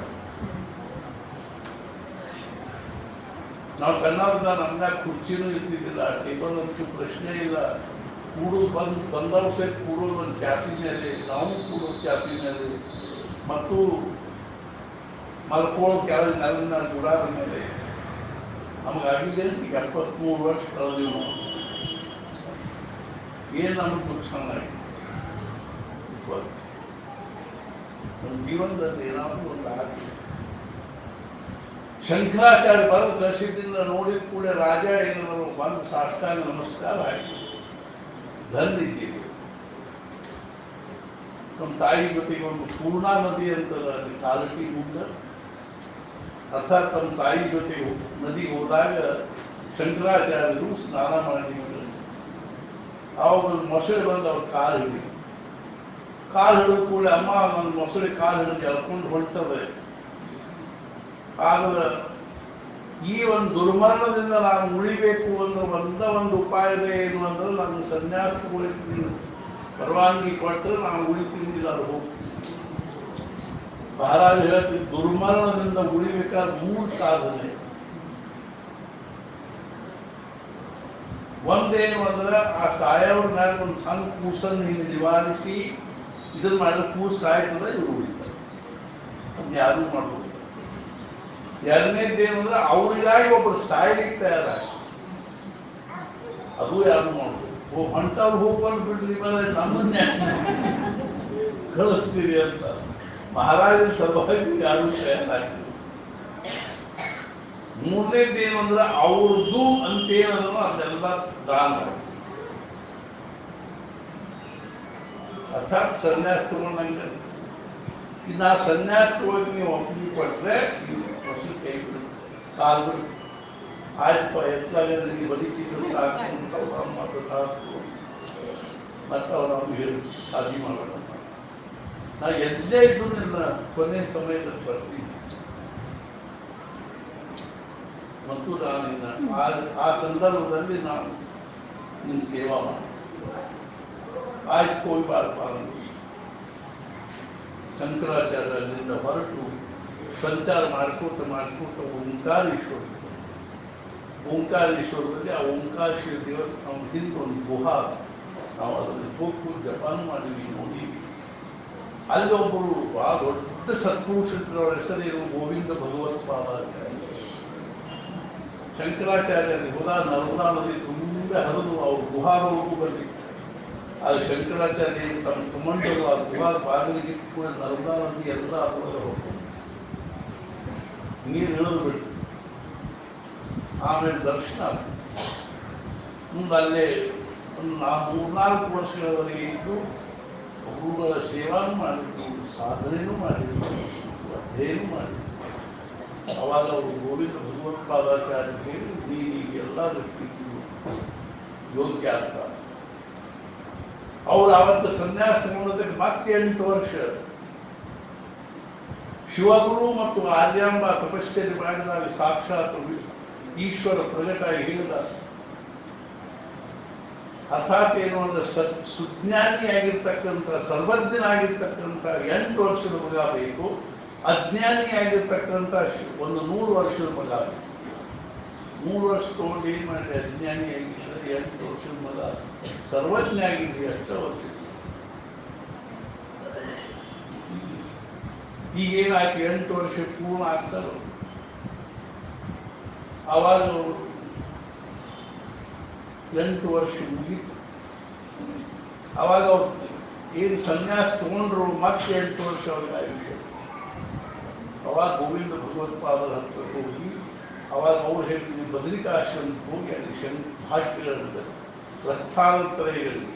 ನಾವು ಸಣ್ಣವ್ರದ ನಮ್ದಾಗ ಕುರ್ಚಿನೂ ಇರ್ತಿದ್ದಿಲ್ಲ, ಟೇಬಲ್ ಅಂತೂ ಪ್ರಶ್ನೆ ಇಲ್ಲ. ಬಂದವ್ರು ಸಹಿತ ಕೂಡೋದು ಒಂದು ಚಾಪಿ ಮೇಲೆ, ನಾವು ಕೂಡೋದು ಚಾಪಿ ಮೇಲೆ, ಮತ್ತು ಮಲ್ಕೊಳ್ಳೋ ಕೆಳಗೆ ನೆಲನ ಗುಡಾದ ಮೇಲೆ. ನಮಗಾಗಿದೆ 73 ವರ್ಷ ಕಳೆದಿವಿ ನಾವು. ಏನು ನಮಗೆ ನುಕ್ಸಾನ ಆಗಿದೆ? ನಮ್ಮ ಜೀವನದಲ್ಲಿ ಏನಾದರೂ ಒಂದು ಆಗಿದೆ. ಶಂಕರಾಚಾರ್ಯ ಬರೆದ ಕಳಿಸಿದ್ದಿಂದ ನೋಡಿದ ಕೂಡ ರಾಜ ಏನಾದ್ರು ಬಂದು ಸಾಷ್ಟಾಂಗ ನಮಸ್ಕಾರ ಆಯಿತು. ಧನ್ಯಿದ್ದೀವಿ. ನಮ್ಮ ತಾಯಿ ಜೊತೆಗೆ ಒಂದು ಪೂರ್ಣಾ ನದಿ ಅಂತ ಅಲ್ಲಿ ಕಾಲಟಿ ಮುಂದೆ, ಅರ್ಥಾತ್ ತಮ್ಮ ತಾಯಿ ಜೊತೆ ನದಿಗೆ ಹೋದಾಗ ಶಂಕರಾಚಾರ್ಯರು ಸ್ನಾನ ಮಾಡಿದ್ರು. ಆವಾಗ ಒಂದು ಮೊಸಳೆ ಬಂದು ಅವ್ರ ಕಾಲು ಹಿಡಿದು ಕೂಡ, ಅಮ್ಮ ನನ್ನ ಮೊಸಳೆ ಕಾಲು ಹಿಡಿದು ಎಳ್ಕೊಂಡು ಹೊಳ್ತದೆ. ಆದ್ರೆ ಈ ಒಂದು ದುರ್ಮರಣದಿಂದ ನಾನು ಉಳಿಬೇಕು ಅನ್ನೋ ಒಂದು ಉಪಾಯವೇ ಏನು ಅಂದ್ರೆ, ನಾನು ಸನ್ಯಾಸ ತಗೊಳ್ತೀನಿ ಪರವಾನಗಿ ಕೊಟ್ಟರೆ ನಾನು ಉಳಿತೀನಿ, ಅದು ಹೋಗ್ತೀನಿ. ಮಹಾರಾಜ ಹೇಳ್ತೀನಿ, ದುರ್ಮರಣದಿಂದ ಉಳಿಬೇಕಾದ 3 ಸಾಧನೆ. ಒಂದೇನು ಅಂದ್ರೆ, ಆ ಸಾಯೋರ ಮ್ಯಾಲ ಒಂದು ಸಣ್ಣ ಕೂಸನ್ನು ಹಿಂಗೆ ನಿವಾರಿಸಿ ಇದನ್ನ ಮಾಡಿದ್ರೆ ಕೂಸು ಸಾಯ್ತದ, ಇವರು ಉಳಿತಾರೆ. ಅದನ್ನ ಯಾರೂ ಮಾಡ್ಬೋದು. ಎರಡನೇದ್ದೇನು ಅಂದ್ರೆ, ಅವರಿಗಾಗಿ ಒಬ್ಬರು ಸಾಯ್ಲಿಕ್ಕೆ ತಯಾರಾಗಿ, ಅದು ಯಾರು ಮಾಡ್ಬೋದು. ಹೊಂಟವ್ರು ಹೋಗ್ಬಂದು ಬಿಡ್ರಿ, ಮೇಲೆ ನಮ್ಮನ್ನೇ ಕಳಿಸ್ತೀರಿ ಅಂತ ಮಹಾರಾಜನ ಸಭೆಗೆ ಯಾರು ತಯಾರಾಗ್ತದೆ. ಮೂರನೇದ್ದೇನು ಅಂದ್ರೆ, ಅವ್ರದ್ದು ಅಂತೇನೋ ಅದೆಲ್ಲ ದಾನ. ಅರ್ಥಾತ್ ಸನ್ಯಾಸ ತಗೊಂಡಂಗೆ. ಇನ್ನು ಆ ಸನ್ಯಾಸ ತಗೊಳಕ್ಕೆ ನೀವು ಒಪ್ಪಿಗೆ ಕೊಟ್ಟರೆ ವರ್ಷ ಕೈ ಬಿಡು, ಕಾಲು ಬಿಡು, ಆಯ್ತು ಎತ್ತಾಗ ನೀವು ಬದುಕಿದ್ರು ಸಾಕು ಮತ್ತು ತಾಸು ಮತ್ತು ಅವ್ರು ಅವ್ನು ಹೇಳಿ ಖಾಲಿ ಮಾಡೋಣ. ನಾ ಎಲ್ಲೇ ಇದ್ದು ನಿನ್ನ ಕೊನೆ ಸಮಯದಲ್ಲಿ ಬರ್ತೀನಿ ಮತ್ತು ನಾನು ಆ ಸಂದರ್ಭದಲ್ಲಿ ನಾನು ನಿನ್ನ ಸೇವಾ ಮಾಡಿ ಆಯ್ತು ಹೋಗ್ಬಾರ್ದು ಅಂದು ಶಂಕರಾಚಾರ್ಯ ಅಲ್ಲಿಂದ ಹೊರಟು ಸಂಚಾರ ಮಾಡ್ಕೋತ ಓಂಕಾರೇಶ್ವರದಲ್ಲಿ ಆ ಓಂಕಾರೇಶ್ವರ ದೇವಸ್ಥಾನ ಹಿಂದೆ ಒಂದು ಗುಹಾ, ನಾವು ಅದರಲ್ಲಿ ಹೋಗಿ ಜಪಾನ್ ಮಾಡಿದ್ವಿ, ನೋಡಿದ್ವಿ. ಅಲ್ಲಿ ಒಬ್ಬರು ಬಹಳ ದೊಡ್ಡ ಸತ್ಪುರುಷರವರ ಹೆಸರೇನು ಗೋವಿಂದ ಭಗವತ್ಪಾದಾಚಾರ್ಯ. ಶಂಕರಾಚಾರ್ಯರಿಗೆ ಹೋದ ನರ್ಮದಾ ನದಿ ತುಂಬ ಹರಿದು ಅವರು ಗುಹಾರವರೆಗೂ ಬಂದಿತ್ತು. ಅದು ಶಂಕರಾಚಾರ್ಯ ತಮ್ಮ ಕಮಂಡಲು ಆ ಗುಹಾರ ಬಾಗಿಲಿಗೆ ಕೂಡ ನರ್ಮದಾ ನದಿ ಎಲ್ಲ ಅದರೊಳಗೆ ಹೋಗ್ತದೆ, ನೀರು ಇಳಿದು ಬಿಟ್ಟು ಆಮೇಲೆ ದರ್ಶನ ಮುಂದೆ ಅಲ್ಲೇ ಒಂದು 3-4 ವರ್ಷಗಳವರೆಗೆ ಇದ್ದು ಗುರುಗಳ ಸೇವಾನು ಮಾಡಿದ್ರು, ಸಾಧನೆಯೂ ಮಾಡಿದ್ರು, ಅಧ್ಯಯನ ಮಾಡಿದ್ರು. ಅವಾಗ ಅವರು ಗೋವಿಂದ ಭಗವತ್ಪಾದಾಚಾರ್ಯ ಹೇಳಿ ನೀನೀಗ ಎಲ್ಲ ವ್ಯಕ್ತಿಗೂ ಯೋಗ್ಯ ಅಂತ. ಅವರು ಅವತ್ತು ಸನ್ಯಾಸ ತಗೊಂಡದಕ್ಕೆ ಮತ್ತೆ 8 ವರ್ಷ ಶಿವಗುರು ಮತ್ತು ಆರ್ಯಾಂಬ ತಪಶ್ಚರ್ಯ ಮಾಡಿದಾಗ ಸಾಕ್ಷಾತ್ ಈಶ್ವರ ಪ್ರಗಟಾಗಿ ಹೇಳಿದ. ಅರ್ಥಾತ್ ಏನು ಅಂದ್ರೆ ಸುಜ್ಞಾನಿಯಾಗಿರ್ತಕ್ಕಂಥ ಸರ್ವಜ್ಞನಾಗಿರ್ತಕ್ಕಂಥ 8 ವರ್ಷದ ಮಗ ಬೇಕು, ಅಜ್ಞಾನಿಯಾಗಿರ್ತಕ್ಕಂಥ ಒಂದು 100 ವರ್ಷದ ಮಗ ಬೇಕು. 3 ವರ್ಷ ತಗೊಂಡು ಏನ್ ಮಾಡಿ ಅಜ್ಞಾನಿಯಾಗಿದ್ದರೆ 8 ವರ್ಷದ ಮಗ ಸರ್ವಜ್ಞ ಆಗಿದ್ರಿ ಅಷ್ಟ ವರ್ಷ. ಈಗೇನಾಯ್ತು 8 ವರ್ಷ ಪೂರ್ಣ ಆಗ್ತಾರೆ. ಆವಾಗ 8 ವರ್ಷ ಮುಗೀತು. ಅವಾಗ ಅವ್ರು ಏನು ಸನ್ಯಾಸ ತಗೊಂಡ್ರು ಮತ್ತೆ 8 ವರ್ಷ ಅವ್ರಿಗೆ ಆಯುಷ್ಯ. ಅವಾಗ ಗೋವಿಂದ ಭಗವತ್ಪಾದರ ಹತ್ರ ಹೋಗಿ ಅವಾಗ ಅವ್ರು ಹೇಳ್ತೀನಿ ಬದರಿಕಾಶ್ರಮಕ್ಕೆ ಹೋಗಿ ಅಲ್ಲಿ ಭಾಷ್ಯಗಳಿಂದ ಪ್ರಸ್ಥಾನತ್ರಯಗಳಿಗೆ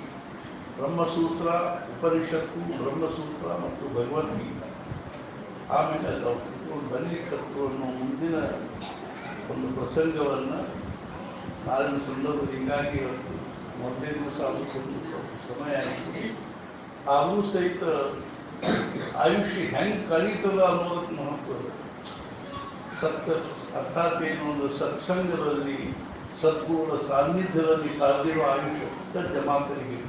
ಬ್ರಹ್ಮಸೂತ್ರ, ಉಪನಿಷತ್ತು, ಬ್ರಹ್ಮಸೂತ್ರ ಮತ್ತು ಭಗವದ್ಗೀತಾ. ಆಮೇಲೆ ಅಲ್ಲಿ ಅವ್ರು ಕುತ್ಕೊಂಡು ಬರಲಿಕ್ಕತ್ತು ಅನ್ನೋ ಮುಂದಿನ ಒಂದು ಪ್ರಸಂಗವನ್ನು ನಾಳಿನ ಸಂದರ್ಭದಲ್ಲಿ ಹೀಗಾಗಿ ಇವತ್ತು ಮೊದಲನೇ ದಿವಸ ಅದಕ್ಕೊಂದು ಸಮಯ ಆಯಿತು. ಆದರೂ ಸಹಿತ ಆಯುಷ್ಯ ಹೆಂಗೆ ಕಳೀತದ ಅನ್ನೋದಕ್ಕೆ ಮಹತ್ವ. ಅರ್ಥಾತ್ ಏನು ಒಂದು ಸತ್ಸಂಗದಲ್ಲಿ ಸದ್ಗುರುಗಳ ಸಾನ್ನಿಧ್ಯದಲ್ಲಿ ಕಳೆದಿರೋ ಆಯುಷ್ಯ ಅಷ್ಟ ಜಮಾತರಿಗೆ,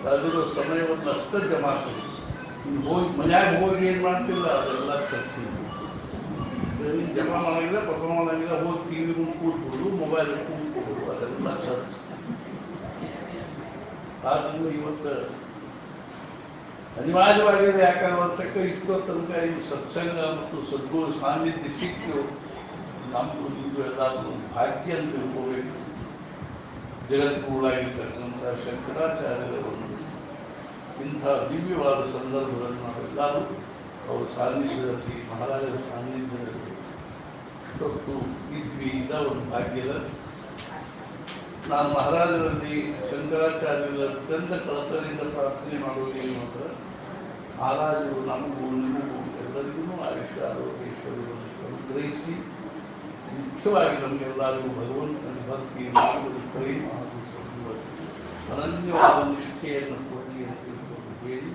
ಕಳೆದಿರೋ ಸಮಯವನ್ನು ಅಷ್ಟ ಜಮಾತರಿಗೆ. ಇನ್ನು ಹೋಗಿ ಮನ್ಯಾಗ ಹೋಗಿ ಏನು ಮಾಡ್ತಿಲ್ಲ ಅದೆಲ್ಲ ಖರ್ಚು ಜಮಾ ಮಾಡಂಗಿಲ್ಲ, ಪಕ್ಕ ಮಾಡಂಗಿಲ್ಲ, ಹೋಗಿ ಟಿವಿ ಮುಂದೆ ಕೂತ್ಬಿಡುದು, ಮೊಬೈಲ್ ಕೂತ್ಕೊಡುದು, ಅದೆಲ್ಲ ಖರ್ಚು. ಆದ್ರಿಂದ ಇವತ್ತು ಅನಿವಾರ್ಯವಾಗಿದೆ. ಯಾಕಂದ್ರೆ ವರ್ಷಕ್ಕ ಇಷ್ಟೋ ತನಕ ಇದು ಸತ್ಸಂಗ ಮತ್ತು ಸದ್ಗುರು ಸಾನ್ನಿಧ್ಯ ಸಿಕ್ಕು ನಮ್ದು ಇದು ಎಲ್ಲಾದ್ರೂ ಭಾಗ್ಯ ಅಂತ ತಿಳ್ಕೋಬೇಕು. ಜಗದ್ಗುರುಳಾಗಿರ್ತಕ್ಕಂಥ ಶಂಕರಾಚಾರ್ಯರವನ್ನು ಇಂಥ ದಿವ್ಯವಾದ ಸಂದರ್ಭದಲ್ಲಿ ನಾವೆಲ್ಲರೂ ಅವರ ಸಾನ್ನಿಧ್ಯದಲ್ಲಿ, ಮಹಾರಾಜರ ಸಾನ್ನಿಧ್ಯದಲ್ಲಿ ಇಷ್ಟೊತ್ತು ಇದ್ವಿ. ಇದ ಒಂದು ಭಾಗ್ಯದ. ನಾನು ಮಹಾರಾಜರಲ್ಲಿ ಶಂಕರಾಚಾರ್ಯರ ಅತ್ಯಂತ ಕಳಕಳಿಯಿಂದ ಪ್ರಾರ್ಥನೆ ಮಾಡೋದು ಏನು ಅಂದ್ರೆ ಮಹಾರಾಜರು ನಮಗೂ ನಿಮಗೂ ಎಲ್ಲರಿಗೂ ಆಯುಷ್ಯ ಆರೋಗ್ಯೇಶ್ವರವನ್ನು ಅನುಗ್ರಹಿಸಿ ಮುಖ್ಯವಾಗಿ ನಮಗೆಲ್ಲರಿಗೂ ಭಗವಂತನ ಭಕ್ತಿ, ಪ್ರೇಮ ಹಾಗೂ ಅನನ್ಯವಾದ ನಿಷ್ಠೆಯನ್ನು ಕೊಡಲಿ ಅಂತ ಹೇಳಿ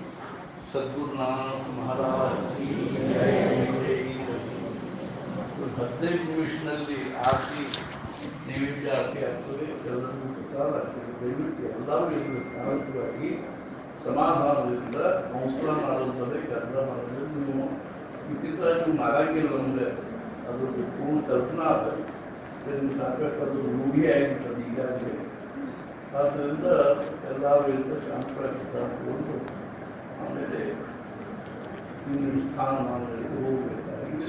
ಸದ್ಗುರುನಾಥ ಮಹಾರಾಜ 15 ನಿಮಿಷದಲ್ಲಿ ಆರತಿ ನೈವೇದ್ಯ ಆರತಿ ಆಗ್ತದೆ. ಎಲ್ಲರಿಗೂ ಪ್ರಸಾದ ಆಗ್ತದೆ. ದಯವಿಟ್ಟು ಎಲ್ಲರೂ ಇರಬೇಕಾಗಿ ಸಮಾಧಾನದಿಂದ ಸಂಸ್ಕಾರ ಮಾಡುತ್ತದೆ, ಕೆಲಸ ಮಾಡಿದ್ರೆ ನೀವು ಇತ್ತಿತ್ತ ನೀವು ಮಾಡಂಗಿಲ್ಲ ನಮಗೆ ಅದು ಪೂರ್ಣ ಕಲ್ಪನಾ ಅದ. ನಿಮ್ಗೆ ಸಾಕಷ್ಟು ಅದು ರೂಢಿ ಆಗಿರ್ತದೆ ಈಗಾಗಲೇ. ಆದ್ದರಿಂದ ಎಲ್ಲರೂ ಇರ್ತ ಶಾಂತವಾಗಿ ತಗೊಂಡು ಆಮೇಲೆ ನಿಮ್ಮ ಸ್ಥಾನಮಾನಗಳಿಗೆ ಹೋಗಬೇಕಾಗಿ